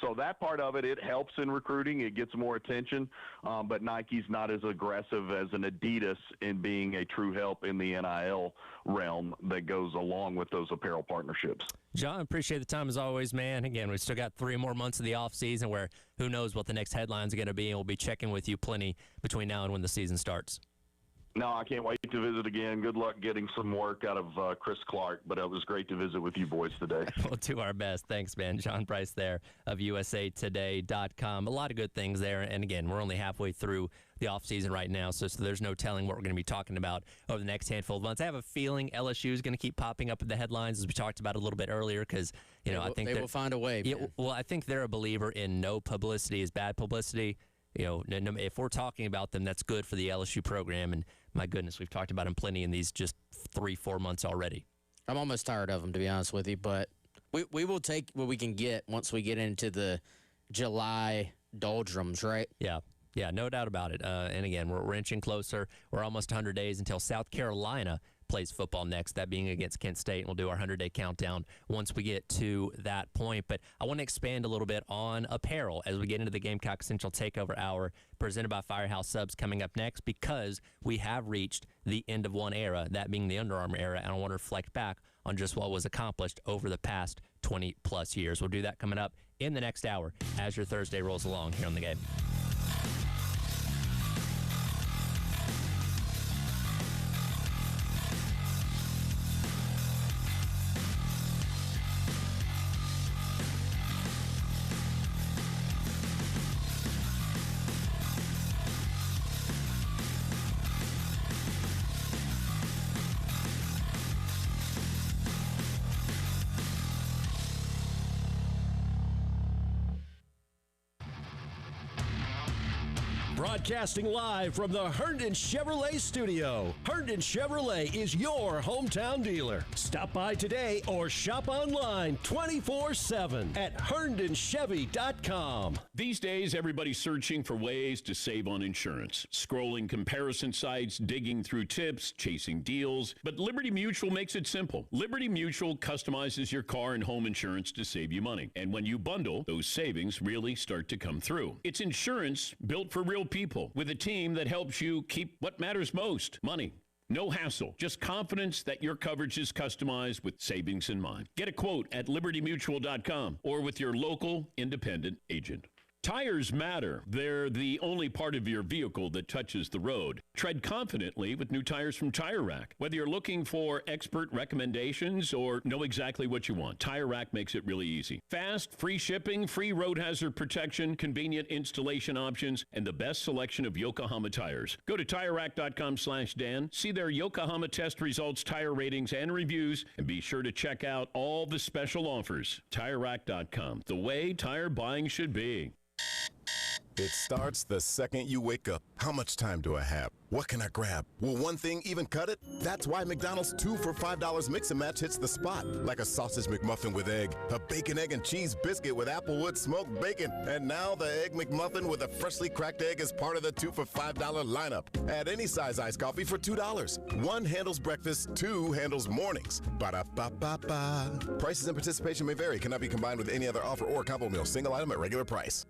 S26: So that part of it, it helps in recruiting. It gets more attention, but Nike's not as aggressive as an Adidas in being a true help in the NIL realm that goes along with those apparel partnerships.
S6: John, appreciate the time as always, man. Again, we've still got 3 more months of the offseason where who knows what the next headlines are going to be, and we'll be checking with you plenty between now and when the season starts.
S26: No, I can't wait to visit again. Good luck getting some work out of Chris Clark, but it was great to visit with you boys today.
S6: We'll do our best. Thanks, man. John Bryce there of USAtoday.com. A lot of good things there. And again, we're only halfway through the offseason right now, so there's no telling what we're going to be talking about over the next handful of months. I have a feeling LSU is going to keep popping up in the headlines, as we talked about a little bit earlier, because I think
S1: they will find a way.
S6: Yeah, well, I think they're a believer in no publicity is bad publicity. If we're talking about them, that's good for the LSU program. And my goodness, we've talked about them plenty in these just 3-4 months already.
S1: I'm almost tired of them, to be honest with you, but We will take what we can get once we get into the July doldrums, right?
S6: Yeah. Yeah, no doubt about it. And again, we're inching closer. We're almost 100 days until South Carolina plays football next, that being against Kent State. And we'll do our 100-day countdown once we get to that point. But I want to expand a little bit on apparel as we get into the Gamecock Central Takeover Hour presented by Firehouse Subs coming up next, because we have reached the end of one era, that being the Under Armour era, and I want to reflect back on just what was accomplished over the past 20-plus years. We'll do that coming up in the next hour as your Thursday rolls along here on The Game.
S13: Broadcasting live from the Herndon Chevrolet studio. Herndon Chevrolet is your hometown dealer. Stop by today or shop online 24/7 at HerndonChevy.com.
S8: These days, everybody's searching for ways to save on insurance. Scrolling comparison sites, digging through tips, chasing deals. But Liberty Mutual makes it simple. Liberty Mutual customizes your car and home insurance to save you money. And when you bundle, those savings really start to come through. It's insurance built for real people with a team that helps you keep what matters most, money. No hassle, just confidence that your coverage is customized with savings in mind. Get a quote at libertymutual.com or with your local independent agent. Tires matter. They're the only part of your vehicle that touches the road. Tread confidently with new tires from Tire Rack. Whether you're looking for expert recommendations or know exactly what you want, Tire Rack makes it really easy. Fast, free shipping, free road hazard protection, convenient installation options, and the best selection of Yokohama tires. Go to TireRack.com/Dan, see their Yokohama test results, tire ratings, and reviews, and be sure to check out all the special offers. TireRack.com, the way tire buying should be.
S11: It starts the second you wake up. How much time do I have? What can I grab? Will one thing even cut it? That's why McDonald's 2 for $5 Mix and Match hits the spot. Like a sausage McMuffin with egg, a bacon, egg, and cheese biscuit with Applewood smoked bacon, and now the Egg McMuffin with a freshly cracked egg is part of the 2 for $5 lineup. Add any size iced coffee for $2. One handles breakfast, two handles mornings. Ba-da-ba-ba-ba. Prices and participation may vary. Cannot be combined with any other offer or combo meal. Single item at regular price.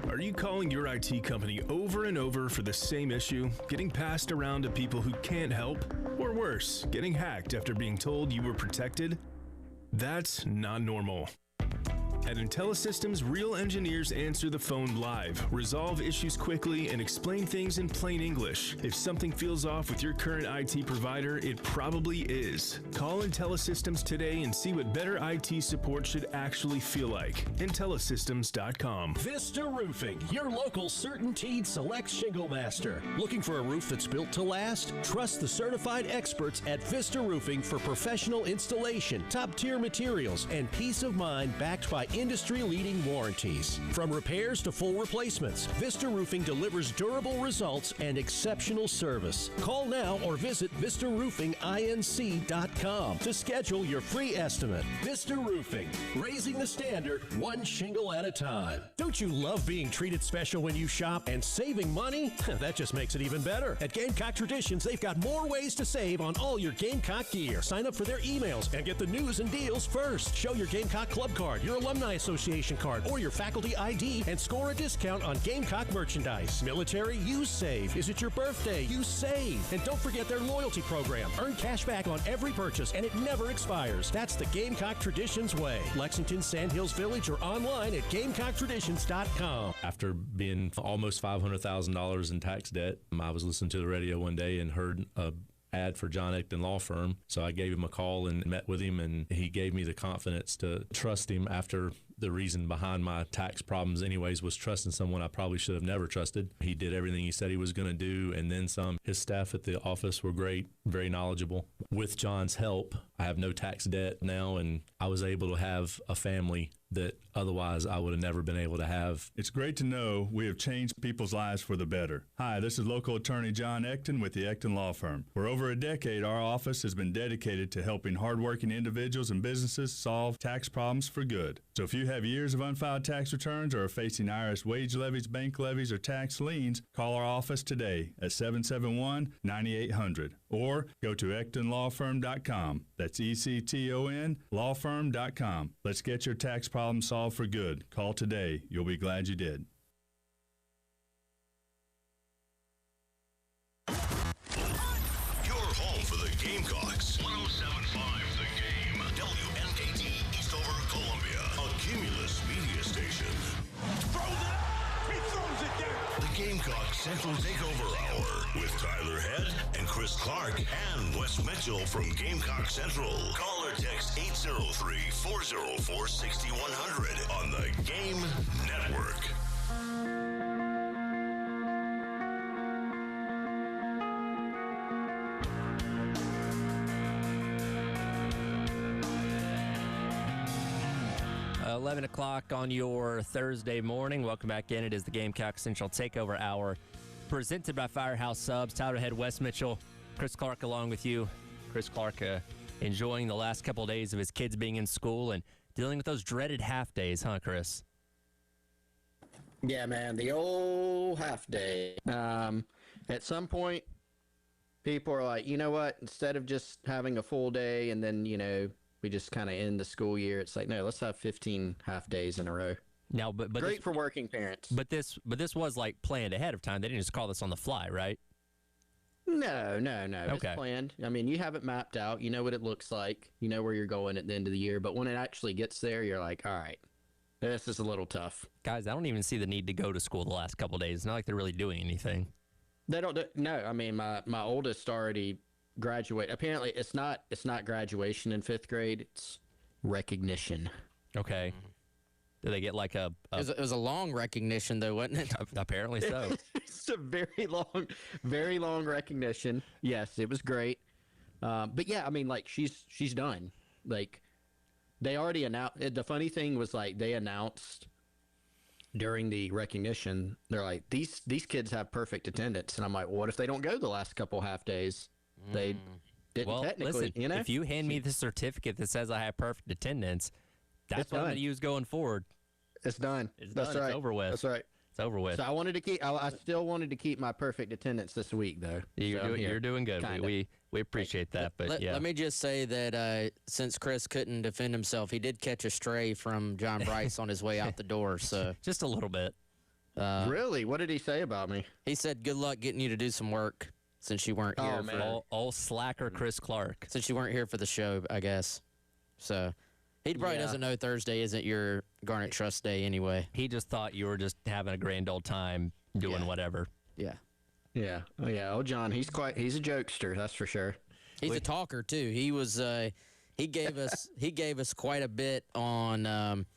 S14: Are you calling your IT company over and over for the same issue, getting passed around to people who can't help? Or worse, getting hacked after being told you were protected? That's not normal. At IntelliSystems, real engineers answer the phone live, resolve issues quickly, and explain things in plain English. If something feels off with your current IT provider, it probably is. Call IntelliSystems today and see what better IT support should actually feel like. IntelliSystems.com.
S13: Vista Roofing, your local CertainTeed Select Shingle Master. Looking for a roof that's built to last? Trust the certified experts at Vista Roofing for professional installation, top-tier materials, and peace of mind backed by industry-leading warranties. From repairs to full replacements, Vista Roofing delivers durable results and exceptional service. Call now or visit VistaRoofingINC.com to schedule your free estimate. Vista Roofing, raising the standard one shingle at a time. Don't you love being treated special when you shop and saving money? That just makes it even better. At Gamecock Traditions, they've got more ways to save on all your Gamecock gear. Sign up for their emails and get the news and deals first. Show your Gamecock Club card, your Alumni Association card, or your faculty ID and score a discount on Gamecock merchandise. Military, you save. Is it your birthday? You save. And don't forget their loyalty program. Earn cash back on every purchase and it never expires. That's the Gamecock Traditions way. Lexington, Sandhills Village, or online at GamecockTraditions.com.
S16: After being almost $500,000 in tax debt, I was listening to the radio one day and heard a ad for John Ecton Law Firm. So I gave him a call and met with him, and he gave me the confidence to trust him after the reason behind my tax problems anyways was trusting someone I probably should have never trusted. He did everything he said he was going to do and then some. His staff at the office were great, very knowledgeable. With John's help, I have no tax debt now, and I was able to have a family that otherwise I would have never been able to have.
S22: It's great to know we have changed people's lives for the better. Hi, this is local attorney John Ecton with the Ecton Law Firm. For over a decade, our office has been dedicated to helping hardworking individuals and businesses solve tax problems for good. So if you have years of unfiled tax returns or are facing IRS wage levies, bank levies, or tax liens, call our office today at 771-9800 or go to EctonLawFirm.com. That's ECTON lawfirm.com. Let's get your tax problem solved for good. Call today. You'll be glad you did.
S7: Your home for the Gamecocks. 107.5 The Game. WNKT Eastover, Columbia. A Cumulus media station. Throws it up. He throws it down. The Gamecock Central Takeover Hour with Tyler Head and Chris Clark and Wes Mitchell from Gamecock Central. Call or text 803-404-6100 on the Game Network.
S6: 11 o'clock on your Thursday morning. Welcome back in. It is the Gamecock Central Takeover Hour presented by Firehouse Subs. Tyler Head, Wes Mitchell, Chris Clark along with you. Chris Clark enjoying the last couple of days of his kids being in school and dealing with those dreaded half days, huh, Chris?
S5: Yeah, man, the old half day. At some point, people are like, you know what? Instead of just having a full day and then, we just kind of end the school year, it's like, no, let's have 15 half days in a row.
S6: Now, but
S5: great
S6: this,
S5: for working parents.
S6: But this was like planned ahead of time. They didn't just call this on the fly, right?
S5: No.
S6: Okay.
S5: It's planned. I mean, you have it mapped out. You know what it looks like. You know where you're going at the end of the year. But when it actually gets there, you're like, all right, this is a little tough.
S6: Guys, I don't even see the need to go to school the last couple of days. It's not like they're really doing anything.
S5: They don't. No, I mean, my oldest already graduated. Apparently, it's not graduation in 5th grade. It's recognition.
S6: Okay. Do they get like a
S1: It was a long recognition, though, wasn't it?
S6: Apparently so.
S5: It's a very long recognition. Yes, it was great. But yeah, I mean, like she's done. Like they already announced. The funny thing was like they announced during the recognition, they're like these kids have perfect attendance, and I'm like, well, what if they don't go the last couple half days? They didn't technically.
S6: Listen, if you hand me the certificate that says I have perfect attendance, that's what I'm going to use going forward.
S5: It's done.
S6: That's right. It's over with.
S5: That's right.
S6: It's over with.
S5: So I still wanted to keep my perfect attendance this week, though.
S6: You're doing good. We appreciate that. But
S1: let me just say that since Chris couldn't defend himself, he did catch a stray from John Bryce on his way out the door. So
S6: just a little bit.
S5: Really? What did he say about me?
S1: He said, "Good luck getting you to do some work since you weren't here."
S6: All slacker Chris Clark.
S1: Since you weren't here for the show, I guess. So. He probably doesn't know Thursday isn't your Garnet Trust Day anyway.
S6: He just thought you were just having a grand old time doing whatever.
S1: Yeah.
S5: Yeah. Oh, yeah. Oh, John, he's a jokester, that's for sure.
S1: He's a talker, too. He was he gave us quite a bit on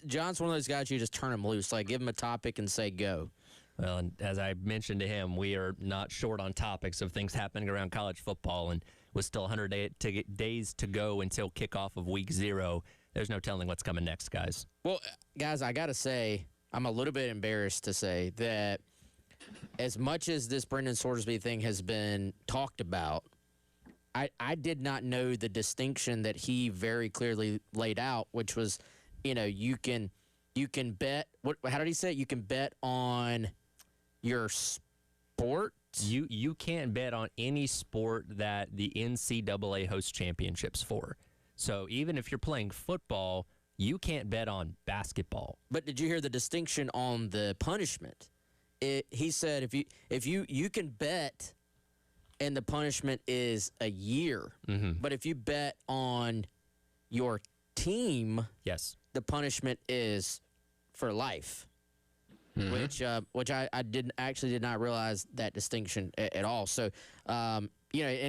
S1: John's one of those guys you just turn him loose, like give him a topic and say go.
S6: Well, and as I mentioned to him, we are not short on topics of things happening around college football, and with still 100 days to go until kickoff of week 0, there's no telling what's coming next, guys.
S1: Well, guys, I got to say, I'm a little bit embarrassed to say that as much as this Brendan Sorsby thing has been talked about, I did not know the distinction that he very clearly laid out, which was, you can bet. How did he say it? You can bet on your sport.
S6: You can't bet on any sport that the NCAA hosts championships for. So even if you're playing football, you can't bet on basketball.
S1: But did you hear the distinction on the punishment? He said if you can bet, and the punishment is a year.
S6: Mm-hmm.
S1: But if you bet on your team,
S6: yes,
S1: the punishment is for life.
S5: Mm-hmm.
S1: Which I did not realize that distinction at all. So, and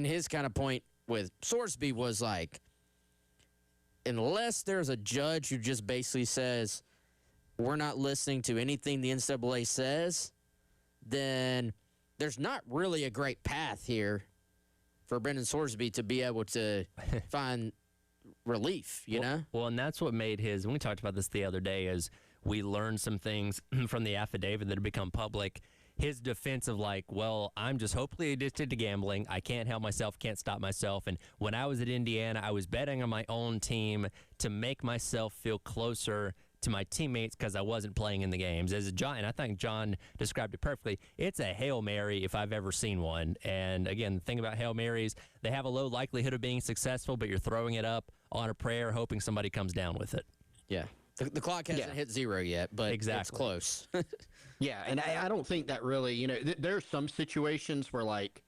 S1: his kind of point with Sorsby was like, unless there's a judge who just basically says, we're not listening to anything the NCAA says, then there's not really a great path here for Brendan Sorsby to be able to find relief, you know?
S6: Well, and that's what made his, when we talked about this the other day, is we learned some things from the affidavit that have become public. His defense of like, well, I'm just hopelessly addicted to gambling. I can't help myself, can't stop myself. And when I was at Indiana, I was betting on my own team to make myself feel closer to my teammates because I wasn't playing in the games. As John, and I think John described it perfectly, it's a Hail Mary if I've ever seen one. And again, the thing about Hail Marys, they have a low likelihood of being successful, but you're throwing it up on a prayer, hoping somebody comes down with it.
S1: Yeah. The clock hasn't hit 0 yet, but it's close.
S5: Yeah, and I don't think that really, you know, there are some situations where, like,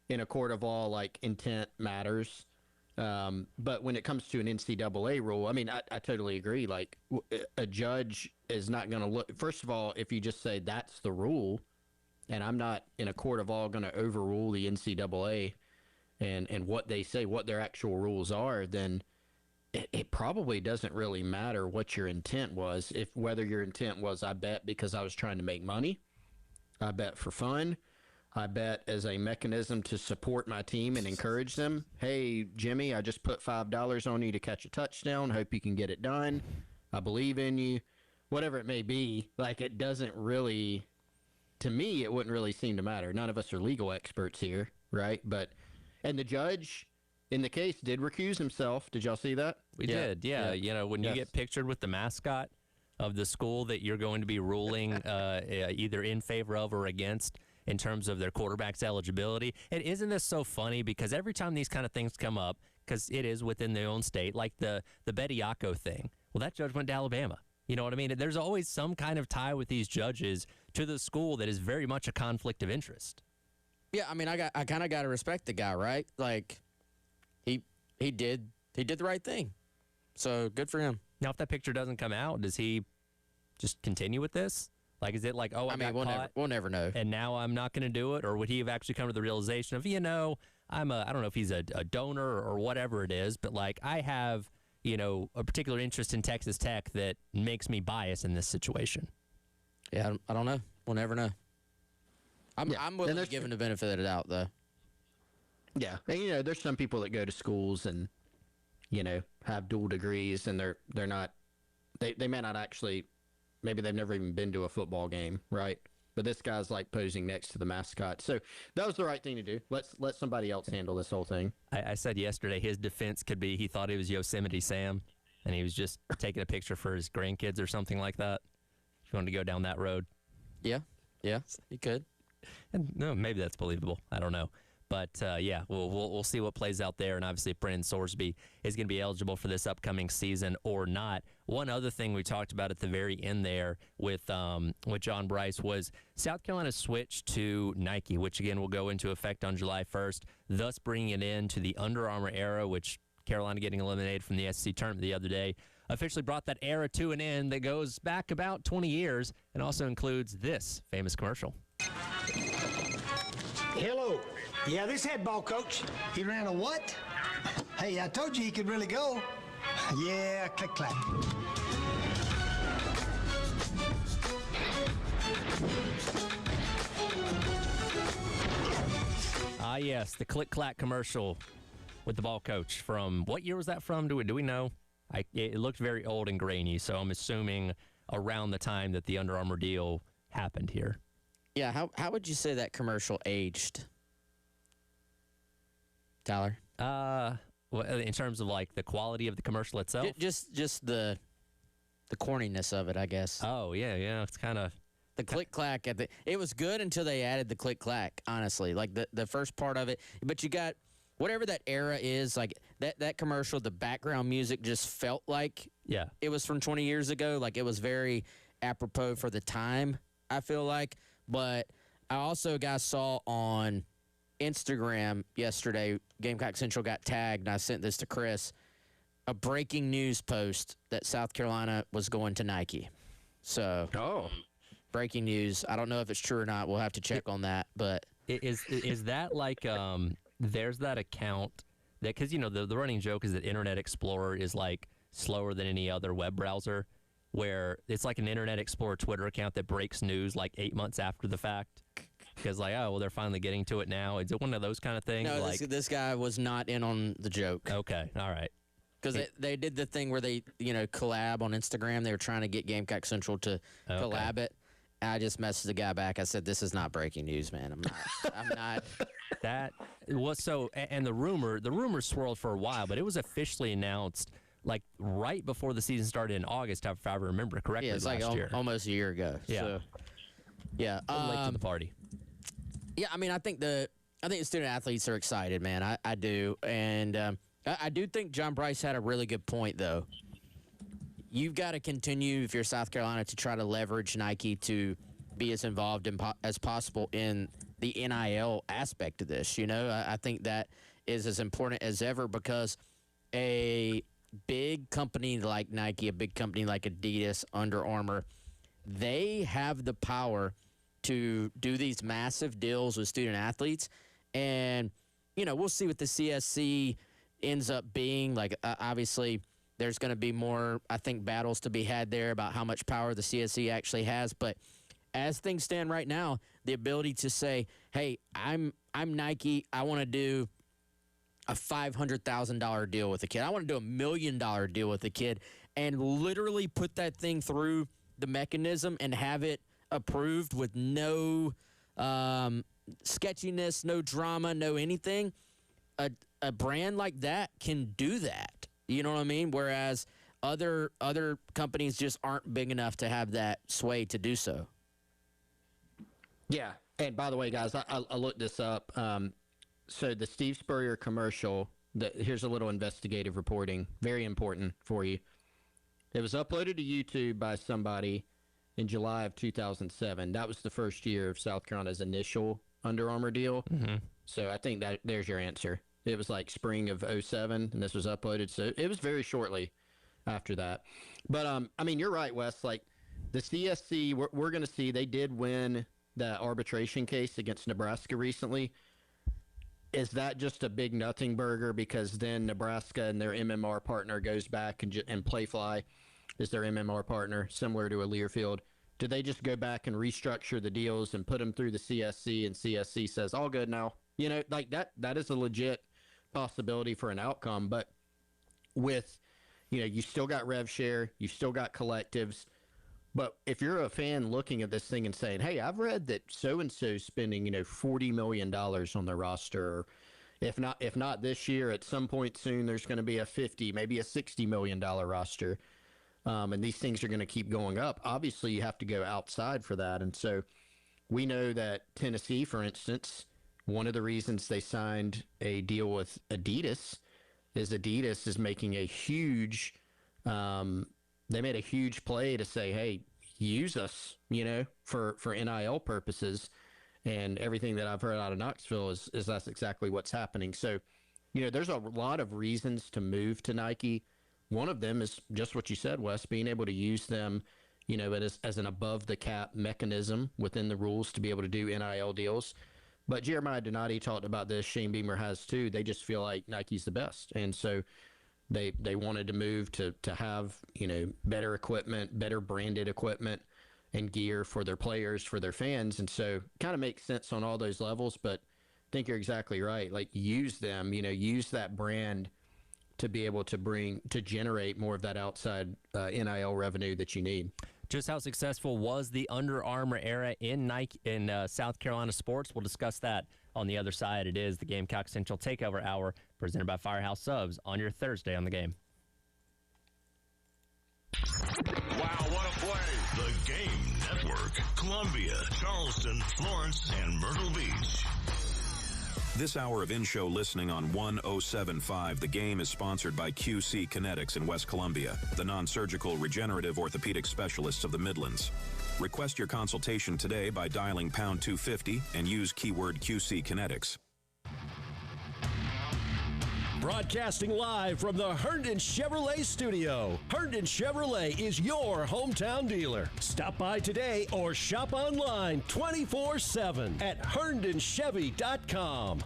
S5: in a court of law, like, intent matters. But when it comes to an NCAA rule, I mean, I totally agree. Like, a judge is not going to look, first of all, if you just say that's the rule, and I'm not in a court of law going to overrule the NCAA and what they say, what their actual rules are, then it probably doesn't really matter what your intent was. If whether your intent was, I bet because I was trying to make money, I bet for fun, I bet as a mechanism to support my team and encourage them. Hey, Jimmy, I just put $5 on you to catch a touchdown. Hope you can get it done. I believe in you. Whatever it may be, like, it doesn't really, to me, it wouldn't really seem to matter. None of us are legal experts here, right? And the judge in the case did recuse himself. Did y'all see that?
S6: We did, yeah. You know, when you get pictured with the mascot of the school that you're going to be ruling either in favor of or against in terms of their quarterback's eligibility. And isn't this so funny? Because every time these kind of things come up, because it is within their own state, like the Betty Yako thing, well, that judge went to Alabama. You know what I mean? There's always some kind of tie with these judges to the school that is very much a conflict of interest.
S1: Yeah, I mean, I kind of got to respect the guy, right? Like, he did the right thing. So good for him.
S6: Now, if that picture doesn't come out, does he just continue with this? Like, is it like, oh, I mean,
S1: we'll never know.
S6: And now I'm not going to do it? Or would he have actually come to the realization of, you know, I don't know if he's a donor or whatever it is, but like I have, you know, a particular interest in Texas Tech that makes me biased in this situation.
S1: Yeah, I don't know. We'll never know. I'm willing to give him the benefit of the doubt, though.
S5: Yeah, and you know, there's some people that go to schools and, you know, have dual degrees, and they're not, they may not actually, maybe they've never even been to a football game, right? But this guy's like posing next to the mascot, so that was the right thing to do. Let somebody else handle this whole thing.
S6: I said yesterday his defense could be he thought he was Yosemite Sam, and he was just taking a picture for his grandkids or something like that. If you wanted to go down that road,
S1: yeah, he could.
S6: And no, maybe that's believable. I don't know. But, yeah, we'll see what plays out there. And obviously, if Brendan Sorsby is going to be eligible for this upcoming season or not. One other thing we talked about at the very end there with John Bryce was South Carolina's switch to Nike, which, again, will go into effect on July 1st, thus bringing it into the Under Armour era, which Carolina getting eliminated from the SEC tournament the other day, officially brought that era to an end that goes back about 20 years and also includes this famous commercial.
S12: Hello. Yeah, this head ball coach, he ran a what? Hey, I told you he could really go. Yeah, click clack.
S6: Ah, yes, the click clack commercial with the ball coach from what year was that from? Do we know? It looked very old and grainy, so I'm assuming around the time that the Under Armour deal happened here.
S1: Yeah, how would you say that commercial aged? Tyler?
S6: Well, in terms of like the quality of the commercial itself?
S1: Just the corniness of it, I guess.
S6: Oh, yeah. It's kind of
S1: the click clack it was good until they added the click clack, honestly. Like the first part of it. But you got whatever that era is, like that commercial, the background music just felt like it was from 20 years ago. Like it was very apropos for the time, I feel like. But I also saw on Instagram yesterday, Gamecock Central got tagged, and I sent this to Chris, a breaking news post that South Carolina was going to Nike. So, breaking news. I don't know if it's true or not. We'll have to check on that. But
S6: is that like there's that account that, because, you know, the running joke is that Internet Explorer is like slower than any other web browser, where it's like an Internet Explorer Twitter account that breaks news like 8 months after the fact. Because they're finally getting to it now. Is it one of those kind of things?
S1: No, this guy was not in on the joke.
S6: Okay, all right.
S1: Because they did the thing where they, collab on Instagram. They were trying to get Gamecock Central to collab it. I just messaged the guy back. I said, "This is not breaking news, man. I'm not."
S6: That was so. And the rumor swirled for a while, but it was officially announced like right before the season started in August, if I remember correctly.
S1: Yeah, it's
S6: last
S1: like
S6: year.
S1: Almost a year ago.
S6: Yeah,
S1: so, yeah.
S6: Late to the party.
S1: Yeah, I mean, I think the student athletes are excited, man. I do, and I do think John Bryce had a really good point, though. You've got to continue, if you're South Carolina, to try to leverage Nike to be as involved as possible in the NIL aspect of this. I think that is as important as ever, because a big company like Nike, a big company like Adidas, Under Armour, they have the power to do these massive deals with student athletes. And, we'll see what the CSC ends up being. Like, obviously, there's going to be more, I think, battles to be had there about how much power the CSC actually has. But as things stand right now, the ability to say, hey, I'm Nike, I want to do a $500,000 deal with a kid. I want to do $1 million deal with a kid, and literally put that thing through the mechanism and have it approved with no sketchiness, no drama, no anything. A brand like that can do that. You know what I mean? Whereas other companies just aren't big enough to have that sway to do so.
S5: Yeah, and by the way, guys, I looked this up. So the Steve Spurrier commercial, here's a little investigative reporting, very important for you. It was uploaded to YouTube by somebody in July of 2007. That was the first year of South Carolina's initial Under Armour deal. Mm-hmm. So I think that there's your answer. It was like spring of 2007, and this was uploaded. So it was very shortly after that. But, I mean, you're right, Wes. Like, the CSC, we're going to see, they did win that arbitration case against Nebraska recently. Is that just a big nothing burger because then Nebraska and their MMR partner goes back and Playfly is their MMR partner, similar to a Learfield? Do they just go back and restructure the deals and put them through the CSC, and CSC says, all good now? Like that is a legit possibility for an outcome. But with, you still got rev share, you still got collectives. But if you're a fan looking at this thing and saying, hey, I've read that so-and-so's spending, $40 million on their roster, or if not this year, at some point soon, there's going to be a $50, maybe a $60 million roster. And these things are going to keep going up. Obviously, you have to go outside for that. And so we know that Tennessee, for instance, one of the reasons they signed a deal with Adidas is making a huge they made a huge play to say, hey, use us, for NIL purposes. And everything that I've heard out of Knoxville is that's exactly what's happening. So, there's a lot of reasons to move to Nike. One of them is just what you said, Wes, being able to use them, as an above the cap mechanism within the rules to be able to do NIL deals. But Jeremiah Donati talked about this. Shane Beamer has too. They just feel like Nike's the best. And so they wanted to move to have, better equipment, better branded equipment and gear for their players, for their fans. And so kind of makes sense on all those levels. But I think you're exactly right. Like, use them, use that brand to be able to generate more of that outside NIL revenue that you need.
S6: Just how successful was the Under Armour era in South Carolina sports? We'll discuss that on the other side. It is the Gamecock Central Takeover Hour, presented by Firehouse Subs, on your Thursday on the Game.
S7: Wow, what a play! The Game Network, Columbia, Charleston, Florence, and Myrtle Beach. This hour of in-show listening on 107.5 The Game is sponsored by QC Kinetics in West Columbia, the non-surgical regenerative orthopedic specialists of the Midlands. Request your consultation today by dialing pound 250 and use keyword QC Kinetics.
S13: Broadcasting live from the Herndon Chevrolet studio. Herndon Chevrolet is your hometown dealer. Stop by today or shop online 24/7 at HerndonChevy.com.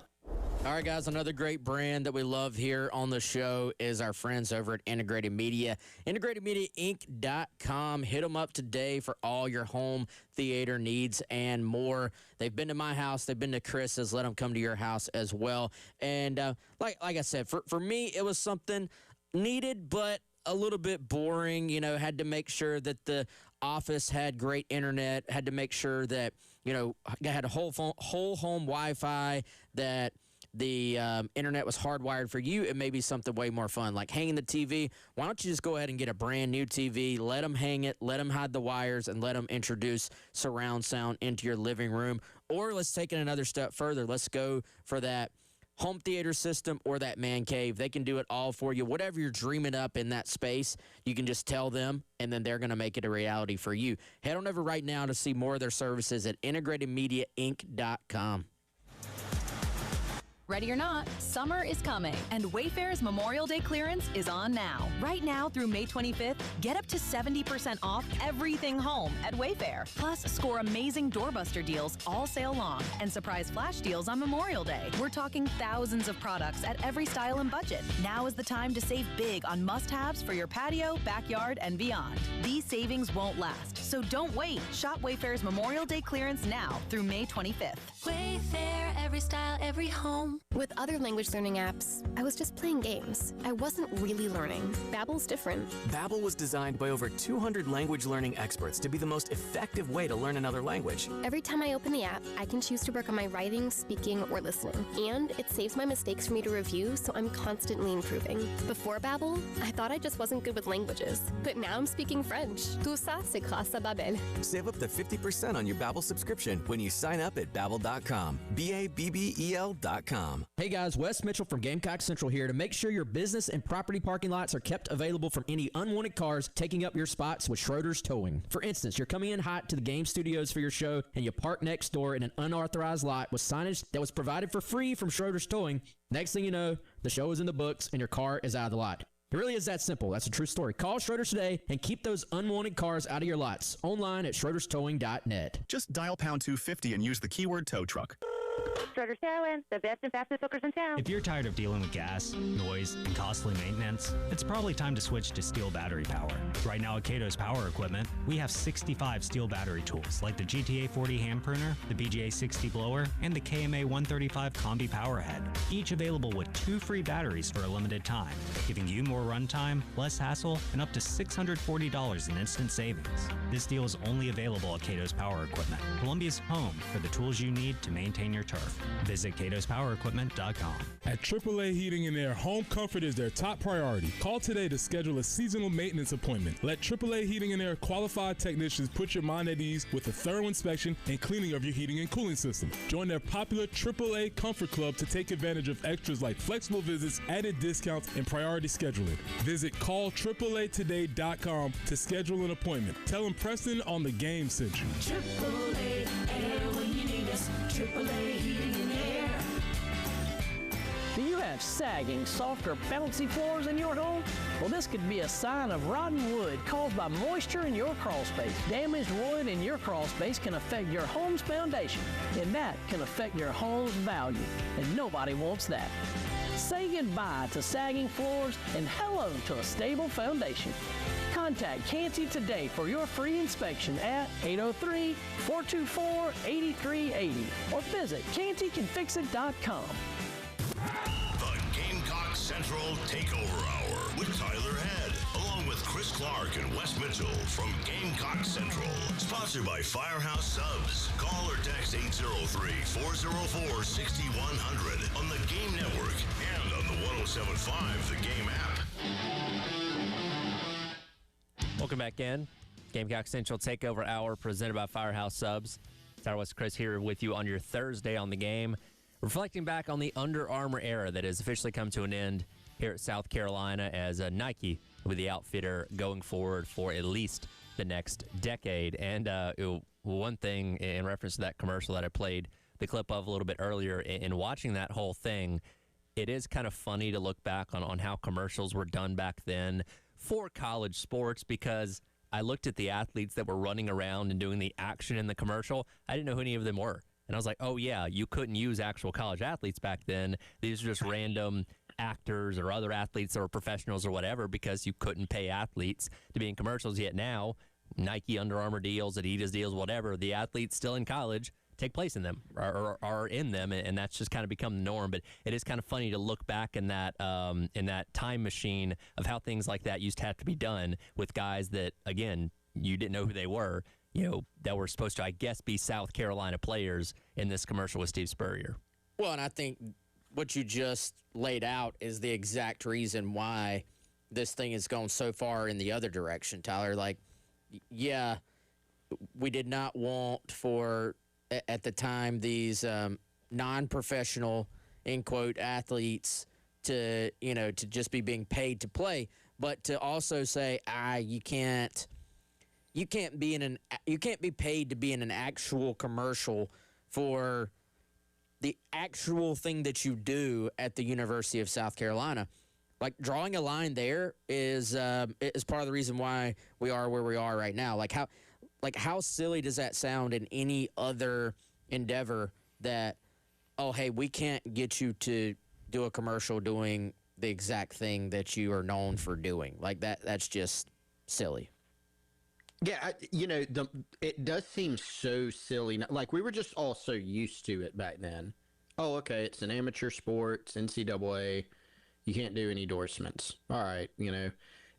S1: All right, guys, another great brand that we love here on the show is our friends over at Integrated Media. IntegratedMediaInc.com. Hit them up today for all your home theater needs and more. They've been to my house. They've been to Chris's. Let them come to your house as well. And like I said, for me, it was something needed, but a little bit boring. You know, had to make sure that the office had great internet, had to make sure that, you know, I had a whole home Wi-Fi, that the internet was hardwired for you. It may be something way more fun, like hanging the TV. Why don't you just go ahead and get a brand new TV, let them hang it, let them hide the wires, and let them introduce surround sound into your living room? Or let's take it another step further. Let's go for that home theater system or that man cave. They can do it all for you. Whatever you're dreaming up in that space, you can just tell them, and then they're going to make it a reality for you. Head on over right now to see more of their services at IntegratedMediaInc.com.
S15: Ready or not, summer is coming, and Wayfair's Memorial Day clearance is on now. Right now through May 25th, get up to 70% off everything home at Wayfair. Plus, score amazing doorbuster deals all sale long and surprise flash deals on Memorial Day. We're talking thousands of products at every style and budget. Now is the time to save big on must-haves for your patio, backyard, and beyond. These savings won't last, so don't wait. Shop Wayfair's Memorial Day clearance now through May 25th.
S26: Wayfair, every style, every home. With other language learning apps, I was just playing games. I wasn't really learning. Babbel's different.
S17: Babbel was designed by over 200 language learning experts to be the most effective way to learn another language.
S26: Every time I open the app, I can choose to work on my writing, speaking, or listening. And it saves my mistakes for me to review, so I'm constantly improving. Before Babbel, I thought I just wasn't good with languages. But now I'm speaking French. Tout ça, c'est grâce à Babbel.
S17: Save up to 50% on your Babbel subscription when you sign up at Babbel.com. Babbel.com.
S2: Hey guys, Wes Mitchell from Gamecock Central here to make sure your business and property parking lots are kept available from any unwanted cars taking up your spots with Schroeder's Towing. For instance, you're coming in hot to the game studios for your show and you park next door in an unauthorized lot with signage that was provided for free from Schroeder's Towing. Next thing you know, the show is in the books and your car is out of the lot. It really is that simple. That's a true story. Call Schroeder's today and keep those unwanted cars out of your lots. Online at schroederstowing.net.
S18: Just dial pound 250 and use the keyword tow truck.
S20: Schroeder's Towing, the best and fastest hookers in town.
S21: If you're tired of dealing with gas, noise, and costly maintenance, it's probably time to switch to Steel battery power. Right now at Cato's Power Equipment, we have 65 Steel battery tools like the GTA 40 hand printer, the BGA 60 blower, and the KMA 135 Combi power head. Each available with 2 free batteries for a limited time, giving you more runtime, less hassle, and up to $640 in instant savings. This deal is only available at Cato's Power Equipment, Columbia's home for the tools you need to maintain your turf. Visit CatosPowerEquipment.com.
S25: At AAA Heating and Air, home comfort is their top priority. Call today to schedule a seasonal maintenance appointment. Let AAA Heating and Air qualified technicians put your mind at ease with a thorough inspection and cleaning of your heating and cooling system. Join their popular AAA Comfort Club to take advantage of extras like flexible visits, added discounts, and priority scheduling. Visit callAAAtoday.com to schedule an appointment. Tell them Preston on the game sent you.
S27: AAA Air when you need us. AAA Heating and Air.
S28: Do you have sagging, soft, or bouncy floors in your home? Well, this could be a sign of rotten wood caused by moisture in your crawl space. Damaged wood in your crawl space can affect your home's foundation, and that can affect your home's value, and nobody wants that. Say goodbye to sagging floors and hello to a stable foundation. Contact Canty today for your free inspection at 803-424-8380 or visit CantyCanFixIt.com.
S7: The Gamecock Central Takeover Hour with Tyler Head, along with Chris Clark and Wes Mitchell from Gamecock Central. Sponsored by Firehouse Subs. Call or text 803-404-6100 on the Game Network and on the 107.5 The Game app.
S6: Welcome back in. Gamecock Central Takeover Hour presented by Firehouse Subs. Tyler West Chris here with you on your Thursday on the game. Reflecting back on the Under Armour era that has officially come to an end here at South Carolina as Nike will be the outfitter going forward for at least the next decade. And one thing in reference to that commercial that I played the clip of a little bit earlier, in watching that whole thing, it is kind of funny to look back on how commercials were done back then for college sports, because I looked at the athletes that were running around and doing the action in the commercial. I didn't know who any of them were. And I was like, oh, yeah, you couldn't use actual college athletes back then. These are just random actors or other athletes or professionals or whatever because you couldn't pay athletes to be in commercials. Yet now, Nike, Under Armour deals, Adidas deals, whatever, the athletes still in college take place in them or are in them, and that's just kind of become the norm. But it is kind of funny to look back in that time machine of how things like that used to have to be done with guys that, again, you didn't know who they were, that were supposed to, I guess, be South Carolina players in this commercial with Steve Spurrier.
S1: Well, and I think what you just laid out is the exact reason why this thing has gone so far in the other direction, Tyler. Like, yeah, we did not want for, at the time, these non-professional, in quote, athletes to just be being paid to play, but to also say, you can't be paid to be in an actual commercial for the actual thing that you do at the University of South Carolina. Like, drawing a line there is part of the reason why we are where we are right now. How silly does that sound in any other endeavor that, oh, hey, we can't get you to do a commercial doing the exact thing that you are known for doing. Like, that's just silly.
S5: Yeah, it does seem so silly. Like, we were just all so used to it back then. Oh, okay, it's an amateur sport, it's NCAA. You can't do any endorsements. All right,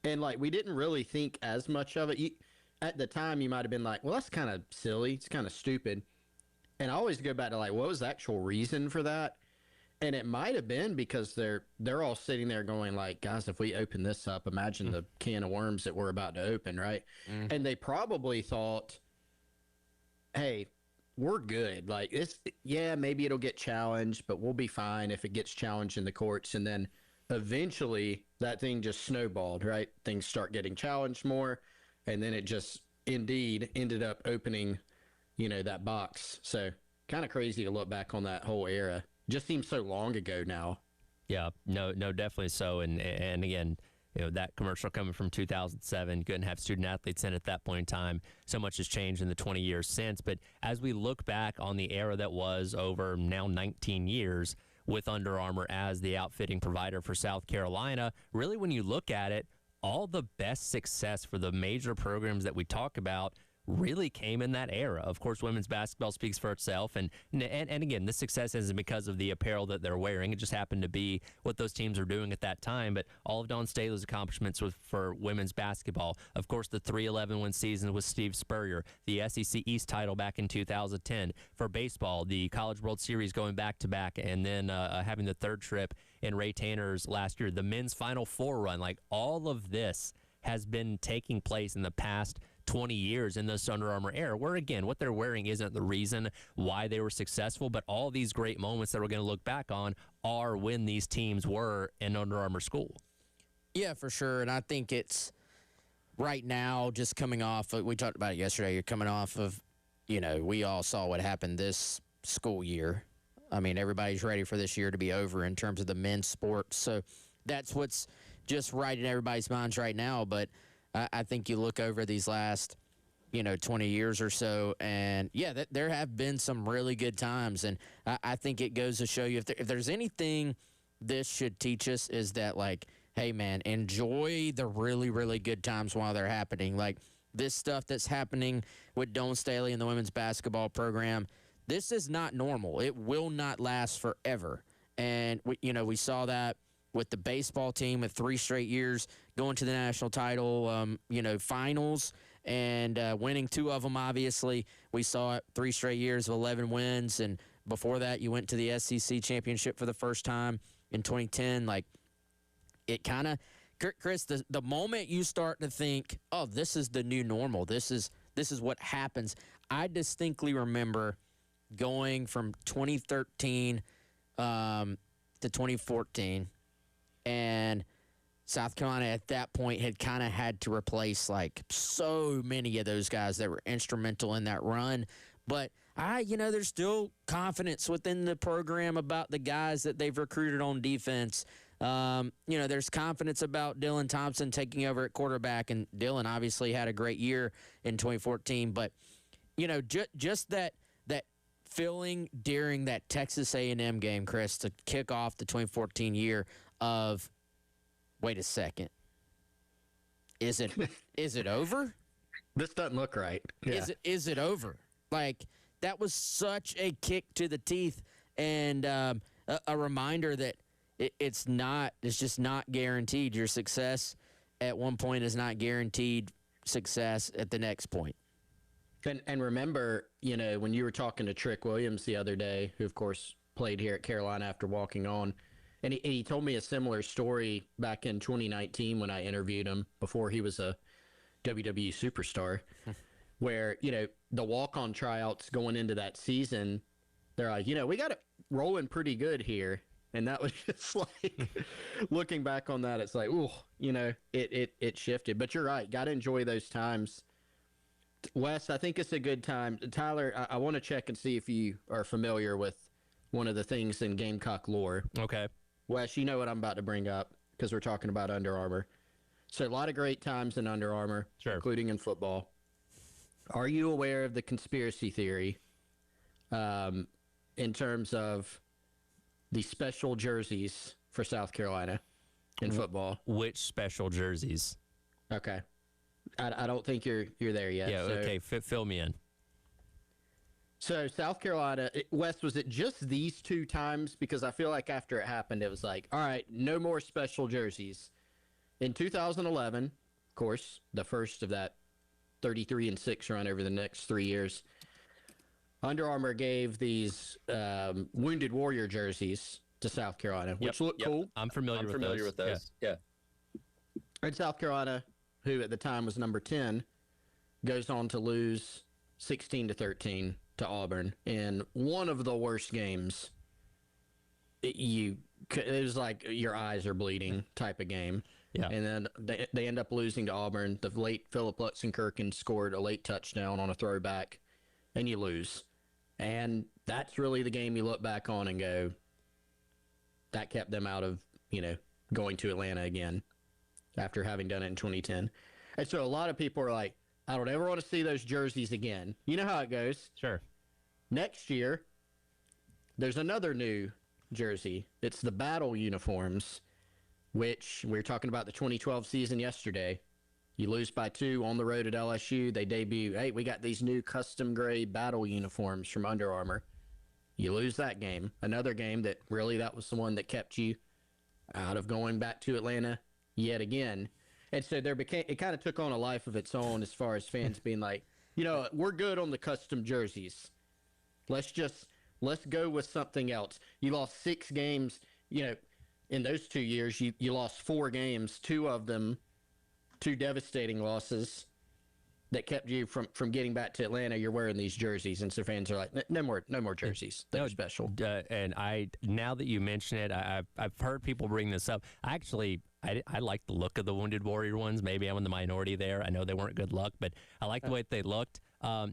S5: And, like, we didn't really think as much of it. At the time, you might have been like, well, that's kind of silly. It's kind of stupid. And I always go back to, like, what was the actual reason for that? And it might have been because they're all sitting there going, like, guys, if we open this up, imagine the can of worms that we're about to open, right? Mm. And they probably thought, hey, we're good. Like, maybe it'll get challenged, but we'll be fine if it gets challenged in the courts. And then eventually that thing just snowballed, right? Things start getting challenged more. And then it just indeed ended up opening, that box. So kind of crazy to look back on that whole era. Just seems so long ago now.
S6: Yeah, no, definitely so. And again, that commercial coming from 2007, couldn't have student athletes in at that point in time. So much has changed in the 20 years since. But as we look back on the era that was over now 19 years with Under Armour as the outfitting provider for South Carolina, really when you look at it, all the best success for the major programs that we talk about really came in that era. Of course, women's basketball speaks for itself. And again, this success isn't because of the apparel that they're wearing. It just happened to be what those teams are doing at that time. But all of Dawn Staley's accomplishments for women's basketball. Of course, the 3-11 win season with Steve Spurrier, the SEC East title back in 2010. For baseball, the College World Series going back-to-back, and then having the third trip in Ray Tanner's last year. The men's Final Four run, like all of this has been taking place in the past 20 years in this Under Armour era, where, again, what they're wearing isn't the reason why they were successful, but all these great moments that we're going to look back on are when these teams were in Under Armour school.
S1: Yeah, for sure. And I think it's right now just coming off, we talked about it yesterday, you're coming off of, we all saw what happened this school year. I mean, everybody's ready for this year to be over in terms of the men's sports. So that's what's just right in everybody's minds right now. But I think you look over these last, 20 years or so, and, yeah, there have been some really good times. And I think it goes to show you if there's anything this should teach us is that, like, hey, man, enjoy the really, really good times while they're happening. Like, this stuff that's happening with Dawn Staley and the women's basketball program, this is not normal. It will not last forever. And, we saw that with the baseball team with 3 straight years going to the national title, finals and winning 2 of them, obviously. We saw it 3 straight years of 11 wins. And before that, you went to the SEC championship for the first time in 2010. Like, it kind of, Chris, the moment you start to think, oh, this is the new normal, this is what happens. I distinctly remember going from 2013 to 2014, and South Carolina at that point had kind of had to replace, like, so many of those guys that were instrumental in that run. But there's still confidence within the program about the guys that they've recruited on defense. There's confidence about Dylan Thompson taking over at quarterback, and Dylan obviously had a great year in 2014. But, just that feeling during that Texas A&M game, Chris, to kick off the 2014 year of, wait a second, is it over?
S5: This doesn't look right. Yeah.
S1: Is it over? Like, that was such a kick to the teeth and a reminder that it's just not guaranteed. Your success at one point is not guaranteed success at the next point.
S5: And remember, when you were talking to Trick Williams the other day, who of course played here at Carolina after walking on, and he told me a similar story back in 2019 when I interviewed him before he was a WWE superstar, where, the walk-on tryouts going into that season, they're like, we got it rolling pretty good here. And that was just like, looking back on that, it's like, ooh, it shifted. But you're right. Got to enjoy those times. Wes, I think it's a good time. Tyler, I want to check and see if you are familiar with one of the things in Gamecock lore.
S6: Okay.
S5: Wes, you know what I'm about to bring up because we're talking about Under Armour. So a lot of great times in Under Armour, including in football. Are you aware of the conspiracy theory in terms of the special jerseys for South Carolina in football?
S6: Which special jerseys?
S5: Okay. I don't think you're there yet.
S6: Yeah, okay. Fill me in.
S5: So South Carolina, Wes, was it just these two times? Because I feel like after it happened, it was like, all right, no more special jerseys. In 2011, of course, the first of that 33-6 run over the next 3 years, Under Armour gave these Wounded Warrior jerseys to South Carolina, which looked cool.
S6: I'm familiar with those.
S5: Yeah. And South Carolina, who at the time was number 10, goes on to lose 16-13 to Auburn in one of the worst games. It was like your eyes are bleeding type of game.
S6: Yeah.
S5: And then they end up losing to Auburn. The late Philip Lutzenkirchen scored a late touchdown on a throwback, and you lose. And that's really the game you look back on and go, that kept them out of, going to Atlanta again after having done it in 2010. And so a lot of people are like, I don't ever want to see those jerseys again. You know how it goes.
S6: Sure.
S5: Next year, there's another new jersey. It's the battle uniforms, which we were talking about the 2012 season yesterday. You lose by 2 on the road at LSU. They debut, hey, we got these new custom gray battle uniforms from Under Armour. You lose that game. Another game that really that was the one that kept you out of going back to Atlanta yet again. And so it kind of took on a life of its own as far as fans being like, we're good on the custom jerseys. Let's go with something else. You lost 6 games, in those 2 years, you lost 4 games, 2 of them, 2 devastating losses that kept you from getting back to Atlanta. You're wearing these jerseys, and so fans are like, no more jerseys. That was special.
S6: And now that you mention it, I've heard people bring this up. I like the look of the Wounded Warrior ones. Maybe I'm in the minority there. I know they weren't good luck, but I like the way they looked.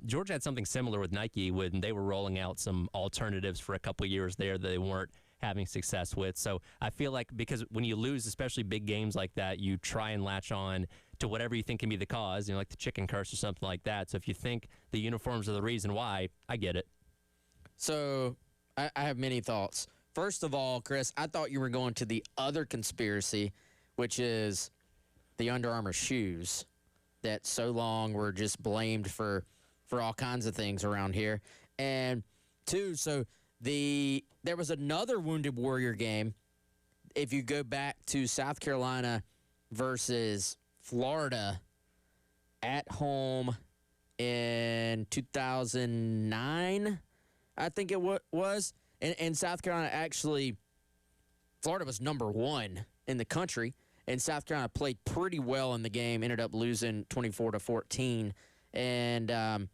S6: Georgia had something similar with Nike when they were rolling out some alternatives for a couple of years there that they weren't having success with. So I feel like because when you lose, especially big games like that, you try and latch on to whatever you think can be the cause, like the chicken curse or something like that. So if you think the uniforms are the reason why, I get it.
S1: So I have many thoughts. First of all, Chris, I thought you were going to the other conspiracy, which is the Under Armour shoes that so long were just blamed for all kinds of things around here. And 2, so there was another Wounded Warrior game. If you go back to South Carolina versus Florida at home in 2009, I think it was. And South Carolina actually, Florida was number 1 in the country, and South Carolina played pretty well in the game, ended up losing 24-14, and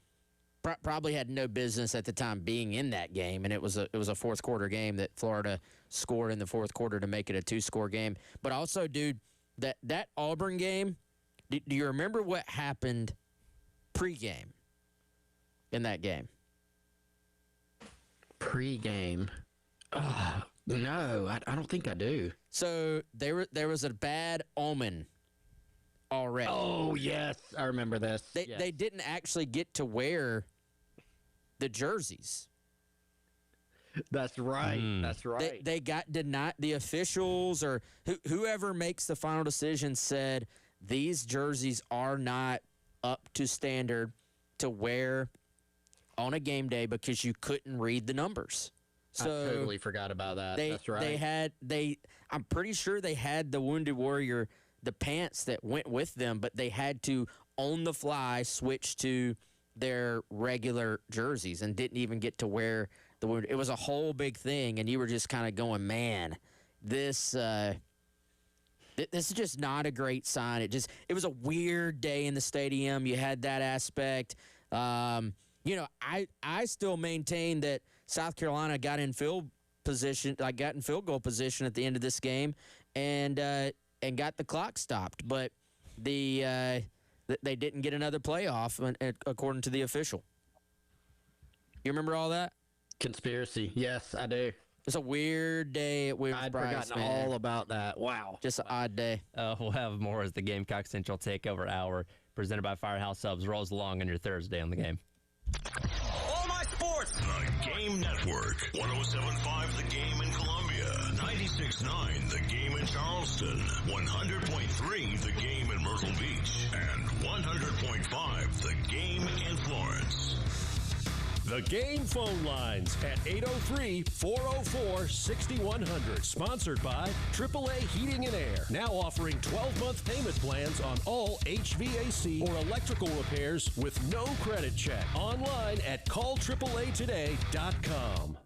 S1: probably had no business at the time being in that game. And it was a fourth quarter game that Florida scored in the fourth quarter to make it a 2-score game. But also, dude, that Auburn game, do you remember what happened pregame in that game?
S5: Pregame? No, I don't think I do.
S1: So there was a bad omen already.
S5: Oh, yes. I remember this.
S1: They didn't actually get to wear the jerseys.
S5: That's right. That's right.
S1: They got denied. The officials or whoever makes the final decision said these jerseys are not up to standard to wear on a game day because you couldn't read the numbers. So
S5: I totally forgot about that. That's right.
S1: I'm pretty sure they had the Wounded Warrior, the pants that went with them, but they had to on the fly switch to their regular jerseys and didn't even get to wear the Wounded. It was a whole big thing, and you were just kind of going, man, this is just not a great sign. It was a weird day in the stadium. You had that aspect. I still maintain that South Carolina got in field goal position at the end of this game, and got the clock stopped. But they didn't get another playoff, according to the official. You remember all that?
S5: Conspiracy. Yes, I do.
S1: It's a weird day at Williams
S5: I'd
S1: Brice,
S5: forgotten all about that. Wow.
S1: Just an odd day.
S6: We'll have more as the Gamecock Central Takeover Hour, presented by Firehouse Subs, rolls along on your Thursday on the game.
S7: All my sports. The Game Network. 107.5 The Game in Columbia. 96.9 The Game in Charleston. 100.3 The Game in Myrtle Beach. And 100.5 The Game in Florence.
S13: The Game phone lines at 803-404-6100. Sponsored by AAA Heating and Air. Now offering 12-month payment plans on all HVAC or electrical repairs with no credit check. Online at callAAAtoday.com.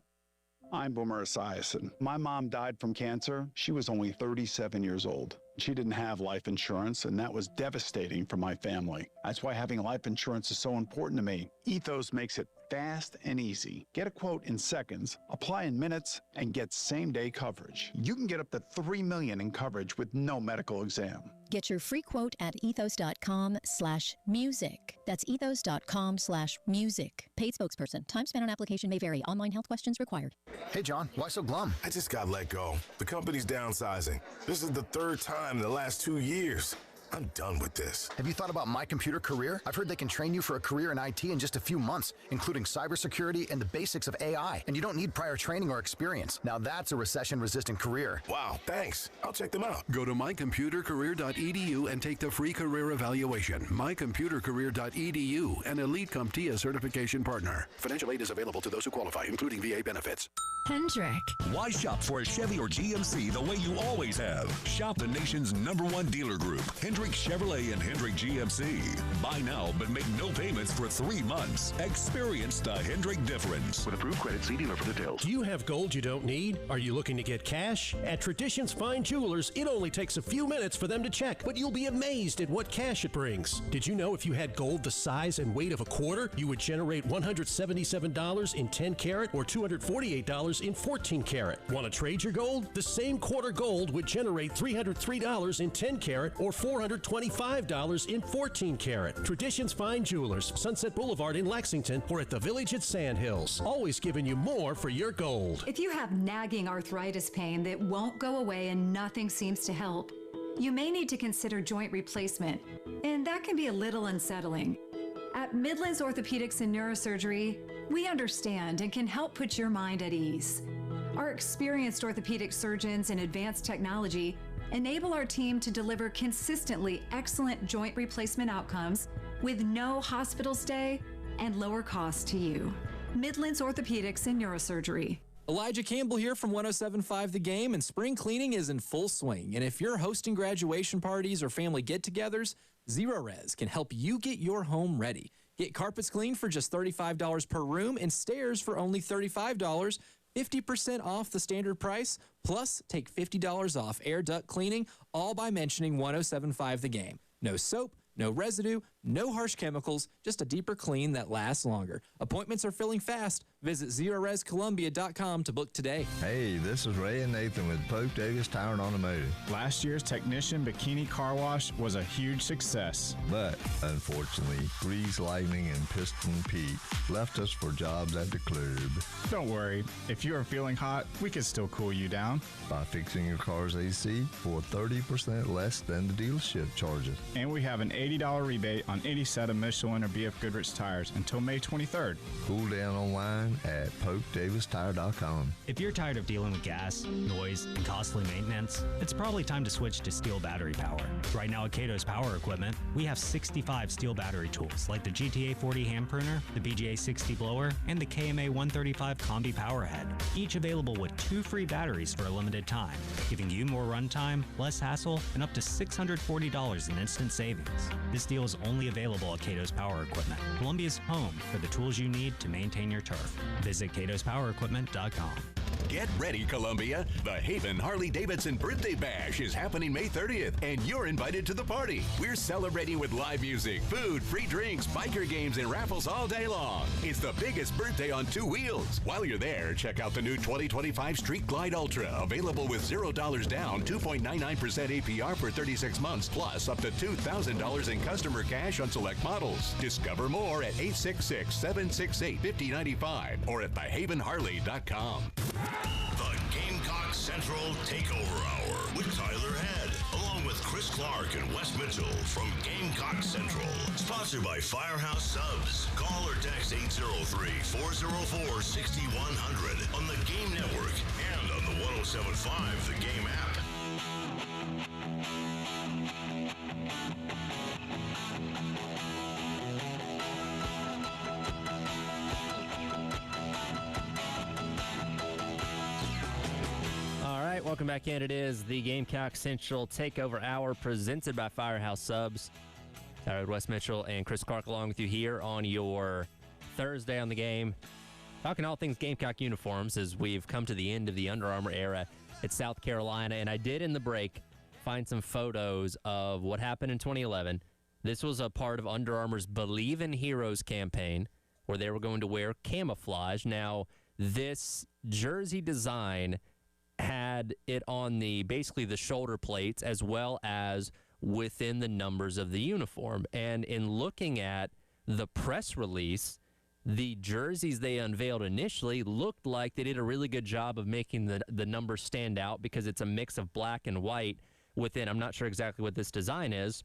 S3: I'm Boomer Esiason. My mom died from cancer. She was only 37 years old. She didn't have life insurance, and that was devastating for my family. That's why having life insurance is so important to me. Ethos makes it fast and easy. Get a quote in seconds, apply in minutes, and get same-day coverage. You can get up to $3 million in coverage with no medical exam.
S4: Get your free quote at ethos.com/music. That's ethos.com/music. Paid spokesperson. Time spent on application may vary. Online health questions required.
S8: Hey, John, why so glum?
S11: I just got let go. The company's downsizing. This is the third time in the last 2 years. I'm done with this.
S8: Have you thought about My Computer Career? I've heard they can train you for a career in IT in just a few months, including cybersecurity and the basics of AI. And you don't need prior training or experience. Now that's a recession-resistant career.
S11: Wow, thanks. I'll check them out.
S9: Go to mycomputercareer.edu and take the free career evaluation. mycomputercareer.edu, an Elite CompTIA certification partner. Financial aid is available to those who qualify, including VA benefits.
S10: Hendrick.
S7: Why shop for a Chevy or GMC the way you always have? Shop the nation's #1 dealer group, Hendrick Chevrolet and Hendrick GMC. Buy now, but make no payments for 3 months. Experience the Hendrick difference.
S9: With approved credit, see dealer for details.
S13: Do you have gold you don't need? Are you looking to get cash? At Traditions Fine Jewelers, it only takes a few minutes for them to check, but you'll be amazed at what cash it brings. Did you know if you had gold the size and weight of a quarter, you would generate $177 in 10 karat or $248 in 14 karat? Want to trade your gold? The same quarter gold would generate $303 in 10 karat or $425 in 14 karat. Traditions Fine Jewelers, Sunset Boulevard in Lexington, or at the Village at Sandhills. Always giving you more for your gold.
S19: If you have nagging arthritis pain that won't go away and nothing seems to help, you may need to consider joint replacement, and that can be a little unsettling. At Midlands Orthopedics and Neurosurgery, we understand and can help put your mind at ease. Our experienced orthopedic surgeons and advanced technology enable our team to deliver consistently excellent joint replacement outcomes with no hospital stay and lower cost to you. Midlands Orthopedics and Neurosurgery.
S23: Elijah Campbell here from 107.5 The Game, and spring cleaning is in full swing. And if you're hosting graduation parties or family get-togethers, Zerorez can help you get your home ready. Get carpets cleaned for just $35 per room and stairs for only $35, 50% off the standard price, plus take $50 off air duct cleaning, all by mentioning 107.5 The Game. No soap, no residue, no harsh chemicals, just a deeper clean that lasts longer. Appointments are filling fast. Visit ZerorezColumbia.com to book today.
S24: Hey, this is Ray and Nathan with Pope Davis Tire and Automotive.
S29: Last year's Technician Bikini Car Wash was a huge success.
S24: But, unfortunately, Grease Lightning and Piston Pete left us for jobs at the club.
S29: Don't worry. If you are feeling hot, we can still cool you down.
S24: By fixing your car's AC for 30% less than the dealership charges.
S29: And we have an $80 rebate on on any set of Michelin or BF Goodrich tires until May 23rd.
S24: Cool down online at PokeDavisTire.com.
S21: If you're tired of dealing with gas, noise, and costly maintenance, it's probably time to switch to Steel battery power. Right now at Cato's Power Equipment, we have 65 Steel battery tools like the GTA 40 hand pruner, the BGA 60 blower, and the KMA 135 Combi power head, each available with 2 free batteries for a limited time, giving you more runtime, less hassle, and up to $640 in instant savings. This deal is only available at Cato's Power Equipment, Columbia's home for the tools you need to maintain your turf. Visit CatosPowerEquipment.com.
S7: Get ready, Columbia. The Haven Harley-Davidson Birthday Bash is happening May 30th, and you're invited to the party. We're celebrating with live music, food, free drinks, biker games, and raffles all day long. It's the biggest birthday on 2 wheels. While you're there, check out the new 2025 Street Glide Ultra, available with $0 down, 2.99% APR for 36 months, plus up to $2,000 in customer cash on select models. Discover more at 866-768-5095 or at thehavenharley.com. The Gamecock Central Takeover Hour with Tyler Head, along with Chris Clark and Wes Mitchell from Gamecock Central. Sponsored by Firehouse Subs. Call or text 803-404-6100 on the Game Network and on the 107.5 The Game app.
S6: Welcome back in. It is the Gamecock Central Takeover Hour presented by Firehouse Subs. Tyler, Wes Mitchell, and Chris Clark along with you here on your Thursday on the Game. Talking all things Gamecock uniforms as we've come to the end of the Under Armour era at South Carolina. And I did in the break find some photos of what happened in 2011. This was a part of Under Armour's Believe in Heroes campaign where they were going to wear camouflage. Now, this jersey design had it on basically the shoulder plates as well as within the numbers of the uniform. And in looking at the press release, the jerseys they unveiled initially looked like they did a really good job of making the numbers stand out because it's a mix of black and white within. I'm not sure exactly what this design is,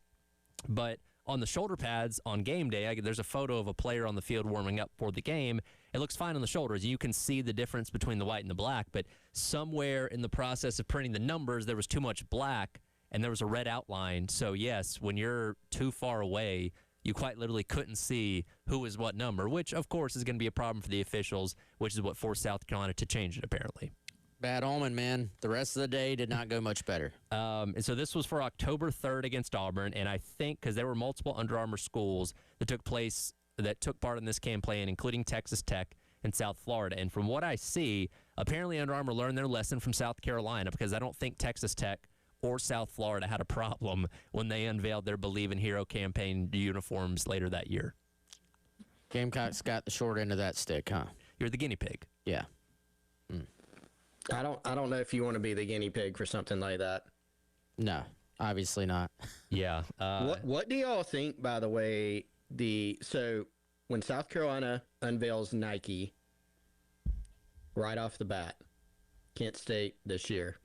S6: but on the shoulder pads on game day, there's a photo of a player on the field warming up for the game. It looks fine on the shoulders. You can see the difference between the white and the black, but somewhere in the process of printing the numbers, there was too much black and there was a red outline. So, yes, when you're too far away, you quite literally couldn't see who was what number, which, of course, is going to be a problem for the officials, which is what forced South Carolina to change it, apparently.
S1: Bad omen, man. The rest of the day did not go much better.
S6: And so this was for October 3rd against Auburn, and I think because there were multiple Under Armour schools that took part in this campaign, including Texas Tech and South Florida. And from what I see, apparently Under Armour learned their lesson from South Carolina because I don't think Texas Tech or South Florida had a problem when they unveiled their Believe in Hero campaign uniforms later that year.
S1: Gamecocks got the short end of that stick, huh?
S6: You're the guinea pig.
S1: Yeah.
S5: I don't know if you want to be the guinea pig for something like that.
S1: No, obviously not.
S6: Yeah.
S5: What do y'all think, by the way, so when South Carolina unveils Nike right off the bat, Kent State this year,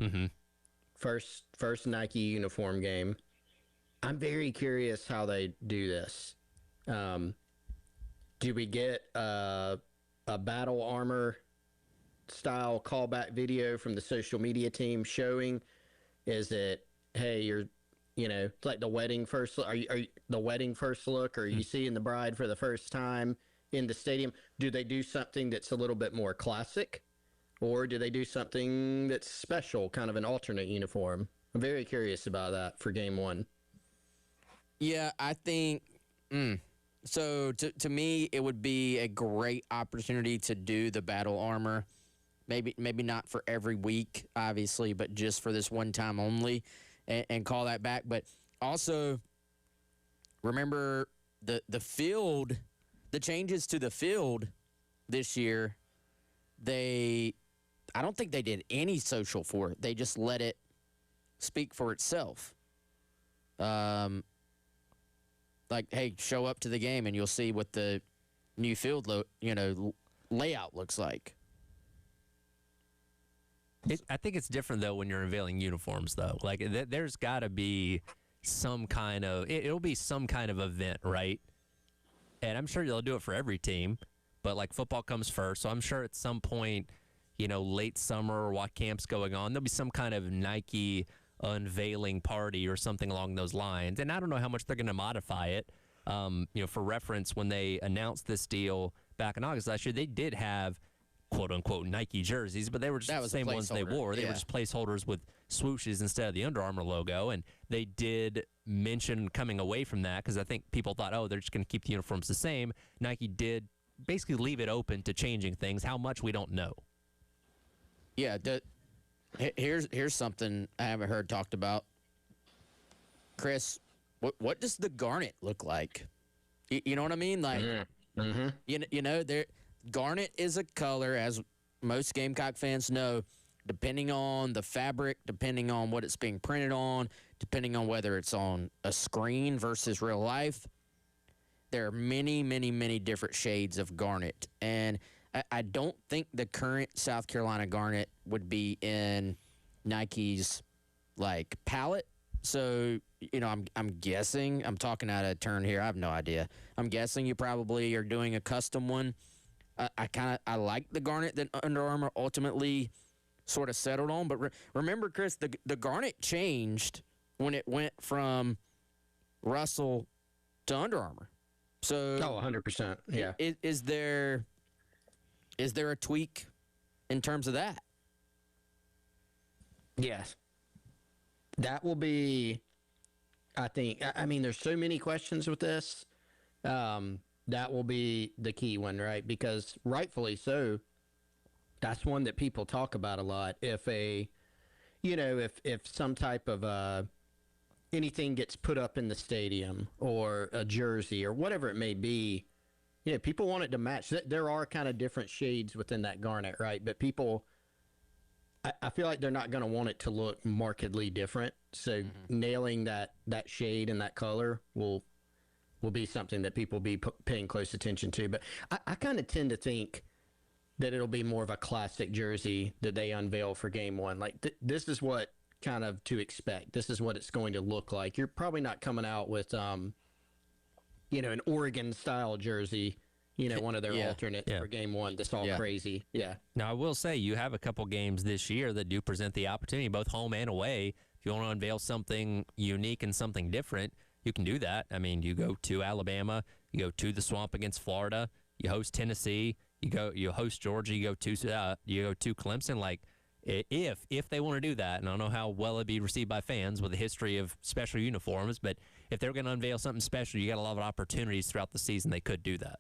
S5: first Nike uniform game, I'm very curious how they do this. Do we get a battle armor style callback video from the social media team showing? Is it, hey, you're, it's like the wedding first look? Are you the wedding first look? Or are you seeing the bride for the first time in the stadium? Do they do something that's a little bit more classic, or do they do something that's special, kind of an alternate uniform? I'm very curious about that for game one.
S1: Yeah, I think. So to me, it would be a great opportunity to do the battle armor. Maybe not for every week, obviously, but just for this one time only, and call that back. But also, remember the field, the changes to the field this year. I don't think they did any social for it. They just let it speak for itself. Like, hey, show up to the game and you'll see what the new field layout looks like.
S6: I think it's different, though, when you're unveiling uniforms, though. Like, there's got to be some kind of it'll be some kind of event, right? And I'm sure they'll do it for every team, but like football comes first, so I'm sure at some point, late summer while camp's going on, there'll be some kind of Nike unveiling party or something along those lines. And I don't know how much they're going to modify it. For reference, when they announced this deal back in August last year, they did have quote-unquote Nike jerseys, but they were just the same ones they wore. They were just placeholders with swooshes instead of the Under Armour logo, and they did mention coming away from that because I think people thought, they're just going to keep the uniforms the same. Nike did basically leave it open to changing things. How much, we don't know.
S1: Yeah, here's something I haven't heard talked about. Chris, what does the garnet look like? You know what I mean? Like, garnet is a color, as most Gamecock fans know, depending on the fabric, depending on what it's being printed on, depending on whether it's on a screen versus real life. There are many, many, many different shades of garnet. And I don't think the current South Carolina garnet would be in Nike's, palette. So, I'm guessing, I'm talking out of turn here. I have no idea. I'm guessing you probably are doing a custom one. I like the garnet that Under Armour ultimately sort of settled on. But remember, Chris, the garnet changed when it went from Russell to Under Armour. So
S5: 100%. Yeah.
S1: Is there a tweak in terms of that?
S5: Yes. That will be, I think, there's so many questions with this. That will be the key one, right? Because rightfully so, that's one that people talk about a lot. If some type of anything gets put up in the stadium or a jersey or whatever it may be, people want it to match. There are kind of different shades within that garnet, right? But people, I feel like they're not going to want it to look markedly different. So nailing that shade and that color will be something that people will be paying close attention to. But I kind of tend to think that it'll be more of a classic jersey that they unveil for game one. Like, this is what kind of to expect. This is what it's going to look like. You're probably not coming out with, an Oregon-style jersey, one of their alternates for game one. That's all crazy. Yeah.
S6: Now, I will say you have a couple games this year that do present the opportunity, both home and away. If you want to unveil something unique and something different, you can do that. You go to Alabama, you go to the Swamp against Florida, you host Tennessee, you host Georgia, you go to Clemson. Like, if they want to do that, and I don't know how well it'd be received by fans with a history of special uniforms, but if they're going to unveil something special, you got a lot of opportunities throughout the season they could do that.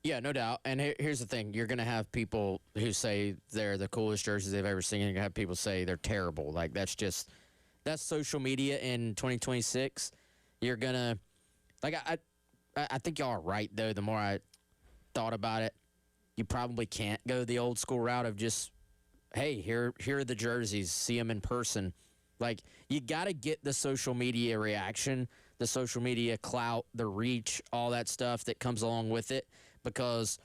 S1: Yeah, no doubt. And here's the thing. You're going to have people who say they're the coolest jerseys they've ever seen. You're going to have people say they're terrible. Like, that's social media in 2026. You're going to, I think y'all are right, though. The more I thought about it, you probably can't go the old school route of just, hey, here are the jerseys, see them in person. Like, you got to get the social media reaction, the social media clout, the reach, all that stuff that comes along with it, because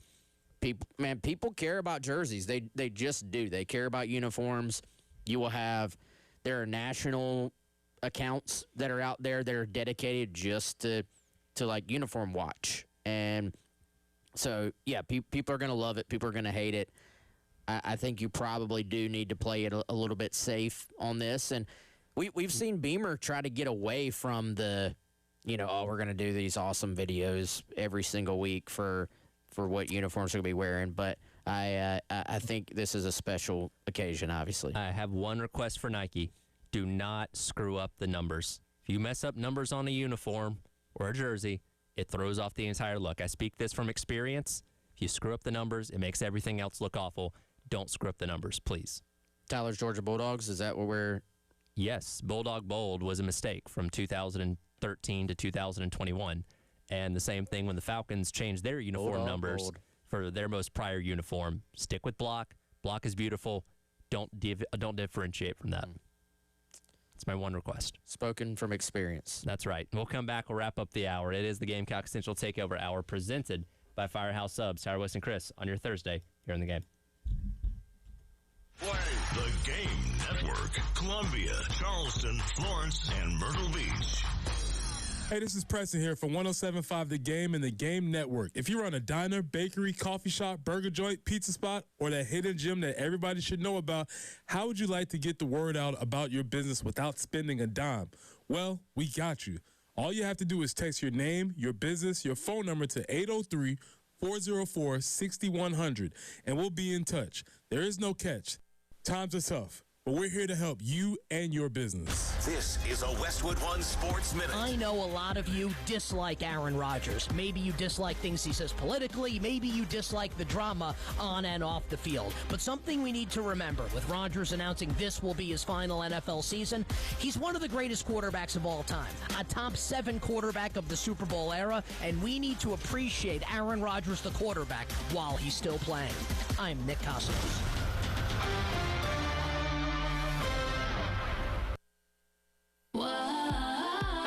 S1: people care about jerseys. They just do. They care about uniforms. There are national accounts that are out there that are dedicated just to uniform watch. And so, yeah, people are going to love it. People are going to hate it. I think you probably do need to play it a little bit safe on this. And we've seen Beamer try to get away from the, we're going to do these awesome videos every single week for what uniforms we're going to be wearing. But I think this is a special occasion, obviously.
S6: I have one request for Nike. Do not screw up the numbers. If you mess up numbers on a uniform or a jersey, it throws off the entire look. I speak this from experience. If you screw up the numbers, it makes everything else look awful. Don't screw up the numbers, please.
S1: Tyler's Georgia Bulldogs, is that what we're...
S6: Yes, Bulldog Bold was a mistake from 2013 to 2021. And the same thing when the Falcons changed their uniform
S1: Bulldog
S6: numbers
S1: Bold
S6: for their most prior uniform. Stick with block. Block is beautiful. Don't differentiate from that. It's my one request.
S1: Spoken from experience.
S6: That's right. We'll come back. We'll wrap up the hour. It is the Gamecock Central Takeover Hour presented by Firehouse Subs. Tyler West and Chris on your Thursday here in the game.
S7: The Game Network. Network. Columbia, Charleston, Florence, and Myrtle Beach.
S25: Hey, this is Preston here from 107.5 The Game and The Game Network. If you run a diner, bakery, coffee shop, burger joint, pizza spot, or that hidden gym that everybody should know about, how would you like to get the word out about your business without spending a dime? Well, we got you. All you have to do is text your name, your business, your phone number to 803-404-6100, and we'll be in touch. There is no catch. Times are tough, but we're here to help you and your business.
S7: This is a Westwood One Sports Minute.
S28: I know a lot of you dislike Aaron Rodgers. Maybe you dislike things he says politically. Maybe you dislike the drama on and off the field. But something we need to remember, with Rodgers announcing this will be his final NFL season, he's one of the greatest quarterbacks of all time, a top 7 quarterback of the Super Bowl era, and we need to appreciate Aaron Rodgers, the quarterback, while he's still playing. I'm Nick Costos.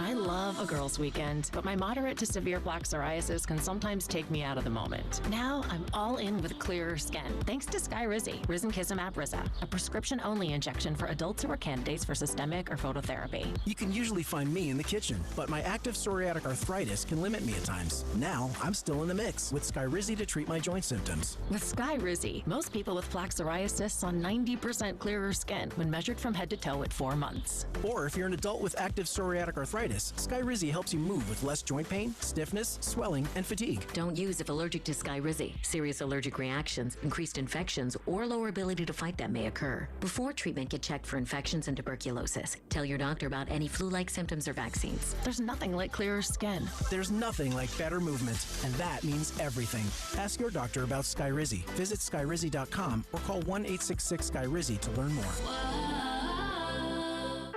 S2: I love a girls' weekend, but my moderate to severe plaque psoriasis can sometimes take me out of the moment. Now I'm all in with clearer skin, thanks to Skyrizi, Risankizumab Riza, a prescription-only injection for adults who are candidates for systemic or phototherapy.
S10: You can usually find me in the kitchen, but my active psoriatic arthritis can limit me at times. Now I'm still in the mix with Skyrizi to treat my joint symptoms.
S2: With Skyrizi, most people with plaque psoriasis saw 90% clearer skin when measured from head to toe at 4 months.
S10: Or if you're an adult with active psoriatic arthritis, Skyrizi helps you move with less joint pain, stiffness, swelling, and fatigue.
S2: Don't use if allergic to Skyrizi. Serious allergic reactions, increased infections, or lower ability to fight them may occur. Before treatment, get checked for infections and tuberculosis. Tell your doctor about any flu-like symptoms or vaccines. There's nothing like clearer skin.
S10: There's nothing like better movement, and that means everything. Ask your doctor about Skyrizi. Visit Skyrizi.com or call 1-866-SKYRIZI to learn more.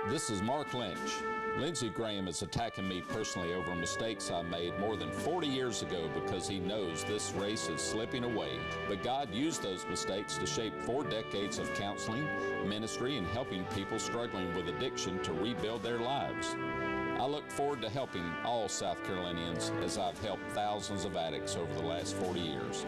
S12: This is Mark Lynch. Lindsey Graham is attacking me personally over mistakes I made more than 40 years ago because he knows this race is slipping away. But God used those mistakes to shape 4 decades of counseling, ministry, and helping people struggling with addiction to rebuild their lives. I look forward to helping all South Carolinians as I've helped thousands of addicts over the last 40 years.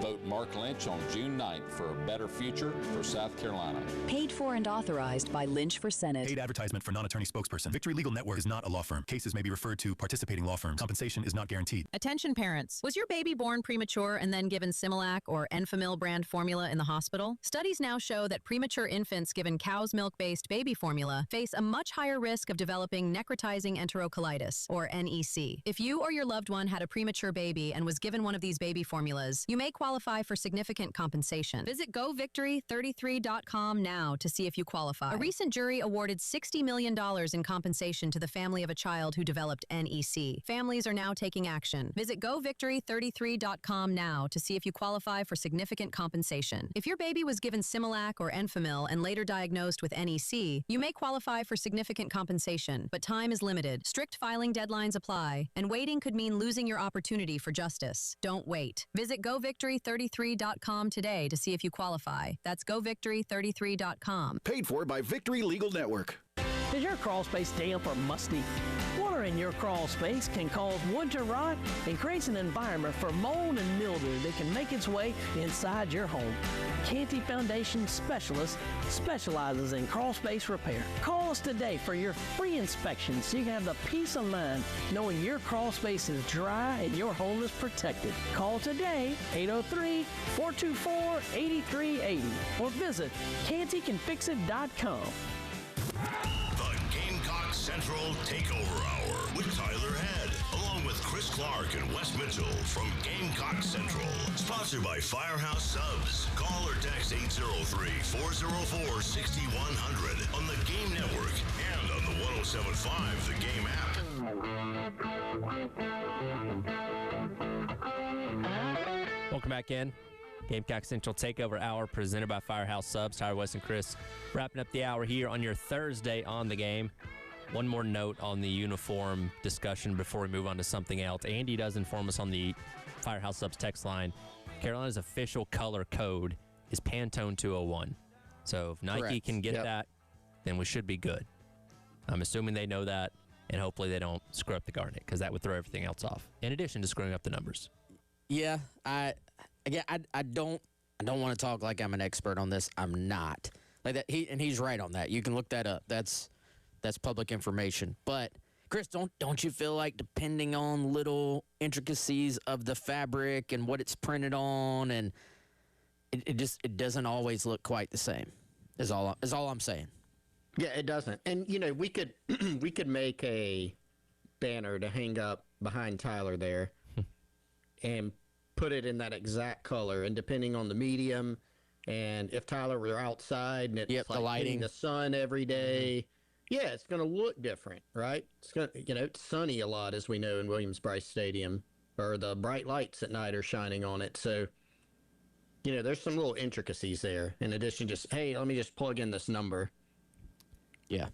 S12: Vote Mark Lynch on June 9th for a better future for South Carolina.
S14: Paid for and authorized by Lynch for Senate.
S18: Paid advertisement for non-attorney spokesperson. Victory Legal Network is not a law firm. Cases may be referred to participating law firms. Compensation is not guaranteed.
S15: Attention parents. Was your baby born premature and then given Similac or Enfamil brand formula in the hospital? Studies now show that premature infants given cow's milk-based baby formula face a much higher risk of developing necrotizing enterocolitis, or NEC. If you or your loved one had a premature baby and was given one of these baby formulas, you may qualify for significant compensation. Visit govictory33.com now to see if you qualify. A recent jury awarded $60 million in compensation to the family of a child who developed NEC. Families are now taking action. Visit govictory33.com now to see if you qualify for significant compensation. If your baby was given Similac or Enfamil and later diagnosed with NEC, you may qualify for significant compensation, but time is limited. Strict filing deadlines apply, and waiting could mean losing your opportunity for justice. Don't wait. Visit govictory33.com today to see if you qualify. That's govictory33.com.
S9: Paid for by Victory Legal Network.
S28: Is your crawl space damp or musty? Water in your crawl space can cause wood to rot and creates an environment for mold and mildew that can make its way inside your home. Canty Foundation Specialist specializes in crawl space repair. Call us today for your free inspection so you can have the peace of mind knowing your crawl space is dry and your home is protected. Call today, 803-424-8380, or visit cantycanfixit.com.
S7: The Gamecock Central Takeover Hour with Tyler Head, along with Chris Clark and Wes Mitchell from Gamecock Central. Sponsored by Firehouse Subs. Call or text 803-404-6100 on the Game Network and on the 107.5 The Game app.
S6: Welcome back in. Gamecock Central Takeover Hour presented by Firehouse Subs. Tyler, West, and Chris wrapping up the hour here on your Thursday on the game. One more note on the uniform discussion before we move on to something else. Andy does inform us on the Firehouse Subs text line. Carolina's official color code is Pantone 201. So if Nike can get that, then we should be good. I'm assuming they know that, and hopefully they don't screw up the garnet, because that would throw everything else off, in addition to screwing up the numbers.
S1: Yeah, I don't want to talk like I'm an expert on this. I'm not. like that. He's right on that. You can look that up. That's public information. But Chris, don't you feel like depending on little intricacies of the fabric and what it's printed on, and it doesn't always look quite the same. Is all I'm saying.
S5: Yeah, it doesn't. And we could we could make a banner to hang up behind Tyler there and put it in that exact color, and depending on the medium, and if Tyler were outside and it's
S1: the lighting,
S5: hitting the sun every day, yeah, it's going to look different, right? It's going to, it's sunny a lot, as we know, in Williams-Brice Stadium, or the bright lights at night are shining on it. So, there's some little intricacies there, in addition to just, hey, let me just plug in this number.
S1: Yeah.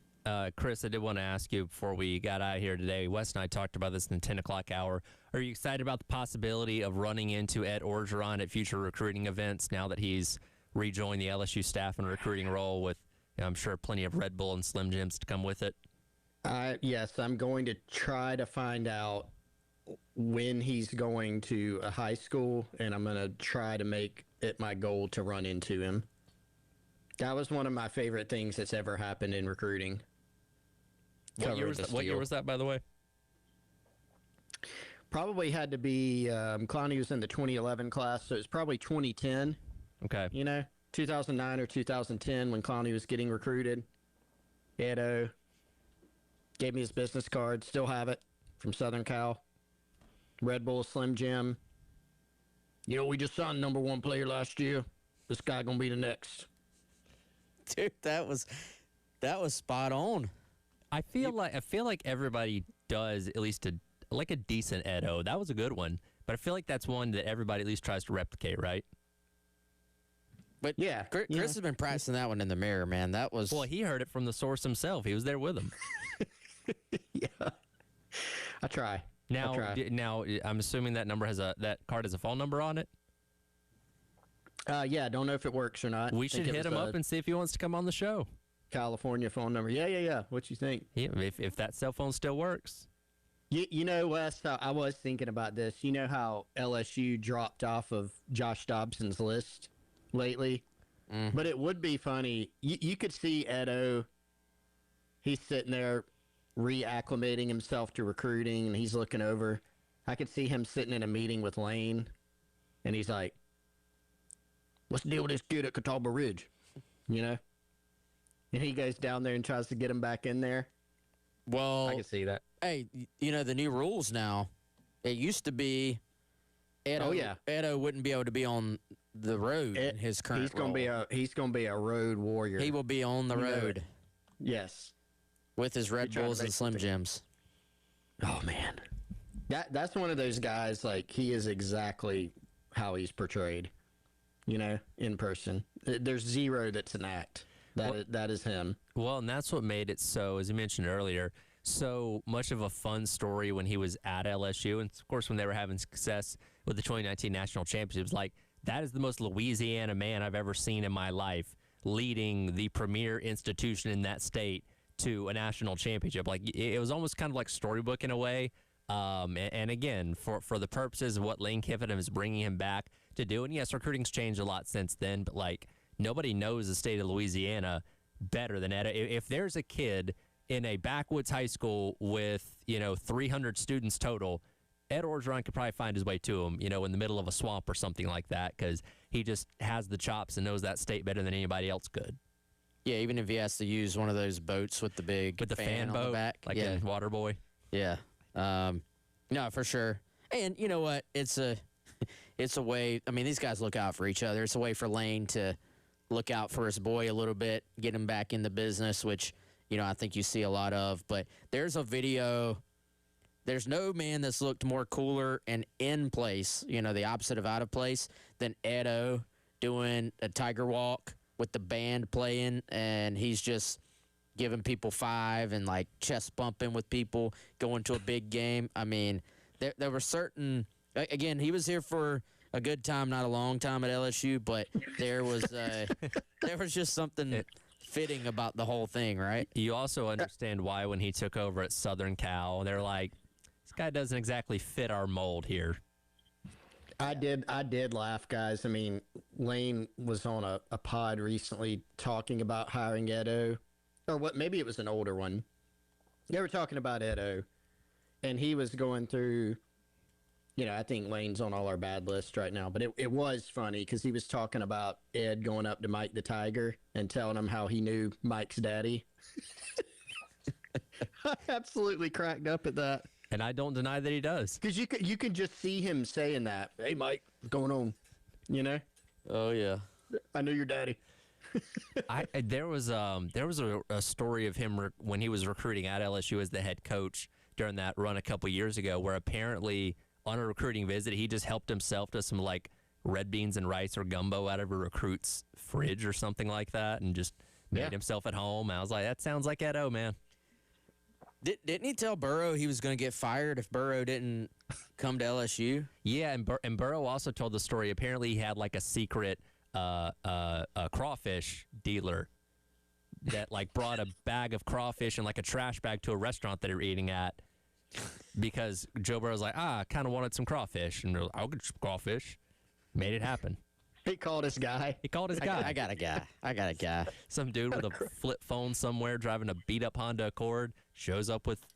S6: Chris, I did want to ask you before we got out of here today. Wes and I talked about this in the 10 o'clock hour. Are you excited about the possibility of running into Ed Orgeron at future recruiting events now that he's rejoined the LSU staff in a recruiting role with, I'm sure, plenty of Red Bull and Slim Jims to come with it?
S5: Yes, I'm going to try to find out when he's going to a high school, and I'm going to try to make it my goal to run into him. That was one of my favorite things that's ever happened in recruiting.
S6: What year was that, by the way?
S5: Probably had to be, Clowney was in the 2011 class, so it's probably 2010.
S6: Okay.
S5: 2009 or 2010 when Clowney was getting recruited. Edo gave me his business card, still have it, from Southern Cal. Red Bull, Slim Jim. We just signed #1 player last year. This guy gonna be the next.
S1: Dude, that was spot on.
S6: I feel like everybody does at least a decent Edo. That was a good one, but I feel like that's one that everybody at least tries to replicate, right?
S1: But yeah, Chris has been practicing that one in the mirror, man. That was
S6: he heard it from the source himself. He was there with him.
S5: Yeah, I try.
S6: Now, I'm assuming that number that card has a phone number on it.
S5: Yeah, I don't know if it works or not.
S6: We should hit him up and see if he wants to come on the show.
S5: California phone number. Yeah. What you think?
S6: Yeah, if that cell phone still works.
S5: Wes, I was thinking about this. You know how LSU dropped off of Josh Dobson's list lately?
S1: Mm-hmm.
S5: But it would be funny. You could see Edo. He's sitting there reacclimating himself to recruiting, and he's looking over. I could see him sitting in a meeting with Lane, and he's like, what's the deal with this kid at Catawba Ridge? And he goes down there and tries to get him back in there.
S1: Well,
S5: I can see that.
S1: Hey, the new rules now. It used to be Edo wouldn't be able to be on the road in his current role.
S5: He's gonna be a road warrior.
S1: He will be on the road.
S5: Yes.
S1: With his Red Bulls and Slim Jims.
S5: Oh man. That's one of those guys, like, he is exactly how he's portrayed. In person. There's zero that's an act. That is him.
S6: Well, and that's what made it so, as you mentioned earlier, so much of a fun story when he was at LSU. And, of course, when they were having success with the 2019 National Championships, like, that is the most Louisiana man I've ever seen in my life, leading the premier institution in that state to a national championship. Like, it was almost kind of like storybook in a way. And again, for the purposes of what Lane Kiffin is bringing him back to do, and yes, recruiting's changed a lot since then, but like, nobody knows the state of Louisiana better than Ed. If there's a kid in a backwoods high school with 300 students total, Ed Orgeron could probably find his way to him, in the middle of a swamp or something like that, because he just has the chops and knows that state better than anybody else could.
S1: Yeah, even if he has to use one of those boats with the fan
S6: boat
S1: on the back,
S6: like in Waterboy.
S1: Yeah. No, for sure. And you know what? It's a way. I mean, these guys look out for each other. It's a way for Lane to look out for his boy a little bit, get him back in the business, which I think you see a lot of. But there's a video. There's no man that's looked more cooler and in place, the opposite of out of place, than Edo doing a Tiger Walk with the band playing, and he's just giving people five and like chest bumping with people going to a big game. I mean, there were certain. Again, he was here for a good time, not a long time at LSU, but there was just something fitting about the whole thing, right?
S6: You also understand why when he took over at Southern Cal, they're like, this guy doesn't exactly fit our mold here.
S5: I did laugh, guys. I mean, Lane was on a pod recently talking about hiring Edo, or what? Maybe it was an older one. They were talking about Edo, and he was going through. I think Lane's on all our bad list right now, but it was funny because he was talking about Ed going up to Mike the Tiger and telling him how he knew Mike's daddy. I absolutely cracked up at that.
S6: And I don't deny that he does.
S5: Because you can just see him saying that. Hey, Mike, what's going on?
S1: Oh, yeah.
S5: I know your daddy.
S6: There was a story of him when he was recruiting at LSU as the head coach during that run a couple years ago, where apparently on a recruiting visit he just helped himself to some like red beans and rice or gumbo out of a recruit's fridge or something like that, and just made himself at home. I was like, that sounds like Edo, man.
S1: Didn't he tell Burrow he was going to get fired if Burrow didn't come to LSU?
S6: Yeah, and Burrow also told the story. Apparently, he had like a secret crawfish dealer that like brought a bag of crawfish in like a trash bag to a restaurant that they were eating at, because Joe Burrow's like, I kind of wanted some crawfish, and they're like, I'll get some crawfish. Made it happen.
S5: He called his guy.
S1: I got a guy.
S6: Some dude with a flip phone somewhere driving a beat-up Honda Accord shows up with a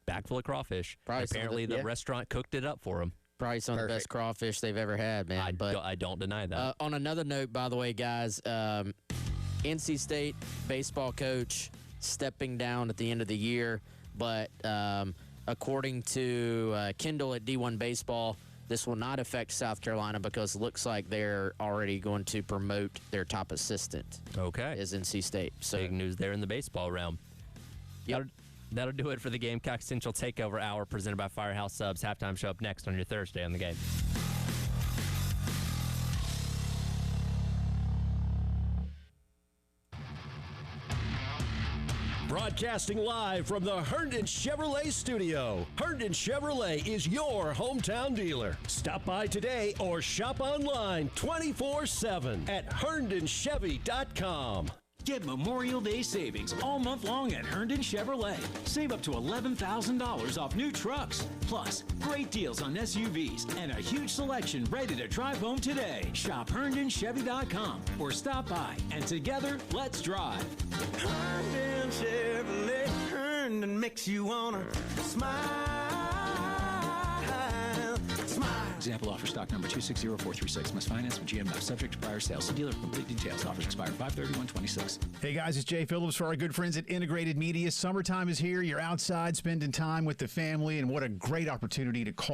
S6: bag full of crawfish. Apparently, the restaurant cooked it up for him.
S1: Probably some of the best crawfish they've ever had, man.
S6: I don't deny that.
S1: On another note, by the way, guys, NC State baseball coach stepping down at the end of the year, but according to Kendall at D1 Baseball, this will not affect South Carolina because it looks like they're already going to promote their top assistant.
S6: Okay.
S1: As NC State. So
S6: big news there in the baseball realm.
S1: Yep.
S6: That'll do it for the Gamecock Central Takeover Hour presented by Firehouse Subs. Halftime show up next on your Thursday on the Game.
S13: Broadcasting live from the Herndon Chevrolet studio. Herndon Chevrolet is your hometown dealer. Stop by today or shop online 24/7 at HerndonChevy.com.
S3: Get Memorial Day savings all month long at Herndon Chevrolet. Save up to $11,000 off new trucks. Plus, great deals on SUVs and a huge selection ready to drive home today. Shop HerndonChevy.com or stop by, and together, let's drive.
S4: Herndon Chevrolet, Herndon makes you wanna smile.
S3: Example offer stock number 260436. Must finance with GM. Subject to prior sales. See dealer for complete details. Offers expire 5/31/26.
S8: Hey guys, it's Jay Phillips for our good friends at Integrated Media. Summertime is here. You're outside spending time with the family, and what a great opportunity to call